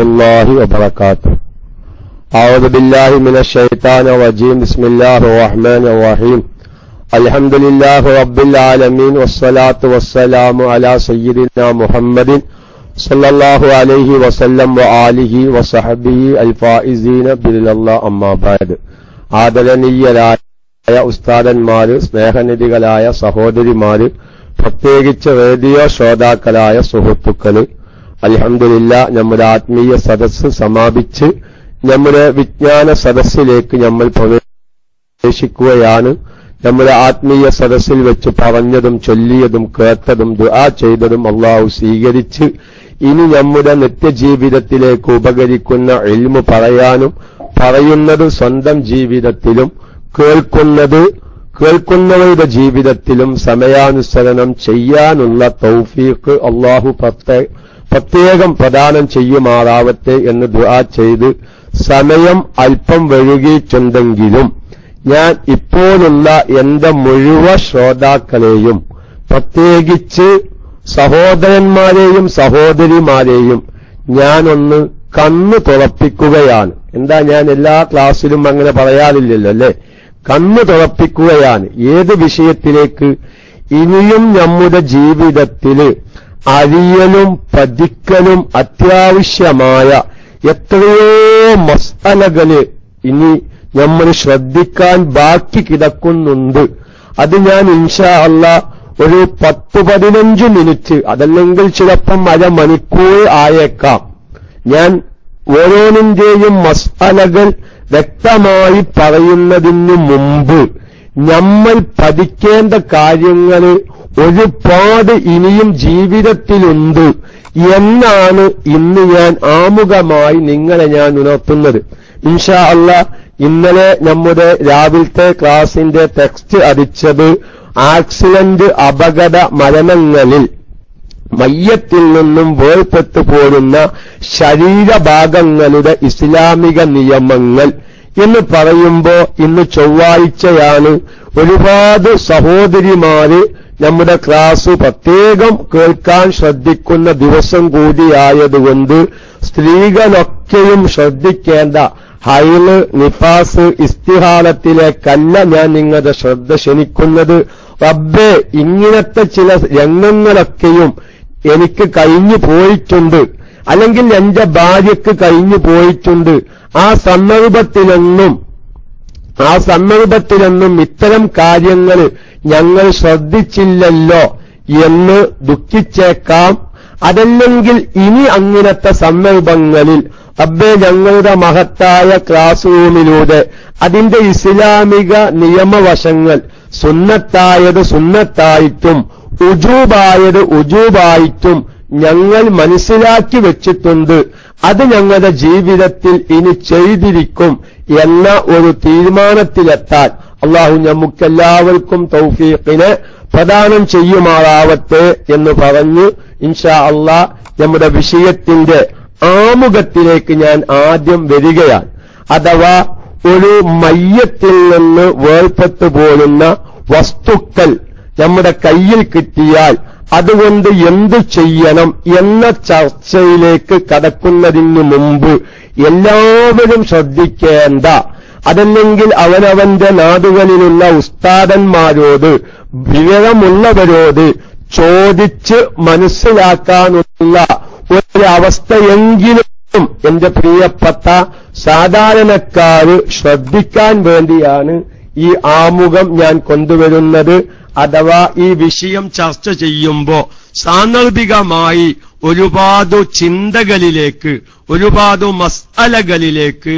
الله وبركاته. أعوذ بالله من الشيطان الرجيم. بسم الله الرحمن الرحيم. الحمد لله رب العالمين والصلاة والسلام على سيدنا محمد صلى الله عليه وسلم وآله وصحبه الفائزين بإذن الله. أما بعد. ആദരണീയരായ ഉസ്താദന്മാര്, സ്നേഹനിധികളായ സഹോദരിമാര്, പ്രത്യേകിച്ച് റേഡിയോ ശ്രോതാക്കളായ സുഹൃത്തുക്കള്, അൽഹംദുലില്ലാഹ് നമ്മുടെ ആത്മീയ സദസ്സ് സമാപിച്ച് നമ്മുടെ വിജ്ഞാന സദസ്സിലേക്ക് നമ്മൾ പ്രവേശിക്കുകയാണ്. നമ്മുടെ ആത്മീയ സദസ്സിൽ വെച്ച് പറഞ്ഞതും ചൊല്ലിയതും കേട്ടതും ദുആ ചെയ്തതും അല്ലാഹു സ്വീകരിച്ച് ഇനി നമ്മുടെ നിത്യജീവിതത്തിലേക്ക് ഉപകരിക്കുന്ന ഇൽമു പറയാനും പറയുന്നത് സ്വന്തം ജീവിതത്തിലും കേൾക്കുന്നവരുടെ ജീവിതത്തിലും സമയാനുസരണം ചെയ്യാനുള്ള തൗഫീഖ് അല്ലാഹു പ്രത്യേകം പ്രദാനം ചെയ്യുമാറാവട്ടെ എന്ന് ദുആ ചെയ്ത്, സമയം അല്പം വൈകിയിട്ടുണ്ടെങ്കിലും ഞാൻ ഇപ്പോഴുള്ള എന്റെ മുഴുവൻ ശ്രോതാക്കളെയും, പ്രത്യേകിച്ച് സഹോദരന്മാരെയും സഹോദരിമാരെയും ഞാനൊന്ന് കണ്ണു തുറപ്പിക്കുകയാണ്. എന്താ, ഞാൻ എല്ലാ ക്ലാസ്സിലും അങ്ങനെ പറയാറില്ലല്ലോ അല്ലേ? കണ്ണു തുറപ്പിക്കുകയാണ്. ഏത് വിഷയത്തിലേക്ക്? ഇനിയും നമ്മുടെ ജീവിതത്തിൽ അറിയലും പഠിക്കലും അത്യാവശ്യമായ എത്രയോ മസ്അലകള് ഇനി നമ്മൾ ശ്രദ്ധിക്കാൻ ബാക്കി കിടക്കുന്നുണ്ട്. അത് ഞാൻ ഇൻഷാ അല്ലാഹ് ഒരു 10-15 മിനിറ്റ്, അതല്ലെങ്കിൽ ചിലപ്പം അരമണിക്കൂർ ആയേക്കാം, ഞാൻ ഓരോന്നിന്റെയും മസ്അലകൾ വ്യക്തമായി പറയുന്നതിന് മുമ്പ് നമ്മൾ പഠിക്കേണ്ട കാര്യങ്ങൾ ഒരുപാട് ഇനിയും ജീവിതത്തിലുണ്ട് എന്നാണ് ഇന്ന് ഞാൻ ആമുഖമായി നിങ്ങളെ ഞാൻ ഉണർത്തുന്നത്. ഇൻഷാ അല്ലാഹ് ഇന്നലെ നമ്മുടെ രാവിലത്തെ ക്ലാസിന്റെ ടെക്സ്റ്റ് അടിച്ചത് ആക്സിഡന്റ്, അപകട മരണങ്ങളിൽ മയ്യത്തിൽ നിന്നും വേർപെട്ടു പോരുന്ന ശരീരഭാഗങ്ങളുടെ ഇസ്ലാമിക നിയമങ്ങൾ എന്ന് പറയുമ്പോ ഇന്ന് ചൊവ്വാഴ്ചയാണ്. ഒരുപാട് സഹോദരിമാര് നമ്മുടെ ക്ലാസ് പ്രത്യേകം കേൾക്കാൻ ശ്രദ്ധിക്കുന്ന ദിവസം കൂടിയായതുകൊണ്ട് സ്ത്രീകളൊക്കെയും ശ്രദ്ധിക്കേണ്ട ഹൈള്, നിഫാസ്, ഇസ്തിഹാലത്തിലേക്കല്ല ഞാൻ നിങ്ങളുടെ ശ്രദ്ധ ക്ഷണിക്കുന്നത്. റബ്ബേ, ഇങ്ങനത്തെ ചില രംഗങ്ങളൊക്കെയും എനിക്ക് കഴിഞ്ഞു പോയിട്ടുണ്ട്, അല്ലെങ്കിൽ എന്റെ ഭാര്യയ്ക്ക് കഴിഞ്ഞു പോയിട്ടുണ്ട്. ആ സന്ദർഭത്തിലൊന്നും ഇത്തരം കാര്യങ്ങൾ ഞങ്ങൾ ശ്രദ്ധിച്ചില്ലല്ലോ എന്ന് ദുഃഖിച്ചേക്കാം. അതല്ലെങ്കിൽ ഇനി അങ്ങനത്തെ സന്ദർഭങ്ങളിൽ റബ്ബേ, ഞങ്ങളുടെ മഹത്തായ ക്ലാസ് റൂമിലൂടെ അതിന്റെ ഇസ്ലാമിക നിയമവശങ്ങൾ, സുന്നത്തായത് സുന്നത്തായിട്ടും ഉജൂബായത് ഉജൂബായിട്ടും ഞങ്ങൾ മനസ്സിലാക്കി വെച്ചിട്ടുണ്ട്. അത് ഞങ്ങളുടെ ജീവിതത്തിൽ ഇനി ചെയ്തിരിക്കും എന്ന ഒരു തീരുമാനത്തിലെത്താൻ അല്ലാഹു നമുക്കെല്ലാവർക്കും തൗഫീഖിനെ പ്രദാനം ചെയ്യുമാറാവട്ടെ എന്ന് പറഞ്ഞു ഇൻഷാ അല്ലാഹ് നമ്മുടെ വിഷയത്തിന്റെ ആമുഖത്തിലേക്ക് ഞാൻ ആദ്യം വരികയാണ്. അഥവാ ഒരു മയ്യത്തിൽ നിന്ന് വേർപെട്ടു പോരുന്ന വസ്തുക്കൾ നമ്മുടെ കയ്യിൽ കിട്ടിയാൽ അതുകൊണ്ട് എന്തു ചെയ്യണം എന്ന ചർച്ചയിലേക്ക് കടക്കുന്നതിന് മുമ്പ് എല്ലാവരും ശ്രദ്ധിക്കേണ്ട, അതല്ലെങ്കിൽ അവനവന്റെ നാടുകളിലുള്ള ഉസ്താദന്മാരോട്, വിവരമുള്ളവരോട് ചോദിച്ച് മനസ്സിലാക്കാനുള്ള ഒരവസ്ഥയെങ്കിലും എന്റെ പ്രിയപ്പെട്ട സാധാരണക്കാര് ശ്രദ്ധിക്കാൻ വേണ്ടിയാണ് ഈ ആമുഖം ഞാൻ കൊണ്ടുവരുന്നത്. അഥവാ ഈ വിഷയം ചർച്ച ചെയ്യുമ്പോ സാന്ദർഭികമായി ഒരുപാട് ചിന്തകളിലേക്ക്, ഒരുപാട് മസ്അലകളിലേക്ക്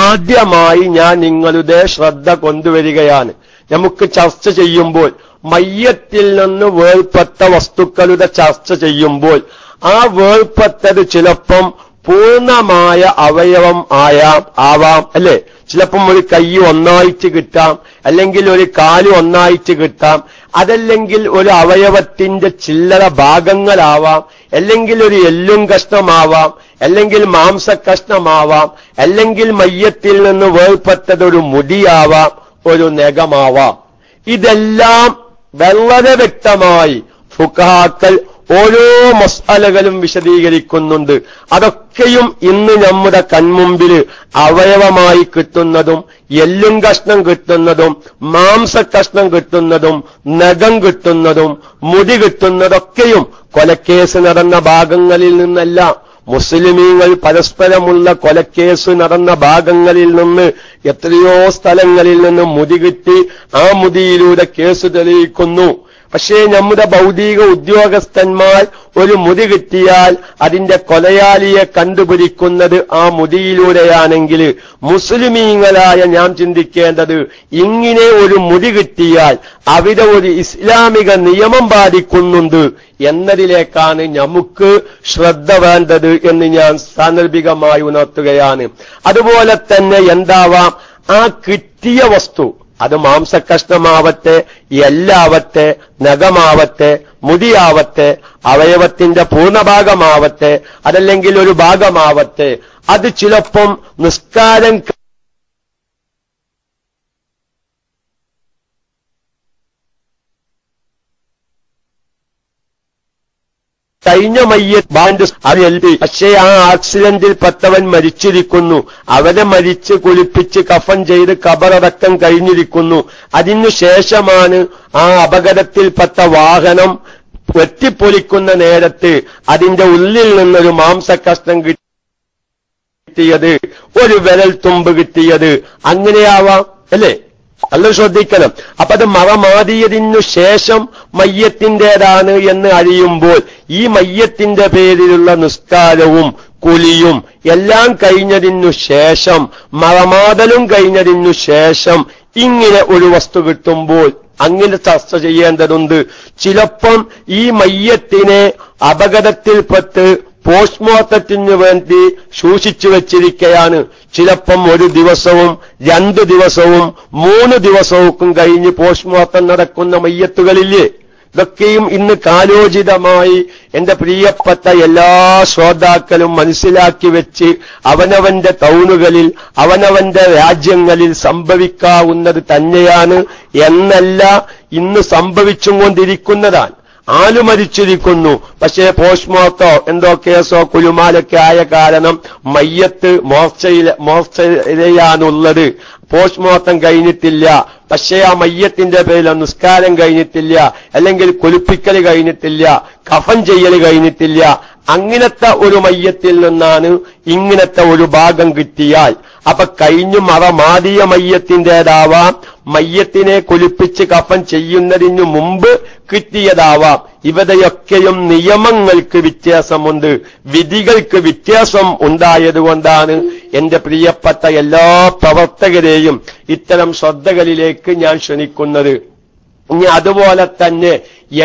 ആദ്യമായി ഞാൻ നിങ്ങളുടെ ശ്രദ്ധ കൊണ്ടുവരികയാണ്. നമുക്ക് ചർച്ച ചെയ്യുമ്പോൾ മയ്യത്തിൽ നിന്ന് വേർപെട്ട വസ്തുക്കളുടെ ചർച്ച ചെയ്യുമ്പോൾ ആ വേർപെട്ടത് ചിലപ്പം പൂർണ്ണമായ അവയവം ആവാം അല്ലെ? ചിലപ്പം ഒരു കൈ ഒന്നായിട്ട് കിട്ടാം, അല്ലെങ്കിൽ ഒരു കാല് ഒന്നായിട്ട് കിട്ടാം, അതല്ലെങ്കിൽ ഒരു അവയവത്തിന്റെ ചില്ലറ ഭാഗങ്ങളാവാം, അല്ലെങ്കിൽ ഒരു എല്ലും കഷ്ണമാവാം, അല്ലെങ്കിൽ മാംസക്കഷ്ണമാവാം, അല്ലെങ്കിൽ മയ്യത്തിൽ നിന്ന് വേർപെട്ടത് ഒരു മുടിയാവാം, ഒരു നഖമാവാം. ഇതെല്ലാം വളരെ വ്യക്തമായി ഫുഖഹാക്കൾ ഓരോ മസ്അലകളും വിശദീകരിക്കുന്നുണ്ട്. അതൊക്കെയും ഇന്ന് നമ്മുടെ കൺമുമ്പിൽ അവയവമായി കിട്ടുന്നതും എല്ലും കഷ്ണം കിട്ടുന്നതും മാംസക്കഷ്ണം കിട്ടുന്നതും നഖം കിട്ടുന്നതും മുടി കിട്ടുന്നതൊക്കെയും കൊലക്കേസ് നടന്ന ഭാഗങ്ങളിൽ നിന്നല്ല. മുസ്ലിമീങ്ങൾ പരസ്പരമുള്ള കൊലക്കേസ് നടന്ന ഭാഗങ്ങളിൽ നിന്ന് എത്രയോ സ്ഥലങ്ങളിൽ നിന്ന് മുടി കിട്ടി ആ മുടിയിലൂടെ കേസ് തെളിയിക്കുന്നു. പക്ഷേ നമ്മുടെ ഭൗതിക ഉദ്യോഗസ്ഥന്മാർ ഒരു മുടി കിട്ടിയാൽ അതിന്റെ കൊലയാളിയെ കണ്ടുപിടിക്കുന്നത് ആ മുടിയിലൂടെയാണെങ്കിൽ മുസ്ലിമീങ്ങളായ ഞാൻ ചിന്തിക്കേണ്ടത് ഇങ്ങനെ ഒരു മുടി കിട്ടിയാൽ അവിടെ ഒരു ഇസ്ലാമിക നിയമം പാലിക്കുന്നുണ്ട് എന്നതിലേക്കാണ് നമുക്ക് ശ്രദ്ധ വേണ്ടത് എന്ന് ഞാൻ സാന്ദർഭികമായി ഉണർത്തുകയാണ്. അതുപോലെ തന്നെ എന്താവാം, ആ കിട്ടിയ വസ്തു അത് മാംസക്കഷ്ണമാവട്ടെ, എല്ലാവട്ടെ, നഖമാവട്ടെ, മുടിയാവട്ടെ, അവയവത്തിന്റെ പൂർണ്ണഭാഗമാവട്ടെ, അതല്ലെങ്കിൽ ഒരു ഭാഗമാവട്ടെ, അത് ചിലപ്പം നിസ്കാരം കഴിഞ്ഞ മയ്യത്ത് ബാൻഡ് അറിയല്ലേ. പക്ഷേ ആ ആക്സിഡന്റിൽ പെട്ടവൻ മരിച്ചിരിക്കുന്നു. അവനെ മരിച്ച് കുളിപ്പിച്ച് കഫൻ ചെയ്ത് ഖബറടക്കം കഴിഞ്ഞിരിക്കുന്നു. അതിനുശേഷമാണ് ആ അപകടത്തിൽപ്പെട്ട വാഹനം വെട്ടിപ്പൊലിക്കുന്ന നേരത്ത് അതിന്റെ ഉള്ളിൽ നിന്നൊരു മാംസക്കഷ്ണം കിട്ടിയത്, ഒരു വിരൽ തുമ്പ് കിട്ടിയത്. അങ്ങനെയാവാം അല്ലേ? നല്ല ശ്രദ്ധിക്കണം. അപ്പൊ അത് മറമാതിയതിനു ശേഷം മയ്യത്തിന്റേതാണ് എന്ന് അറിയുമ്പോൾ ഈ മയ്യത്തിന്റെ പേരിലുള്ള നിസ്കാരവും കുലിയും എല്ലാം കഴിഞ്ഞതിനു ശേഷം, മറമാതലും കഴിഞ്ഞതിനു ശേഷം ഇങ്ങനെ ഒരു വസ്തു കിട്ടുമ്പോൾ അങ്ങനെ ചർച്ച ചെയ്യേണ്ടതുണ്ട്. ചിലപ്പം ഈ മയ്യത്തിനെ അപകടത്തിൽപ്പെട്ട് പോസ്റ്റ്മോർട്ടത്തിന് വേണ്ടി സൂക്ഷിച്ചു വച്ചിരിക്കുകയാണ്. ചിലപ്പം 1 ദിവസവും 2 ദിവസവും 3 ദിവസവും കഴിഞ്ഞ് പോസ്റ്റ്മോർട്ടം നടക്കുന്ന മയ്യത്തുകളില്ലേ? ഇതൊക്കെയും ഇന്ന് കാലോചിതമായി എന്റെ പ്രിയപ്പെട്ട എല്ലാ ശ്രോതാക്കളും മനസ്സിലാക്കി വെച്ച് അവനവന്റെ ടൗണുകളിൽ അവനവന്റെ രാജ്യങ്ങളിൽ സംഭവിക്കാവുന്നത് തന്നെയാണ് എന്നല്ല, ഇന്ന് സംഭവിച്ചും കൊണ്ടിരിക്കുന്നതാണ്. ആള് മരിച്ചിരിക്കുന്നു, പക്ഷേ പോസ്റ്റ്മോർട്ടോ എന്തോ കേസോ കുലുമാലൊക്കെ ആയ കാരണം മയ്യത്ത് മോർച്ചയിലാണുള്ളത്. പോസ്റ്റ്മോർട്ടം കഴിഞ്ഞിട്ടില്ല, പക്ഷേ ആ മയ്യത്തിന്റെ പേരിൽ നിസ്കാരം കഴിഞ്ഞിട്ടില്ല, അല്ലെങ്കിൽ കുളിപ്പിക്കൽ കഴിഞ്ഞിട്ടില്ല, കഫൻ ചെയ്യൽ കഴിഞ്ഞിട്ടില്ല. അങ്ങനത്തെ ഒരു മയ്യത്തിൽ നിന്നാണ് ഇങ്ങനത്തെ ഒരു ഭാഗം കിട്ടിയാൽ അപ്പൊ കഴിഞ്ഞു മറമാതിയ മയ്യത്തിന്റേതാവാം, മയ്യത്തിനെ കുളിപ്പിച്ച് കഫൻ ചെയ്യുന്നതിനു മുമ്പ് കിട്ടിയതാവാം. ഇവരെയൊക്കെയും നിയമങ്ങൾക്ക് വ്യത്യാസമുണ്ട്, വിധികൾക്ക് വ്യത്യാസം ഉണ്ടായതുകൊണ്ടാണ് എന്റെ പ്രിയപ്പെട്ട എല്ലാ പ്രവർത്തകരെയും ഇത്തരം ശ്രദ്ധകളിലേക്ക് ഞാൻ ക്ഷണിക്കുന്നത്. ഇനി അതുപോലെ തന്നെ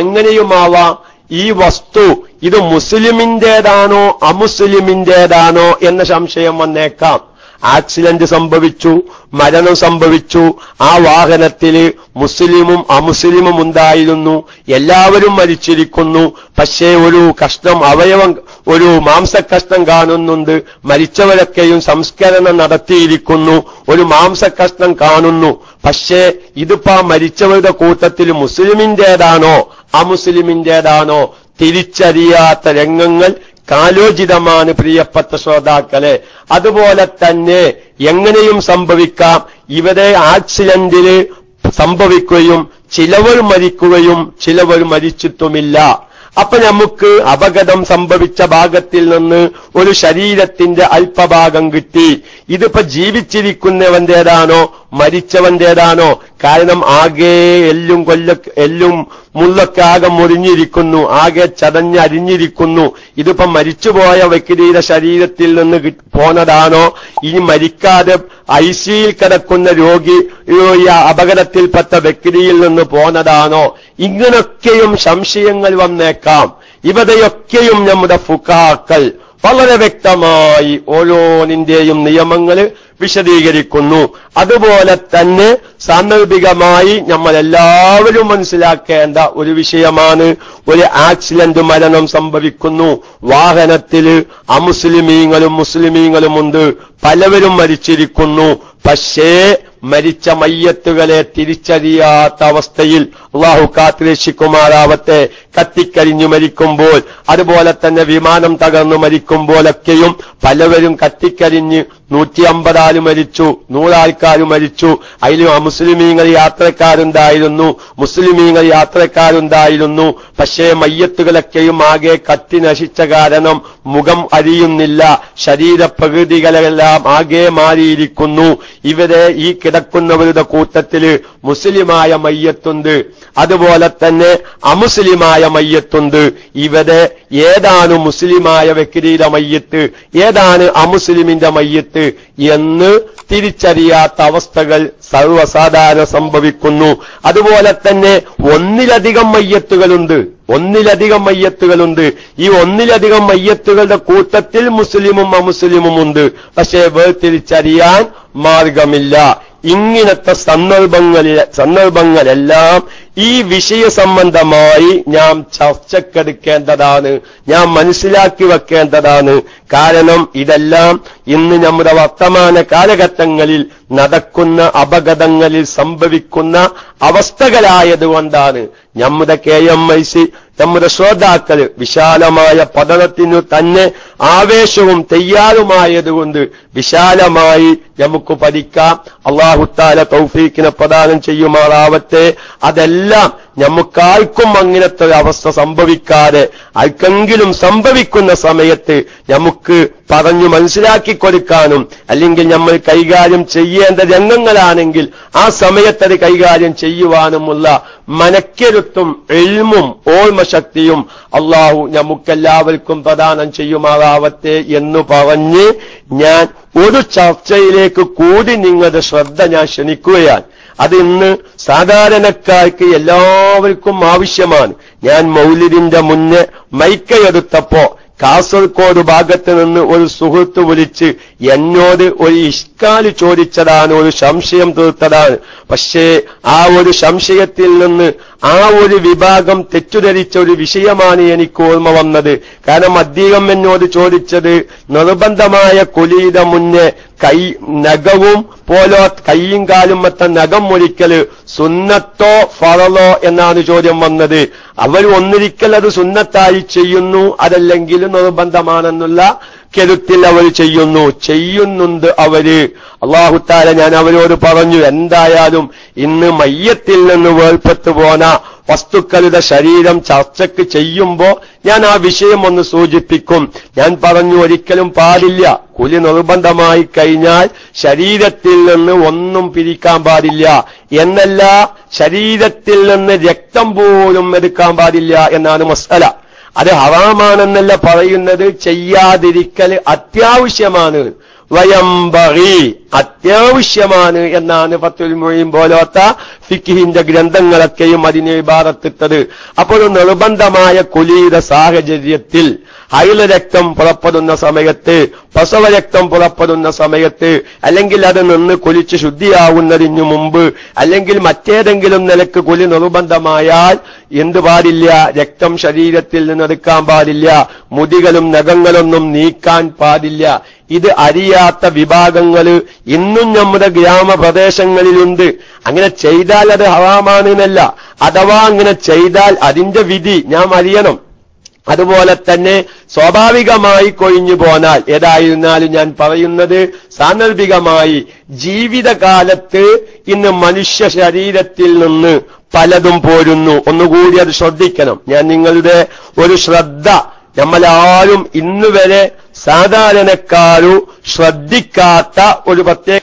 എങ്ങനെയുമാവാം ഈ വസ്തു ഇത് മുസ്ലിമിന്റേതാണോ അമുസ്ലിമിന്റേതാണോ എന്ന സംശയം വന്നേക്കാം. ആക്സിഡന്റ് സംഭവിച്ചു, മരണം സംഭവിച്ചു, ആ വാഹനത്തിൽ മുസ്ലിമും അമുസ്ലിമും ഉണ്ടായിരുന്നു, എല്ലാവരും മരിച്ചിരിക്കുന്നു. പക്ഷേ ഒരു കഷ്ണം അവയവം, ഒരു മാംസക്കഷ്ണം കാണുന്നുണ്ട്. മരിച്ചവരൊക്കെയും സംസ്കരണം നടത്തിയിരിക്കുന്നു, ഒരു മാംസക്കഷ്ണം കാണുന്നു. പക്ഷേ ഇതിപ്പോ മരിച്ചവരുടെ കൂട്ടത്തിൽ മുസ്ലിമിന്റേതാണോ അമുസ്ലിമിന്റേതാണോ തിരിച്ചറിയാത്ത രംഗങ്ങൾ കാലോചിതമാണ് പ്രിയപ്പെട്ട ശ്രോതാക്കളെ. അതുപോലെ തന്നെ എങ്ങനെയും സംഭവിക്കാം, ഇവരെ ആക്സിഡന്റിൽ സംഭവിക്കുകയും ചിലവർ മരിക്കുകയും ചിലവർ മരിച്ചിട്ടുമില്ല. അപ്പൊ നമുക്ക് അപകടം സംഭവിച്ച ഭാഗത്തിൽ നിന്ന് ഒരു ശരീരത്തിന്റെ അല്പഭാഗം കിട്ടി. ഇതിപ്പോ ജീവിച്ചിരിക്കുന്നവന്റേതാണോ മരിച്ചവന്റേതാണോ? കാരണം ആകെ എല്ലും മുള്ളൊക്കെ ആകെ മുറിഞ്ഞിരിക്കുന്നു, ആകെ ചതഞ്ഞരിഞ്ഞിരിക്കുന്നു. ഇതിപ്പോ മരിച്ചുപോയ വ്യക്തിയുടെ ശരീരത്തിൽ നിന്ന് പോന്നതാണോ, ഇനി മരിക്കാതെ ഐസിയിൽ കിടക്കുന്ന രോഗി അപകടത്തിൽപ്പെട്ട വ്യക്തിയിൽ നിന്ന് പോന്നതാണോ? ഇങ്ങനൊക്കെയും സംശയങ്ങൾ വന്നേക്കാം. ഇവരെയൊക്കെയും നമ്മുടെ ഫുഖാക്കൾ വളരെ വ്യക്തമായി ഓരോന്നിന്റെയും നിയമങ്ങൾ വിശദീകരിക്കുന്നു. അതുപോലെ തന്നെ സാന്ദർഭികമായി നമ്മളെല്ലാവരും മനസ്സിലാക്കേണ്ട ഒരു വിഷയമാണ്, ഒരു ആക്സിഡന്റ് മരണം സംഭവിക്കുന്നു, വാഹനത്തിൽ അമുസ്ലിമീങ്ങളും മുസ്ലിമീങ്ങളുമുണ്ട്, പലവരും മരിച്ചിരിക്കുന്നു. പക്ഷേ മരിച്ച മയ്യത്തുകളെ തിരിച്ചറിയാത്ത അവസ്ഥയിൽ അല്ലാഹു കാത്തുരക്ഷിക്കുമാറാവട്ടെ. കത്തിക്കരിഞ്ഞു മരിക്കുമ്പോൾ, അതുപോലെ തന്നെ വിമാനം തകർന്നു മരിക്കുമ്പോഴൊക്കെയും പലവരും കത്തിക്കരിഞ്ഞ് 150 ആൾ മരിച്ചു, 100 ആൾക്കാർ മരിച്ചു. അതിലും അമുസ്ലിമീങ്ങൾ യാത്രക്കാരുണ്ടായിരുന്നു. പക്ഷേ മയ്യത്തുകളൊക്കെയും ആകെ കത്തി നശിച്ച കാരണം മുഖം അറിയുന്നില്ല, ശരീരപ്രകൃതികളെല്ലാം ആകെ മാറിയിരിക്കുന്നു. ഇവരെ ഈ കിടക്കുന്നവരുടെ കൂട്ടത്തില് മുസ്ലിമായ മയ്യത്തുണ്ട്, അതുപോലെ തന്നെ അമുസ്ലിമായ മയ്യത്തുണ്ട്. ഇവരെ ഏതാണ് മുസ്ലിമായ വ്യക്തിയുടെ മയ്യത്ത്, ഏതാണ് അമുസ്ലിമിന്റെ മയ്യത്ത് എന്ന് തിരിച്ചറിയാത്ത അവസ്ഥകൾ സർവ്വസാധാരണ സംഭവിക്കുന്നു. അതുപോലെ തന്നെ ഒന്നിലധികം മയ്യത്തുകളുണ്ട്. ഈ ഒന്നിലധികം മയ്യത്തുകളുടെ കൂട്ടത്തിൽ മുസ്ലിമും അമുസ്ലിമും ഉണ്ട്. പക്ഷേ വേർതിരിച്ചറിയാൻ മാർഗമില്ല. ഇങ്ങനത്തെ സന്ദർഭങ്ങളെല്ലാം ഈ വിഷയ സംബന്ധമായി നാം ചർച്ചക്കെടുക്കേണ്ടതാണ്, നാം മനസ്സിലാക്കി വെക്കേണ്ടതാണ്. കാരണം ഇതെല്ലാം ഇന്ന് നമ്മുടെ വർത്തമാന കാലഘട്ടങ്ങളിൽ നടക്കുന്ന അപകടങ്ങളിൽ സംഭവിക്കുന്ന അവസ്ഥകളായതുകൊണ്ടാണ് നമ്മുടെ KMIC, നമ്മുടെ ശ്രോതാക്കൾ വിശാലമായ പഠനത്തിനു തന്നെ ആവേശവും തയ്യാറുമായതുകൊണ്ട് വിശാലമായി നമുക്ക് പഠിക്കാം. അല്ലാഹു തആല തൗഫീഖിനെ പ്രദാനം ചെയ്യുമാറാവട്ടെ. അതെല്ലാം നമുക്കാർക്കും അങ്ങനത്തെ ഒരു അവസ്ഥ സംഭവിക്കാതെ, ആർക്കെങ്കിലും സംഭവിക്കുന്ന സമയത്ത് നമുക്ക് പറഞ്ഞു മനസ്സിലാക്കി കൊടുക്കാനും, അല്ലെങ്കിൽ നമ്മൾ കൈകാര്യം ചെയ്യേണ്ട രംഗങ്ങളാണെങ്കിൽ ആ സമയത്തത് കൈകാര്യം ചെയ്യുവാനുമുള്ള മനക്കരുത്തും ഇൽമും ഓർമ്മശക്തിയും അല്ലാഹു നമുക്കെല്ലാവർക്കും പ്രദാനം ചെയ്യുമാറാവട്ടെ എന്ന് പറഞ്ഞ് ഞാൻ ഒരു ചർച്ചയിലേക്ക് കൂടി നിങ്ങളുടെ ശ്രദ്ധ ഞാൻ ക്ഷണിക്കുകയാണ്. അത് ഇന്ന് സാധാരണക്കാർക്ക് എല്ലാവർക്കും ആവശ്യമാണ്. ഞാൻ മൗലിദിന്റെ മുന്നേ മൈക്കയെടുത്തപ്പോ കാസർഗോഡ് ഭാഗത്ത് നിന്ന് ഒരു സുഹൃത്ത് വിളിച്ച് എന്നോട് ഒരു ഇഷ്കാല് ചോദിച്ചതാണ്, ഒരു സംശയം തീർത്തതാണ്. പക്ഷേ ആ ഒരു സംശയത്തിൽ നിന്ന് ആ ഒരു വിഭാഗം തെറ്റുധരിച്ച ഒരു വിഷയമാണ് എനിക്ക് ഓർമ്മ വന്നത്. കാരണം അദ്ദേഹം എന്നോട് ചോദിച്ചത് നിർബന്ധമായ കുലിയുടെ മുന്നേ നഖവും പോലോ കൈയും കാലും മറ്റ നഖം മുറിക്കല് സുന്നത്തോ ഫറളോ എന്നാണ് ചോദ്യം വന്നത്. അവർ ഒന്നിരിക്കൽ അത് സുന്നത്തായി ചെയ്യുന്നു, അതല്ലെങ്കിൽ നിർബന്ധമാണെന്നുള്ള കരുത്തിൽ അവർ ചെയ്യുന്നുണ്ട് അവര്. അല്ലാഹു തആല ഞാൻ അവരോട് പറഞ്ഞു, എന്തായാലും ഇന്ന് മയ്യത്തിൽ നിന്ന് വേർപെട്ടു പോന വസ്തുക്കളുടെ ശരീരം ചർച്ചയ്ക്ക് ചെയ്യുമ്പോ ഞാൻ ആ വിഷയം ഒന്ന് സൂചിപ്പിക്കും. ഞാൻ പറഞ്ഞു, ഒരിക്കലും പാടില്ല. കുലി നിർബന്ധമായി കഴിഞ്ഞാൽ ശരീരത്തിൽ നിന്ന് ഒന്നും പിരിക്കാൻ പാടില്ല എന്നല്ല, ശരീരത്തിൽ നിന്ന് രക്തം പോലും എടുക്കാൻ പാടില്ല എന്നാണ് മസ്അല. അത് ഹറാമാണെന്നല്ല പറയുന്നത്, ചെയ്യാതിരിക്കൽ അത്യാവശ്യമാണ്, വയംബഗി അത്യാവശ്യമാണ് എന്നാണ് ഫത്ഹുൽ മുഈൻ പോലത്തെ ഫിഖ്ഹിന്റെ ഗ്രന്ഥങ്ങളൊക്കെയും അതിനെ ഇബാറത്തിട്ടത്. അപ്പോൾ നിർബന്ധമായ കുലിയുടെ സാഹചര്യത്തിൽ ഹൈല രക്തം പുറപ്പെടുന്ന സമയത്ത്, പ്രസവ രക്തം പുറപ്പെടുന്ന സമയത്ത്, അല്ലെങ്കിൽ അത് നിന്ന് കുലിച്ച് ശുദ്ധിയാവുന്നതിനു മുമ്പ്, അല്ലെങ്കിൽ മറ്റേതെങ്കിലും നിലക്ക് കുലി നിർബന്ധമായാൽ എന്ത് പാടില്ല? രക്തം ശരീരത്തിൽ നിന്നെടുക്കാൻ പാടില്ല, മുടികളും നഖങ്ങളൊന്നും നീക്കാൻ പാടില്ല. ഇത് അറിയാത്ത വിഭാഗങ്ങൾ ഇന്നും നമ്മുടെ ഗ്രാമപ്രദേശങ്ങളിലുണ്ട്. അങ്ങനെ ചെയ്താൽ അത് ഹറാമാണെന്നല്ല, അഥവാ അങ്ങനെ ചെയ്താൽ അതിന്റെ വിധി നാം അറിയണം. അതുപോലെ തന്നെ സ്വാഭാവികമായി കൊഴിഞ്ഞു പോന്നാൽ, ഏതായിരുന്നാലും ഞാൻ പറയുന്നത് സാന്ദർഭികമായി ജീവിതകാലത്ത് ഇന്ന് മനുഷ്യ ശരീരത്തിൽ നിന്ന് പലതും പോരുന്നു. ഒന്നുകൂടി അത് ശ്രദ്ധിക്കണം. ഞാൻ നിങ്ങളുടെ ഒരു ശ്രദ്ധ, നമ്മളാരും ഇന്നുവരെ സാധാരണക്കാരു ശ്രദ്ധിക്കാത്ത ഒരു പ്രത്യേക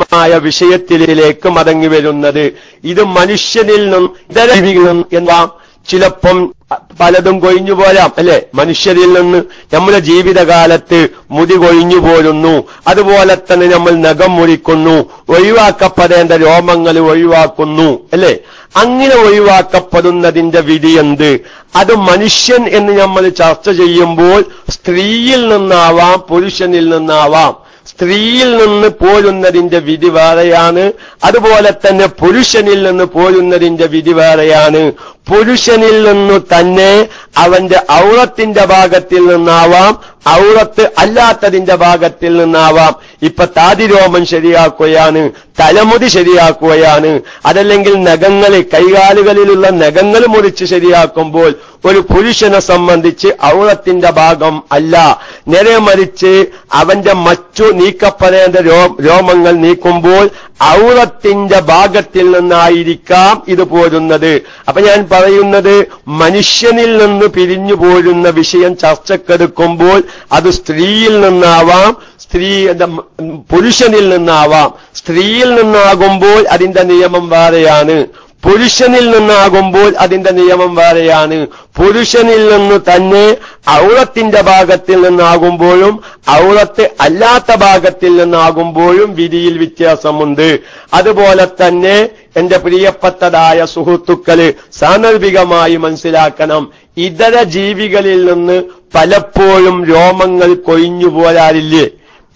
മായ വിഷയത്തിലേക്ക് മടങ്ങി വരുന്നത്. ഇത് മനുഷ്യനിൽ നിന്നും ഇതര ജീവികളിൽ നിന്നും ചിലപ്പം പലതും കൊഴിഞ്ഞു പോരാം, അല്ലെ? മനുഷ്യരിൽ നിന്ന് നമ്മുടെ ജീവിതകാലത്ത് മുടി കൊഴിഞ്ഞു പോരുന്നു, അതുപോലെ തന്നെ നമ്മൾ നഖം മുറിക്കുന്നു, ഒഴിവാക്കപ്പെടേണ്ട രോമങ്ങൾ ഒഴിവാക്കുന്നു, അല്ലെ? അങ്ങനെ ഒഴിവാക്കപ്പെടുന്നതിന്റെ വിധി എന്ത്? അത് മനുഷ്യൻ എന്ന് നമ്മൾ ചർച്ച ചെയ്യുമ്പോൾ സ്ത്രീയിൽ നിന്നാവാം, പുരുഷനിൽ നിന്നാവാം. സ്ത്രീയിൽ നിന്ന് പോരുന്നതിന്റെ വിധി വേറെയാണ്. അതുപോലെ തന്നെ പുരുഷനിൽ നിന്ന് പോരുന്നതിന്റെ വിധി വേറെയാണ്. പുരുഷനിൽ നിന്നു തന്നെ അവന്റെ ഔറത്തിന്റെ ഭാഗത്തിൽ നിന്നാവാം, ഔറത്ത് അല്ലാത്തതിന്റെ ഭാഗത്തിൽ നിന്നാവാം. ഇപ്പൊ താടിരോമം ശരിയാക്കുകയാണ്, തലമുടി ശരിയാക്കുകയാണ്, അതല്ലെങ്കിൽ നഖങ്ങള്, കൈകാലുകളിലുള്ള നഖങ്ങൾ മുറിച്ച് ശരിയാക്കുമ്പോൾ ഒരു പുരുഷനെ സംബന്ധിച്ച് ഔറത്തിന്റെ ഭാഗം അല്ല, നേരെ മറിച്ച് അവന്റെ മറ്റു നീക്കപ്പെടേണ്ട രോമങ്ങൾ നീക്കുമ്പോൾ ഔറത്തിന്റെ ഭാഗത്തിൽ നിന്നായിരിക്കാം ഇത് പോരുന്നത്. അപ്പൊ ഞാൻ പറയുന്നത്, മനുഷ്യനിൽ നിന്ന് പിരിഞ്ഞു പോരുന്ന വിഷയം ചർച്ചക്കെടുക്കുമ്പോൾ അത് സ്ത്രീയിൽ നിന്നാവാം, പുരുഷനിൽ നിന്നാവാം. സ്ത്രീയിൽ നിന്നാകുമ്പോൾ അതിന്റെ നിയമം വേറെയാണ്, പുരുഷനിൽ നിന്നാകുമ്പോൾ അതിന്റെ നിയമം വേറെയാണ്. പുരുഷനിൽ നിന്ന് തന്നെ ഔറത്തിന്റെ ഭാഗത്തിൽ നിന്നാകുമ്പോഴും ഔറത്ത് അല്ലാത്ത ഭാഗത്തിൽ നിന്നാകുമ്പോഴും വിധിയിൽ വ്യത്യാസമുണ്ട്. അതുപോലെ തന്നെ എന്റെ പ്രിയപ്പെട്ടതായ സുഹൃത്തുക്കള് സാന്ദർഭികമായി മനസ്സിലാക്കണം, ഇതര ജീവികളിൽ നിന്ന് പലപ്പോഴും രോമങ്ങൾ കൊഴിഞ്ഞു പോരാറില്ലേ?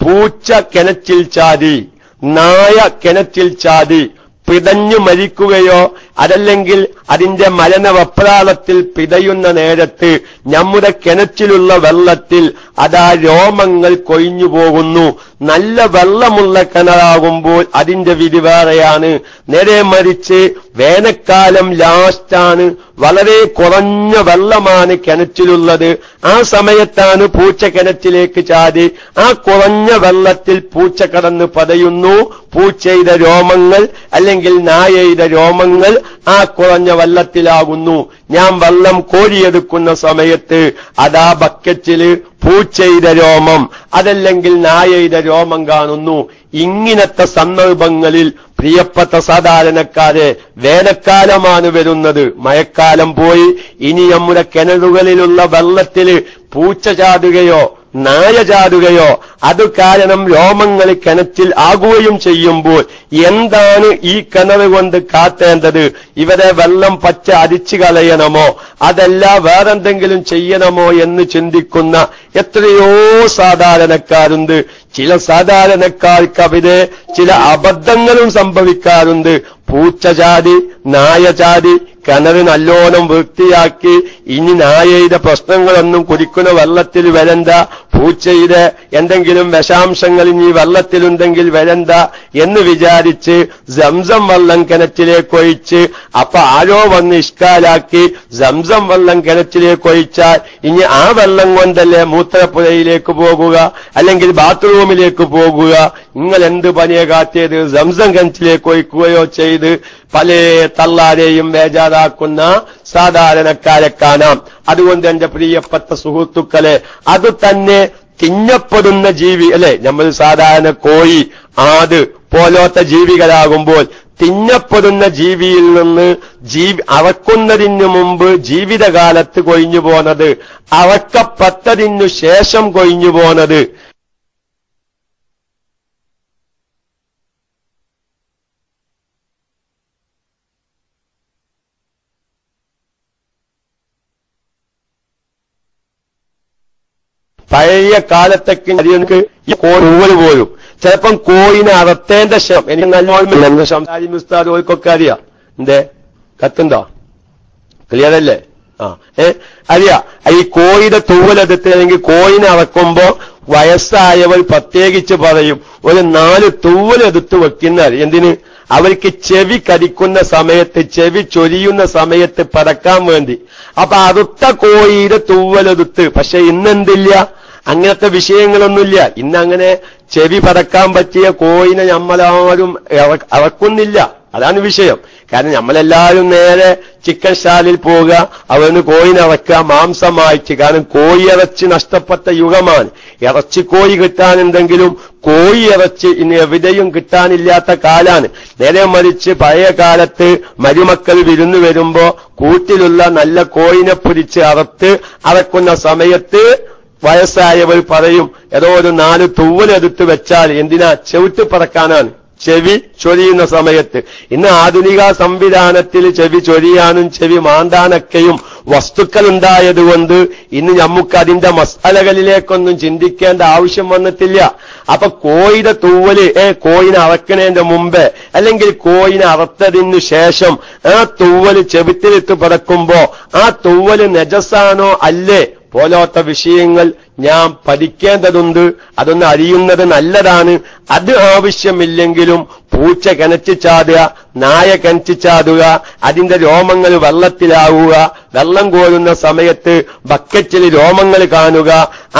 പൂച്ച കിണറ്റിൽ ചാടി, നായ കിണറ്റിൽ ചാടി പിടഞ്ഞു മരിക്കുകയോ അതല്ലെങ്കിൽ അതിന്റെ മരണവപ്രാളത്തിൽ പിടയുന്ന നേരത്ത് നമ്മുടെ കിണറ്റിലുള്ള വെള്ളത്തിൽ അതാ രോമങ്ങൾ കൊഴിഞ്ഞു പോകുന്നു. നല്ല വെള്ളമുള്ള കിണറാകുമ്പോൾ അതിന്റെ വിധി വേറെയാണ്. നേരെ മറിച്ച് വേനൽക്കാലം ലാസ്റ്റാണ്, വളരെ കുറഞ്ഞ വെള്ളമാണ് കിണറ്റിലുള്ളത്, ആ സമയത്താണ് പൂച്ച കിണറ്റിലേക്ക് ചാടി, ആ കുറഞ്ഞ വെള്ളത്തിൽ പൂച്ച കടന്ന് പതയുന്നു. പൂച്ചയുടെ രോമങ്ങൾ അല്ലെങ്കിൽ നായയുടെ രോമങ്ങൾ ആ കുറഞ്ഞ വെള്ളത്തിലാകുന്നു. ഞാൻ വെള്ളം കോരിയെടുക്കുന്ന സമയത്ത് അതാ ബക്കറ്റില് പൂച്ചയുടെ രോമം അതല്ലെങ്കിൽ നായയുടെ രോമം കാണുന്നു. ഇങ്ങനത്തെ സന്ദർഭങ്ങളിൽ പ്രിയപ്പെട്ട സാധാരണക്കാരെ, വേനൽക്കാലമാണ് വരുന്നത്, മഴക്കാലം പോയി, ഇനി നമ്മുടെ കിണറുകളിലുള്ള വെള്ളത്തില് പൂച്ച ചാടുകയോ നായ ചാടുകയോ അത് കാരണം രോമങ്ങൾ കിണറ്റിൽ ആകുകയും ചെയ്യുമ്പോൾ എന്താണ് ഈ കിണർ കൊണ്ട് കാത്തേണ്ടത്? ഇവരെ വെള്ളം പച്ച അരിച്ചു കളയണമോ അതല്ല വേറെന്തെങ്കിലും ചെയ്യണമോ എന്ന് ചിന്തിക്കുന്ന എത്രയോ സാധാരണക്കാരുണ്ട്. ചില സാധാരണക്കാർക്ക് അവിടെ ചില അബദ്ധങ്ങളും സംഭവിക്കാറുണ്ട്. പൂച്ച ചാടി, നായ ചാടി, കിണർ നല്ലോണം വൃത്തിയാക്കി, ഇനി നായയുടെ പ്രശ്നങ്ങളൊന്നും കുടിക്കുന്ന വെള്ളത്തിൽ വരണ്ട, പൂച്ചയുടെ എന്തെങ്കിലും വിഷാംശങ്ങൾ ഇനി വെള്ളത്തിലുണ്ടെങ്കിൽ വരണ്ട എന്ന് വിചാരിച്ച് സംസം വെള്ളം കിണറ്റിലേക്ക് ഒഴിച്ച്, അപ്പൊ ആരോ വന്ന് ഇഷ്കാലാക്കി സംസം വെള്ളം കിണറ്റിലേക്ക് ഒഴിച്ചാൽ ഇനി ആ വെള്ളം കൊണ്ടല്ലേ മൂത്രപ്പുരയിലേക്ക് പോകുക അല്ലെങ്കിൽ ബാത്റൂമിലേക്ക് പോകുക? നിങ്ങൾ എന്ത് പണിയെ കാട്ടിയത്? സംസം കിണറ്റിലേക്ക് ഒഴിക്കുകയോ ചെയ്ത് പല തള്ളാരെയും ബേജാറാക്കുന്ന സാധാരണക്കാരെ കാണാം. അതുകൊണ്ട് എന്റെ പ്രിയപ്പെട്ട സുഹൃത്തുക്കളെ, അത് തന്നെ തിന്നപ്പെടുന്ന ജീവി അല്ലെ, നമ്മൾ സാധാരണ കോഴി, ആട് പോലത്തെ ജീവികളാകുമ്പോൾ തിന്നപ്പെടുന്ന ജീവിയിൽ നിന്ന് അറക്കുന്നതിനു മുമ്പ് ജീവിതകാലത്ത് കൊഴിഞ്ഞു പോന്നത്, അറക്കപ്പെട്ടതിനു ശേഷം കൊഴിഞ്ഞു പോന്നത്, പഴയ കാലത്തൊക്കെ ഈ കോഴി പോലും ചിലപ്പം കോയിനെ അറത്തേണ്ട ശം. എനിക്ക് നല്ല സംസാരിക്കും ഉസ്താദ്, ഓർക്കൊക്കെ അറിയാം. എന്തേ കത്തുണ്ടോ? ക്ലിയർ അല്ലേ? അറിയാം. ഈ കോഴിയുടെ തൂവലെടുത്ത് അല്ലെങ്കിൽ കോയിനെ അറക്കുമ്പോ വയസ്സായവർ പ്രത്യേകിച്ച് പറയും ഒരു 4 തൂവലെടുത്ത് വെക്കുന്നത്. എന്തിന്? അവർക്ക് ചെവി കടിക്കുന്ന സമയത്ത്, ചെവി ചൊരിയുന്ന സമയത്ത് പടക്കാൻ വേണ്ടി. അപ്പൊ അറുത്ത കോഴിയുടെ തൂവലെടുത്ത്. പക്ഷെ ഇന്നെന്തില്ല, അങ്ങനത്തെ വിഷയങ്ങളൊന്നുമില്ല. ഇന്നങ്ങനെ ചെവി പടക്കാൻ പറ്റിയ കോഴിനെ നമ്മളാരും അറക്കുന്നില്ല. അതാണ് വിഷയം. കാരണം നമ്മളെല്ലാവരും നേരെ ചിക്കൻ സ്റ്റാളിൽ പോവുക, അവന് കോഴിനെ ഇറക്കുക, മാംസം വായിച്ച്. കാരണം കോഴി ഇറച്ചി നഷ്ടപ്പെട്ട യുഗമാണ്. ഇറച്ചിക്കോഴി കിട്ടാനുണ്ടെങ്കിലും കോഴി ഇറച്ചി ഇനി എവിടെയും കിട്ടാനില്ലാത്ത കാലാണ്. നേരെ മറിച്ച് പഴയ കാലത്ത് മരുമക്കൾ വിരുന്നു വരുമ്പോ കൂട്ടിലുള്ള നല്ല കോഴിനെ പിടിച്ച് അറക്കുന്ന സമയത്ത് വയസ്സായവർ പറയും ഏതോ ഒരു 4 തൂവലെടുത്ത് വെച്ചാൽ എന്തിനാ? ചെവിട്ട് പറക്കാനാണ്, ചെവി ചൊരിയുന്ന സമയത്ത്. ഇന്ന് ആധുനിക സംവിധാനത്തിൽ ചെവി ചൊരിയാനും ചെവി മാന്താനൊക്കെയും വസ്തുക്കൾ ഉണ്ടായതുകൊണ്ട് ഇന്ന് നമുക്ക് അതിന്റെ മസാലകളിലേക്കൊന്നും ചിന്തിക്കേണ്ട ആവശ്യം വന്നിട്ടില്ല. അപ്പൊ കോയിന്റെ തൂവല് കോയിനെ അറക്കണേന്റെ മുമ്പ് അല്ലെങ്കിൽ കോയിനെ അറുത്തതിനു ശേഷം ആ തൂവല് ചെവിട്ടിലിട്ട് പടക്കുമ്പോ ആ തൂവല് നജസാണോ അല്ലേ പോലത്തെ വിഷയങ്ങൾ ഞാൻ പഠിക്കേണ്ടതുണ്ട്. അതൊന്ന് അറിയുന്നത് നല്ലതാണ്. അത് ആവശ്യമില്ലെങ്കിലും പൂച്ച കിണച്ചു ചാടുക, നായ കിണച്ചു ചാടുക, അതിന്റെ രോമങ്ങൾ വെള്ളത്തിലാവുക, വെള്ളം കോരുന്ന സമയത്ത് ബക്കറ്റിൽ രോമങ്ങൾ കാണുക,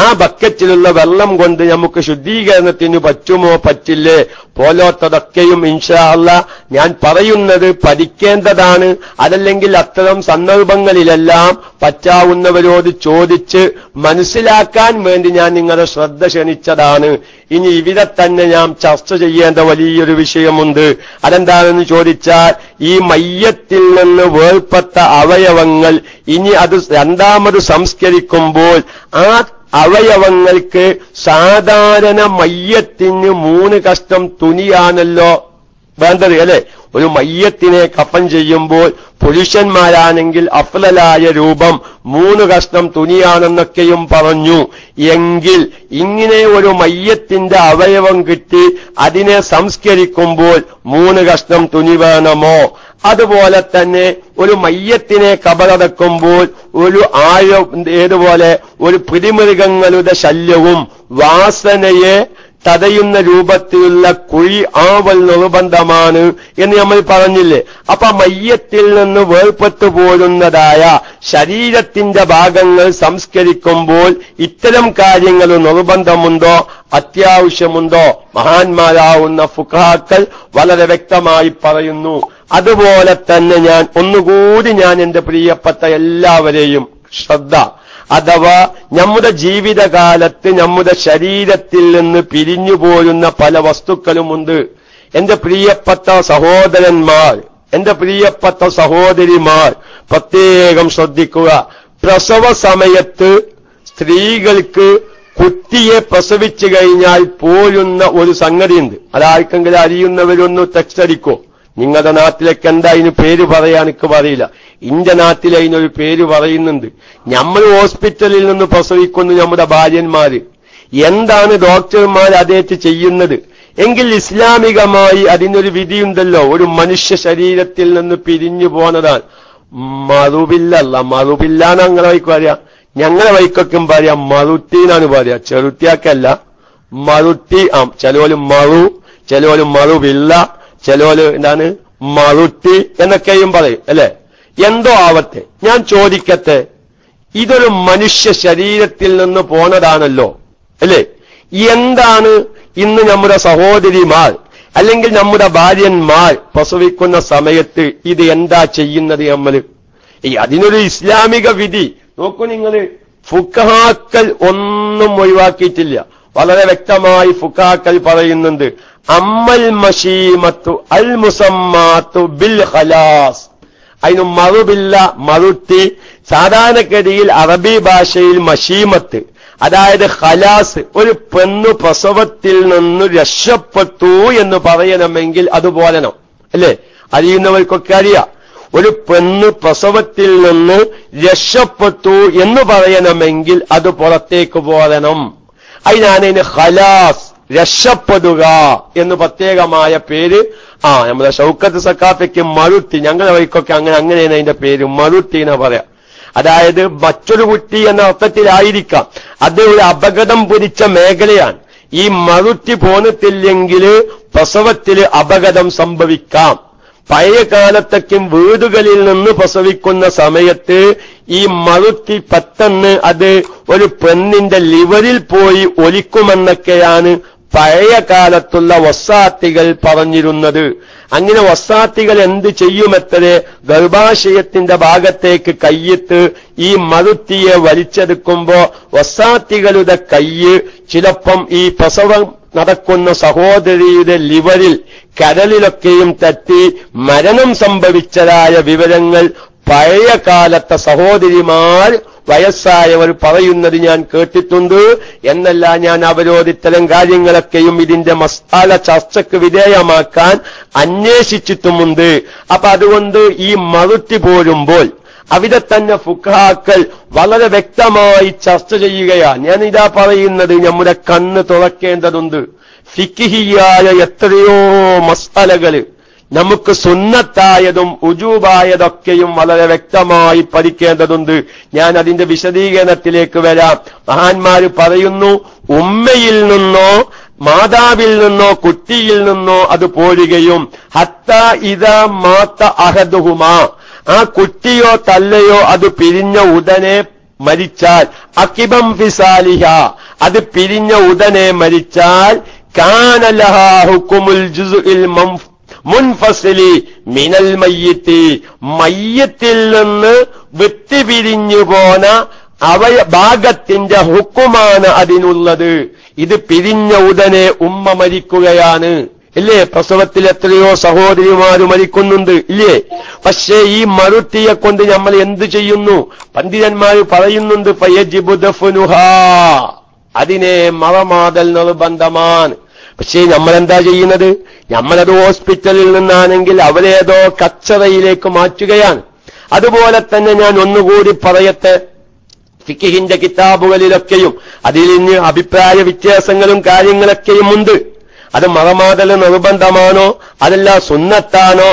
ആ ബക്കറ്റിലുള്ള വെള്ളം കൊണ്ട് നമുക്ക് ശുദ്ധീകരണത്തിന് പറ്റുമോ പറ്റില്ലേ പോലത്തതൊക്കെയും ഇൻഷാ അല്ലാഹ് ഞാൻ പറയുന്നത് പഠിക്കേണ്ടതാണ്. അതല്ലെങ്കിൽ അത്തരം സന്ദർഭങ്ങളിലെല്ലാം പറ്റാവുന്നവരോട് ചോദിച്ച് മനസ്സിലാക്കാൻ വേണ്ടി ഞാൻ നിങ്ങളുടെ ശ്രദ്ധ ക്ഷണിച്ചതാണ്. ഇനി ഇവിടെ തന്നെ ഞാൻ ചർച്ച ചെയ്യേണ്ട വലിയൊരു വിഷയമുണ്ട്. അതെന്താണെന്ന് ചോദിച്ചാൽ, ഈ മയ്യത്തിൽ നിന്ന് വേർപെട്ട അവയവങ്ങൾ ഇനി അത് രണ്ടാമത് സംസ്കരിക്കുമ്പോൾ ആ അവയവങ്ങൾക്ക് സാധാരണ മയ്യത്തിന് 3 കഷ്ണം തുണിയാണല്ലോ വേണ്ടത്, അല്ലെ? ഒരു മയ്യത്തിനെ കഫൻ ചെയ്യുമ്പോൾ പുരുഷന്മാരാണെങ്കിൽ അഫ്ളലായ രൂപം 3 കഷ്ണം തുണിയാണെന്നൊക്കെയും പറഞ്ഞു. എങ്കിൽ ഇങ്ങനെ ഒരു മയ്യത്തിന്റെ അവയവം കിട്ടി അതിനെ സംസ്കരിക്കുമ്പോൾ 3 കഷ്ണം തുണി വേണമോ? അതുപോലെ തന്നെ ഒരു മയ്യത്തിനെ കബറടക്കുമ്പോൾ ഒരു ഏതുപോലെ ഒരു പിടിമൃഗങ്ങളുടെ ശല്യവും വാസനയെ തടയുന്ന രൂപത്തിലുള്ള കുഴി ആവൽ നിർബന്ധമാണ് എന്ന് നമ്മൾ പറഞ്ഞില്ലേ? അപ്പൊ മയ്യത്തിൽ നിന്ന് വേർപെട്ടു പോരുന്നതായ ശരീരത്തിന്റെ ഭാഗങ്ങൾ സംസ്കരിക്കുമ്പോൾ ഇത്തരം കാര്യങ്ങൾ നിർബന്ധമുണ്ടോ, അത്യാവശ്യമുണ്ടോ? മഹാന്മാരാവുന്ന ഫുഖഹാക്കൾ വളരെ വ്യക്തമായി പറയുന്നു. അതുപോലെ തന്നെ ഞാൻ ഒന്നുകൂടി എന്റെ പ്രിയപ്പെട്ട എല്ലാവരെയും ശ്രദ്ധ, അഥവാ നമ്മുടെ ജീവിതകാലത്ത് നമ്മുടെ ശരീരത്തിൽ നിന്ന് പിരിഞ്ഞു പോരുന്ന പല വസ്തുക്കളുമുണ്ട്. എന്റെ പ്രിയപ്പെട്ട സഹോദരന്മാർ, എന്റെ പ്രിയപ്പെട്ട സഹോദരിമാർ പ്രത്യേകം ശ്രദ്ധിക്കുക. പ്രസവ സമയത്ത് സ്ത്രീകൾക്ക് കുട്ടിയെ പ്രസവിച്ചു കഴിഞ്ഞാൽ പോരുന്ന ഒരു സംഗതിയുണ്ട്. അതാർക്കെങ്കിലും അറിയുന്നവരൊന്ന് ടെക്സ്റ്റ് അടിക്കോ? നിങ്ങളുടെ നാട്ടിലേക്ക് എന്താ ഇതിന് പേര് പറയാൻ എനിക്ക് പറയില്ല. ഇന്റെ നാട്ടിൽ അതിനൊരു പേര് പറയുന്നുണ്ട്. നമ്മൾ ഹോസ്പിറ്റലിൽ നിന്ന് പ്രസവിക്കുന്നു നമ്മുടെ ഭാര്യന്മാര്. എന്താണ് ഡോക്ടർമാർ അതേറ്റ് ചെയ്യുന്നത് എങ്കിൽ ഇസ്ലാമികമായി അതിനൊരു വിധിയുണ്ടല്ലോ. ഒരു മനുഷ്യ ശരീരത്തിൽ നിന്ന് പിരിഞ്ഞു പോന്നതാണ്. മറുപില്ലാന്ന് ഞങ്ങളെ വൈക്ക് പറയാ, ഞങ്ങളെ വൈക്കൊക്കെ പറയാ മറുട്ടീന്നാണ് പറയാ, ചെറുത്തിയാക്കല്ല മറുട്ടി. ചിലവര് മറു, ചിലവര് മറുപില്ല, ചിലവര് എന്താണ് മറുട്ടി എന്നൊക്കെയും പറയും, അല്ലെ? എന്തോ ആവട്ടെ, ഞാൻ ചോദിക്കട്ടെ, ഇതൊരു മനുഷ്യ ശരീരത്തിൽ നിന്ന് പോന്നതാണല്ലോ, അല്ലെ? എന്താണ് ഇന്ന് നമ്മുടെ സഹോദരിമാർ അല്ലെങ്കിൽ നമ്മുടെ ഭാര്യന്മാർ പ്രസവിക്കുന്ന സമയത്ത് ഇത് എന്താ ചെയ്യുന്നത് നമ്മൾ? അതിനൊരു ഇസ്ലാമിക വിധി നോക്കൂ നിങ്ങൾ. ഫുഖഹാക്കൾ ഒന്നും ഒഴിവാക്കിയിട്ടില്ല. വളരെ വ്യക്തമായി ഫുഖഹാക്കൾ പറയുന്നുണ്ട്, അമ്മൽ മശീമത്തു അൽ മുസമ്മാത്തു ബിൽ ഖലാസ്. അതിന് മറുപില്ല, മറുട്ടി. സാധാരണഗതിയിൽ അറബി ഭാഷയിൽ മശീമത്ത്, അതായത് ഖലാസ്, ഒരു പെണ്ണു പ്രസവത്തിൽ നിന്ന് രക്ഷപ്പെട്ടു എന്ന് പറയണമെങ്കിൽ അത് പോരണം, അല്ലേ? അറിയുന്നവർക്കൊക്കെ അറിയാം. ഒരു പെണ്ണ് പ്രസവത്തിൽ നിന്ന് രക്ഷപ്പെട്ടു എന്ന് പറയണമെങ്കിൽ അത് പുറത്തേക്ക് പോരണം. അതിനാണ് ഇതിന് ഖലാസ്, രക്ഷപ്പെടുക എന്ന് പ്രത്യേകമായ പേര്. നമ്മുടെ ഷൗക്കത്ത് സക്കാഫയ്ക്ക് മറുട്ടി, ഞങ്ങളുടെ വഴിക്കൊക്കെ അങ്ങനെയാണ് അതിന്റെ പേര്, മറുട്ടി എന്ന് പറയാം. അതായത് മറ്റൊരു കുട്ടി എന്ന അർത്ഥത്തിലായിരിക്കാം. അത് ഒരു അപകടം പിടിച്ച മേഖലയാണ്. ഈ മറുട്ടി പോന്നിട്ടില്ലെങ്കിൽ പ്രസവത്തില് അപകടം സംഭവിക്കാം. പഴയ കാലത്തേക്കും വീടുകളിൽ നിന്ന് പ്രസവിക്കുന്ന സമയത്ത് ഈ മറുട്ടി പെട്ടെന്ന് അത് ഒരു പെണ്ണിന്റെ ലിവറിൽ പോയി ഒലിക്കുമെന്നൊക്കെയാണ് പഴയ കാലത്തുള്ള വസാത്തികൾ പറഞ്ഞിരുന്നത്. അങ്ങനെ വസാത്തികൾ എന്ത് ചെയ്യുമെത്തരെ ഗർഭാശയത്തിന്റെ ഭാഗത്തേക്ക് കയ്യിട്ട് ഈ മറുത്തിയെ വലിച്ചെടുക്കുമ്പോ വസാത്തികളുടെ കയ്യ് ചിലപ്പം ഈ പ്രസവം നടക്കുന്ന സഹോദരിയുടെ ലിവറിൽ കരളിലൊക്കെയും തട്ടി മരണം സംഭവിച്ചതായ വിവരങ്ങൾ പഴയ കാലത്തെ സഹോദരിമാർ വയസ്സായവർ പറയുന്നത് ഞാൻ കേട്ടിട്ടുണ്ട്. എന്നല്ല ഞാൻ അവരോട് ഇത്തരം കാര്യങ്ങളൊക്കെയും ഇതിന്റെ മസാല ചർച്ചയ്ക്ക് വിധേയമാക്കാൻ അന്വേഷിച്ചിട്ടുമുണ്ട്. അപ്പൊ അതുകൊണ്ട് ഈ മറുട്ടി പോരുമ്പോൾ അവിടെ തന്നെ ഫുഖഹാക്കൾ വളരെ വ്യക്തമായി ചർച്ച ചെയ്യുകയാണ്. ഞാൻ ഇതാ പറയുന്നത്, നമ്മുടെ കണ്ണ് തുറക്കേണ്ടതുണ്ട്. ഫിഖ്ഹിയായ എത്രയോ മസ്അലകൾ നമുക്ക് സുന്നത്തായതും ഉജൂബായതൊക്കെയും വളരെ വ്യക്തമായി പഠിക്കേണ്ടതുണ്ട്. ഞാൻ അതിന്റെ വിശദീകരണത്തിലേക്ക് വരാം. മഹാന്മാര് പറയുന്നു, ഉമ്മയിൽ നിന്നോ മാതാവിൽ നിന്നോ കുട്ടിയിൽ നിന്നോ അത് പോരുകയും ഹത്താ ഇദാ മാത അഹദുഹുമാ, ആ കുട്ടിയോ തള്ളയോ അത് പിരിഞ്ഞ ഉടനെ മരിച്ചാൽ, അഖിബം ഫിസാലിഹ, അത് പിരിഞ്ഞ ഉടനെ മരിച്ചാൽ, കാന ലഹാ ഹുക്മുൽ ജുസ്ഇൽ മുൻഫസിലി മിനൽ മയ്യിത്തി, മയ്യത്തിൽ നിന്ന് വിട്ടുപിരിഞ്ഞു പോന ഭാഗത്തിന്റെ ഹുക്കുമാണ് അതിനുള്ളത്. ഇത് പിരിഞ്ഞ ഉടനെ ഉമ്മ മരിക്കുകയാണ്, ഇല്ലേ? പ്രസവത്തിൽ എത്രയോ സഹോദരിമാര് മരിക്കുന്നുണ്ട്, ഇല്ലേ? പക്ഷേ ഈ മറുത്തിയെ കൊണ്ട് നമ്മൾ എന്ത് ചെയ്യുന്നു? പണ്ഡിതന്മാര് പറയുന്നുണ്ട്, ഫയജിബു ദഫ്നുഹാ, അതിനെ മറമാടൽ നിർബന്ധമാണ്. പക്ഷേ നമ്മളെന്താ ചെയ്യുന്നത്? നമ്മളത് ഹോസ്പിറ്റലിൽ നിന്നാണെങ്കിൽ അവരേതോ കച്ചറയിലേക്ക് മാറ്റുകയാണ്. അതുപോലെ തന്നെ ഞാൻ ഒന്നുകൂടി പറയട്ടെ, ഫിഖിന്റെ കിതാബുകളിലൊക്കെയും അതിൽ നിന്ന് അഭിപ്രായ വ്യത്യാസങ്ങളും കാര്യങ്ങളൊക്കെയും ഉണ്ട്. അത് മറമാടൽ നിർബന്ധമാണോ അതല്ല സുന്നത്താണോ,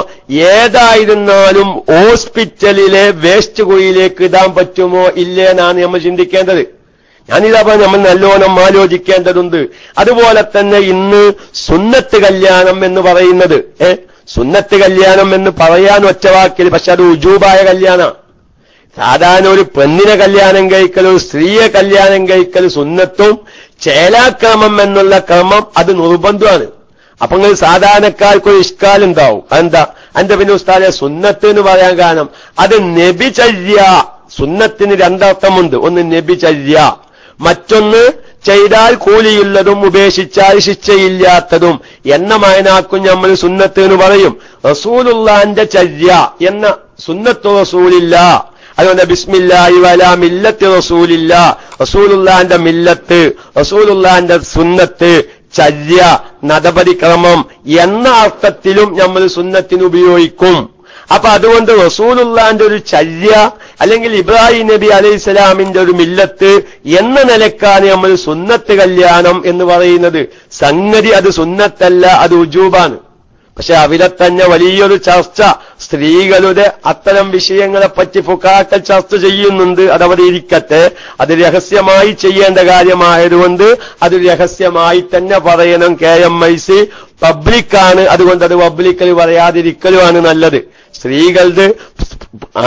ഏതായിരുന്നാലും ഹോസ്പിറ്റലിലെ വേസ്റ്റ് കുഴിയിലേക്ക് ഇടാൻ പറ്റുമോ ഇല്ലേ എന്നാണ് നമ്മൾ ചിന്തിക്കേണ്ടത്. ഞാനിതാ നമ്മൾ നല്ലോണം ആലോചിക്കേണ്ടതുണ്ട്. അതുപോലെ തന്നെ ഇന്ന് സുന്നത്ത് കല്യാണം എന്ന് പറയുന്നത്, സുന്നത്ത് കല്യാണം എന്ന് പറയാൻ ഒറ്റവാക്കിൽ, പക്ഷെ അത് ഉജൂബായ കല്യാണം. സാധാരണ ഒരു പെണ്ണിനെ കല്യാണം കഴിക്കൽ, ഒരു സ്ത്രീയെ കല്യാണം കഴിക്കൽ സുന്നത്തും, ചേലാക്രമം എന്നുള്ള ക്രമം അത് നിർബന്ധമാണ്. അപ്പൊ നിങ്ങൾ സാധാരണക്കാർക്കൊരു ഇഷ്കാലുണ്ടാവും. എന്താ എന്റെ പിന്നെ ഉസ്താദെ സുന്നത്ത് എന്ന് പറയാൻ കാരണം അത് നബിചര്യ. സുന്നത്തിന് രണ്ടർത്ഥമുണ്ട്. ഒന്ന് നബിചര്യ, മറ്റൊന്ന് ചെയ്താൽ കൂലിയുള്ളതും ഉപേക്ഷിച്ചാൽ ശിക്ഷയില്ലാത്തതും എന്ന മയനാക്കും നമ്മൾ സുന്നത്ത് എന്ന് പറയും. റസൂലുള്ളാന്റെ ചര്യ എന്ന സുന്നത്തു റസൂലില്ല. അതുകൊണ്ട് ബിസ്മില്ലാഹി വലാ മില്ലത്തി റസൂലില്ല, റസൂലുള്ളാന്റെ മില്ലത്ത്, റസൂലുള്ളാന്റെ സുന്നത്ത്, ചര്യ, നടപടിക്രമം എന്ന അർത്ഥത്തിലും നമ്മൾ സുന്നത്തിന് ഉപയോഗിക്കും. അപ്പൊ അതുകൊണ്ട് റസൂലുള്ളാന്റെ ഒരു ചര്യ അല്ലെങ്കിൽ ഇബ്രാഹിം നബി അലൈഹിസ്സലാമിന്റെ ഒരു മില്ലത്ത് എന്ന നിലക്കാണ് നമ്മൾ സുന്നത്ത് കല്യാണം എന്ന് പറയുന്നത്. സംഗതി അത് സുന്നത്തല്ല, അത് ഉജൂബാണ്. പക്ഷെ അവിടെ തന്നെ വലിയൊരു ചർച്ച സ്ത്രീകളുടെ അത്തരം വിഷയങ്ങളെപ്പറ്റി ഫുഖഹാക്കൾ ചർച്ച ചെയ്യുന്നുണ്ട്. അതവിടെ ഇരിക്കട്ടെ. അത് രഹസ്യമായി ചെയ്യേണ്ട കാര്യമായതുകൊണ്ട് അത് രഹസ്യമായി തന്നെ പറയണം. KMIC പബ്ലിക്കാണ്, അതുകൊണ്ട് അത് പബ്ലിക്കൽ പറയാതിരിക്കലുമാണ് നല്ലത്. സ്ത്രീകളുടെ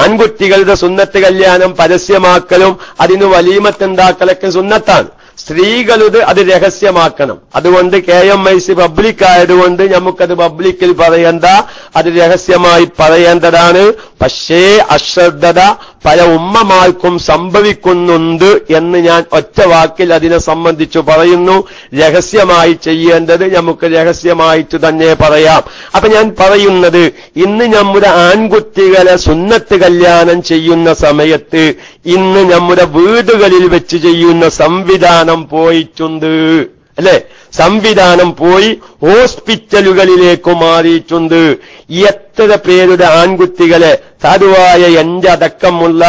ആൺകുട്ടികളുടെ സുന്നത്ത് കല്യാണം പരസ്യമാക്കലും അതിന് വലീമത്തുണ്ടാക്കലൊക്കെ സുന്നത്താണ്. സ്ത്രീകളുടെ അത് രഹസ്യമാക്കണം. അതുകൊണ്ട് KMIC പബ്ലിക് ആയതുകൊണ്ട് നമുക്കത് പബ്ലിക്കിൽ പറയേണ്ട, അത് രഹസ്യമായി പറയേണ്ടതാണ്. പക്ഷേ അശ്രദ്ധത പല ഉമ്മമാർക്കും സംഭവിക്കുന്നുണ്ട് എന്ന് ഞാൻ ഒറ്റ വാക്കിൽ അതിനെ സംബന്ധിച്ചു പറയുന്നു. രഹസ്യമായി ചെയ്യേണ്ടത് നമുക്ക് രഹസ്യമായിട്ട് തന്നെ പറയാം. അപ്പൊ ഞാൻ പറയുന്നത്, ഇന്ന് നമ്മുടെ ആൺകുട്ടികളെ സുന്നത്ത് കല്യാണം ചെയ്യുന്ന സമയത്ത് ഇന്ന് നമ്മുടെ വീടുകളിൽ വെച്ച് ചെയ്യുന്ന സംവിധാനം പോയിട്ടുണ്ട്, അല്ലെ? സംവിധാനം പോയി ഹോസ്പിറ്റലുകളിലേക്ക് മാറിയിട്ടുണ്ട്. എത്ര പേരുടെ ആൺകുട്ടികളെ, സാധുവായ എന്റെ അടക്കമുള്ള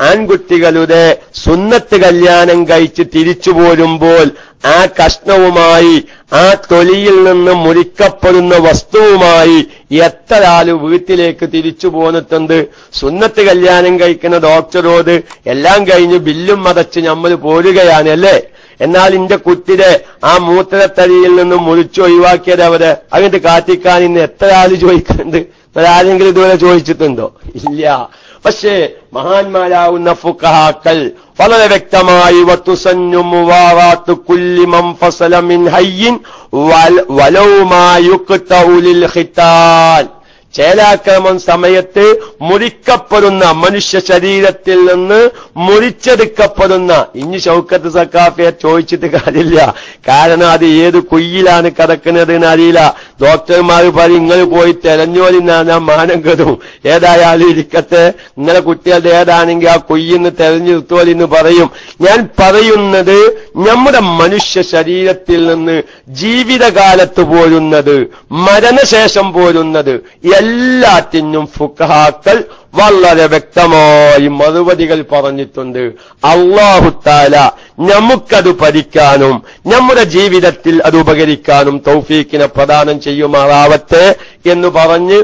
ആൺകുട്ടികളുടെ സുന്നത്ത് കല്യാണം കഴിച്ച് തിരിച്ചു പോരുമ്പോൾ ആ കഷ്ണവുമായി, ആ തൊലിയിൽ നിന്ന് മുറിക്കപ്പെടുന്ന വസ്തുവുമായി എത്ര ആള് വീട്ടിലേക്ക് തിരിച്ചു പോന്നിട്ടുണ്ട്. സുന്നത്ത് കല്യാണം കഴിക്കുന്ന ഡോക്ടറോട് എല്ലാം കഴിഞ്ഞ് ബില്ലും അടച്ച് നമ്മൾ പോരുകയാണ്, അല്ലേ? എന്നാൽ ഇന്റെ കുട്ടിയുടെ ആ മൂത്രത്തടിയിൽ നിന്ന് മുറിച്ച് ഒഴിവാക്കിയത് അവരെ അങ്ങോട്ട് കാത്തിക്കാൻ ഇന്ന് എത്ര ആള് ചോദിക്കുന്നുണ്ട്? ആരെങ്കിലും ഇതുവരെ ചോദിച്ചിട്ടുണ്ടോ? ഇല്ല. പക്ഷേ മഹാന്മാരാവുന്ന ഫുഖഹാക്കൾ വളരെ വ്യക്തമായി വതുസന്നു മുവാറാത്തു കുല്ലി മൻ ഫസല മിൻ ഹയ്യിൻ വലൗ മാ യുഖ്തഉ ലിൽ ഖിതാൽ, ചേലാക്രമം സമയത്ത് മുറിക്കപ്പെടുന്ന മനുഷ്യ ശരീരത്തിൽ നിന്ന് മുറിച്ചെടുക്കപ്പെടുന്ന, ഇനി ഷൗക്കത്ത് സക്കാഫിയെ ചോദിച്ചിട്ട് കാര്യമില്ല. കാരണം അത് ഏത് കുയ്യിലാണ് കിടക്കുന്നത് എന്ന് അറിയില്ല. ഡോക്ടർമാർ പറയും നിങ്ങൾ പോയി തെരഞ്ഞോലിന്നാണ് മാനം കെടും. ഏതായാലും ഇരിക്കട്ടെ, നിങ്ങളെ കുട്ടികളുടെ ഏതാണെങ്കിൽ ആ കുയ്യിന്ന് തെരഞ്ഞു നിർത്തോലിന്ന് പറയും. ഞാൻ പറയുന്നത് നമ്മുടെ മനുഷ്യ ശരീരത്തിൽ നിന്ന് ജീവിതകാലത്ത് പോരുന്നത്, മരണശേഷം പോരുന്നത് എല്ലാത്തിനും ഫുഖഹാക്കൾ വളരെ വ്യക്തമായി മറുപടികൾ പറഞ്ഞിട്ടുണ്ട്. അല്ലാഹു തആല നമുക്കത് പഠിക്കാനും നമ്മുടെ ജീവിതത്തിൽ അത് ഉപകരിക്കാനും തൗഫീഖിനെ പ്രദാനം ചെയ്യുമാറാവട്ടെ എന്ന് പറഞ്ഞ്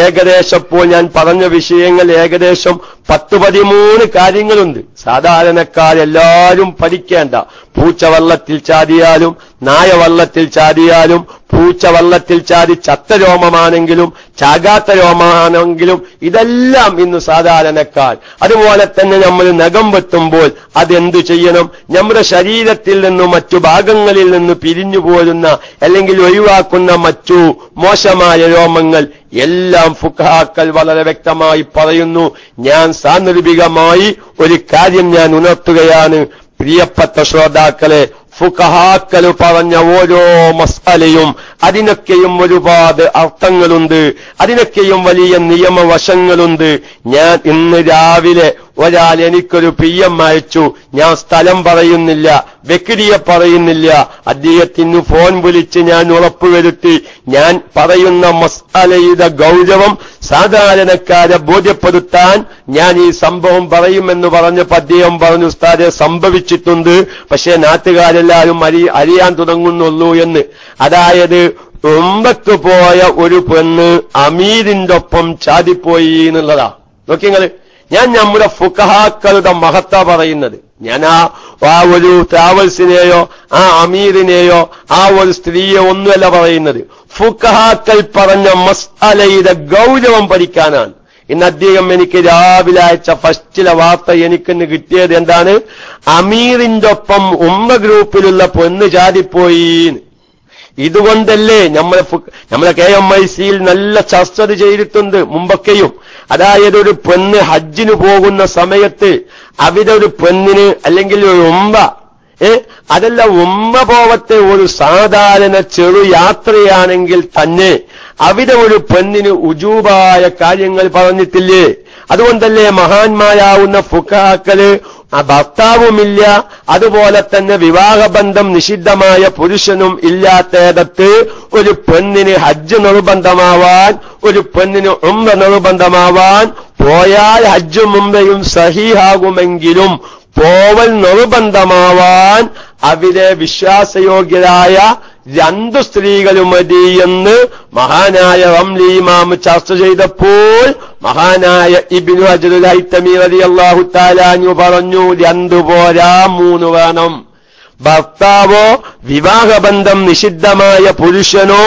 ഏകദേശം ഇപ്പോൾ ഞാൻ പറഞ്ഞ വിഷയങ്ങൾ ഏകദേശം 10-13 കാര്യങ്ങളുണ്ട്. സാധാരണക്കാരെല്ലാവരും പഠിക്കേണ്ട. പൂച്ച വള്ളത്തിൽ ചാടിയാലും നായ വള്ളത്തിൽ ചാടിയാലും പൂച്ച വള്ളത്തിൽ ചാടി ചത്ത രോമമാണെങ്കിലും ചാകാത്ത രോമമാണെങ്കിലും ഇതെല്ലാം ഇന്ന് സാധാരണക്കാർ. അതുപോലെ തന്നെ നമ്മൾ നഖം വെട്ടുമ്പോൾ അതെന്തു ചെയ്യണം? നമ്മുടെ ശരീരത്തിൽ നിന്നും മറ്റു ഭാഗങ്ങളിൽ നിന്ന് പിരിഞ്ഞു പോരുന്ന അല്ലെങ്കിൽ ഒഴിവാക്കുന്ന മറ്റു മോശമായ രോമങ്ങൾ എല്ലാം ഫുഖഹാക്കൾ വളരെ വ്യക്തമായി പറയുന്നു. ഞാൻ സാന്ദർഭികമായി ഒരു കാര്യം ഞാൻ ഉണർത്തുകയാണ്. പ്രിയപ്പെട്ട ശ്രോതാക്കളെ, ഫുഖഹാക്കൾ പറഞ്ഞ ഓരോ മസ്അലയും അതിനൊക്കെയും ഒരുപാട് അർത്ഥങ്ങളുണ്ട്, അതിനൊക്കെയും വലിയ നിയമവശങ്ങളുണ്ട്. ഞാൻ ഇന്ന് രാവിലെ ഒരാൾ എനിക്കൊരു PM അയച്ചു. ഞാൻ സ്ഥലം പറയുന്നില്ല, വ്യക്തിയെ പറയുന്നില്ല. അദ്ദേഹത്തിന് ഫോൺ വിളിച്ച് ഞാൻ ഉറപ്പുവരുത്തി ഞാൻ പറയുന്ന മസ്അലയുടെ ഗൗരവം സാധാരണക്കാരെ ബോധ്യപ്പെടുത്താൻ ഞാൻ ഈ സംഭവം പറയുമെന്ന് പറഞ്ഞപ്പോൾ അദ്ദേഹം പറഞ്ഞു, ഉസ്താദെ സംഭവിച്ചിട്ടുണ്ട്, പക്ഷേ നാട്ടുകാരെല്ലാവരും അറിയാൻ തുടങ്ങുന്നുള്ളൂ എന്ന്. അതായത് ഉംറക്ക് പോയ ഒരു പെണ്ണ് അമീറിന്റെ ഒപ്പം ചാടിപ്പോയി എന്നുള്ളതാ. നോക്കിങ്ങള്, ഞാൻ നമ്മുടെ ഫുഖഹാക്കളുടെ മഹത്വ പറയുന്നത്. ഞാൻ ആ ഒരു ട്രാവൽസിനെയോ ആ അമീറിനെയോ ആ ഒരു സ്ത്രീയെ ഒന്നുമല്ല പറയുന്നത്. ഫുഖഹാക്കൾ പറഞ്ഞ മസ്അലയുടെ ഗൗരവം പഠിക്കാനാണ്. ഇന്ന് അദ്ദേഹം എനിക്ക് രാവിലെ അയച്ച ഫസ്റ്റിലെ വാർത്ത എനിക്കിന്ന് കിട്ടിയത് എന്താണ്? അമീറിന്റെ ഒപ്പം ഉമ്മ ഗ്രൂപ്പിലുള്ള പെണ്ണ് ചാടിപ്പോയി. ഇതുകൊണ്ടല്ലേ നമ്മളെ KMIC-യിൽ നല്ല ചർച്ച ചെയ്തിട്ടുണ്ട് മുമ്പൊക്കെയും. അതായത് ഒരു പെണ്ണ് ഹജ്ജിന് പോകുന്ന സമയത്ത് അവിടെ ഒരു പെണ്ണിന് അല്ലെങ്കിൽ ഒരു ഉമ്മ അതല്ല ഉമ്മ പോവത്തെ ഒരു സാധാരണ ചെറു യാത്രയാണെങ്കിൽ തന്നെ അവിടെ ഒരു പെണ്ണിന് ഉജൂബായ കാര്യങ്ങൾ പറഞ്ഞിട്ടില്ലേ? അതുകൊണ്ടല്ലേ മഹാന്മാരാവുന്ന ഫുഖഹാക്കള് ഭർത്താവുമില്ല, അതുപോലെ തന്നെ വിവാഹബന്ധം നിഷിദ്ധമായ പുരുഷനും ഇല്ലാത്തയിടത്ത് ഒരു പെണ്ണിന് ഹജ്ജ് നിർബന്ധമാവാൻ, ഒരു പെണ്ണിന് ഉംറ നിർബന്ധമാവാൻ പോയാൽ ഹജ്ജും ഉംറയും സഹീഹാകുമെങ്കിലും പോവൽ നിർബന്ധമാവാൻ അവിടെ വിശ്വാസയോഗ്യരായ 2 സ്ത്രീകളും മതി എന്ന് മഹാനായ റംലി ഇമാം ചർച്ച ചെയ്തപ്പോൾ മഹാനായ ഇബ്നു ഹജറുൽ ഹൈതമി റളിയല്ലാഹു തആല അൻഹു പറഞ്ഞു, 2 പോരാ 3 വേണം. ഭർത്താവോ വിവാഹബന്ധം നിഷിദ്ധമായ പുരുഷനോ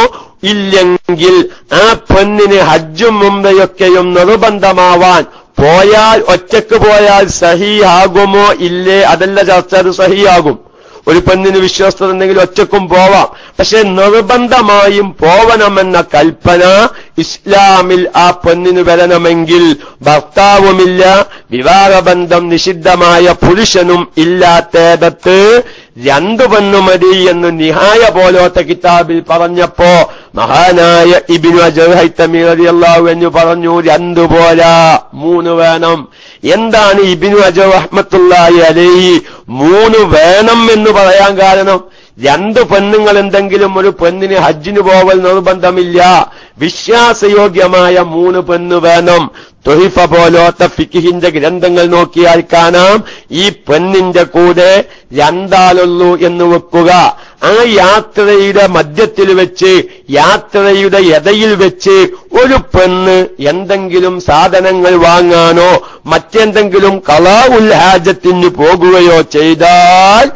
ഇല്ലെങ്കിൽ ആ പെണ്ണിന് ഹജ്ജും ഉംറയൊക്കെയും നിർബന്ധമാവാൻ പോയാൽ ഒറ്റക്ക് പോയാൽ സഹീഹാകുമോ ഇല്ലേ? അതല്ല ചർച്ച. അത് സഹീഹാകും. ഒരു പെണ്ണിന് വിശ്വാസത ഉണ്ടെങ്കിൽ ഒറ്റക്കും പോവാം. പക്ഷെ നിർബന്ധമായും പോവണമെന്ന കൽപ്പന ഇസ്ലാമിൽ ആ പെണ്ണിന് വരണമെങ്കിൽ ഭർത്താവുമില്ല, വിവാഹബന്ധം നിഷിദ്ധമായ പുരുഷനും ഇല്ലാത്തയിടത്ത് 2 പെണ്ണു മതി എന്ന് നിഹായ പോലത്തെ കിതാബിൽ പറഞ്ഞപ്പോ മഹാനായ ഇബ്നു ഹജർ ഹൈതമി റളിയല്ലാഹു അൻഹു പറഞ്ഞു, 2 പോരാ 3 വേണം. എന്താണ് ഇബ്നു ഹജർ റഹ്മത്തുള്ളാഹി അലൈഹി 3 വേണം എന്ന് പറയാൻ കാരണം? 2 പെണ്ണുങ്ങൾ എന്തെങ്കിലും ഒരു പെണ്ണിന് ഹജ്ജിന് പോവൽ നിർബന്ധമില്ല. വിശ്വാസയോഗ്യമായ 3 പെണ്ണ് വേണം. തൊഹിഫ പോലത്തെ ഫിഖിന്റെ ഗ്രന്ഥങ്ങൾ നോക്കിയാൽ കാണാം, ഈ പെണ്ണിന്റെ കൂടെ 2 ആളുള്ളൂ എന്ന് വെക്കുക. ആ യാത്രയുടെ മധ്യത്തിൽ വെച്ച്, യാത്രയുടെ ഇടയിൽ വെച്ച് ഒരു പെണ്ണ് എന്തെങ്കിലും സാധനങ്ങൾ വാങ്ങാനോ മറ്റെന്തെങ്കിലും ഖളാഉൽ ഹാജത്തിന് പോകുകയോ ചെയ്താൽ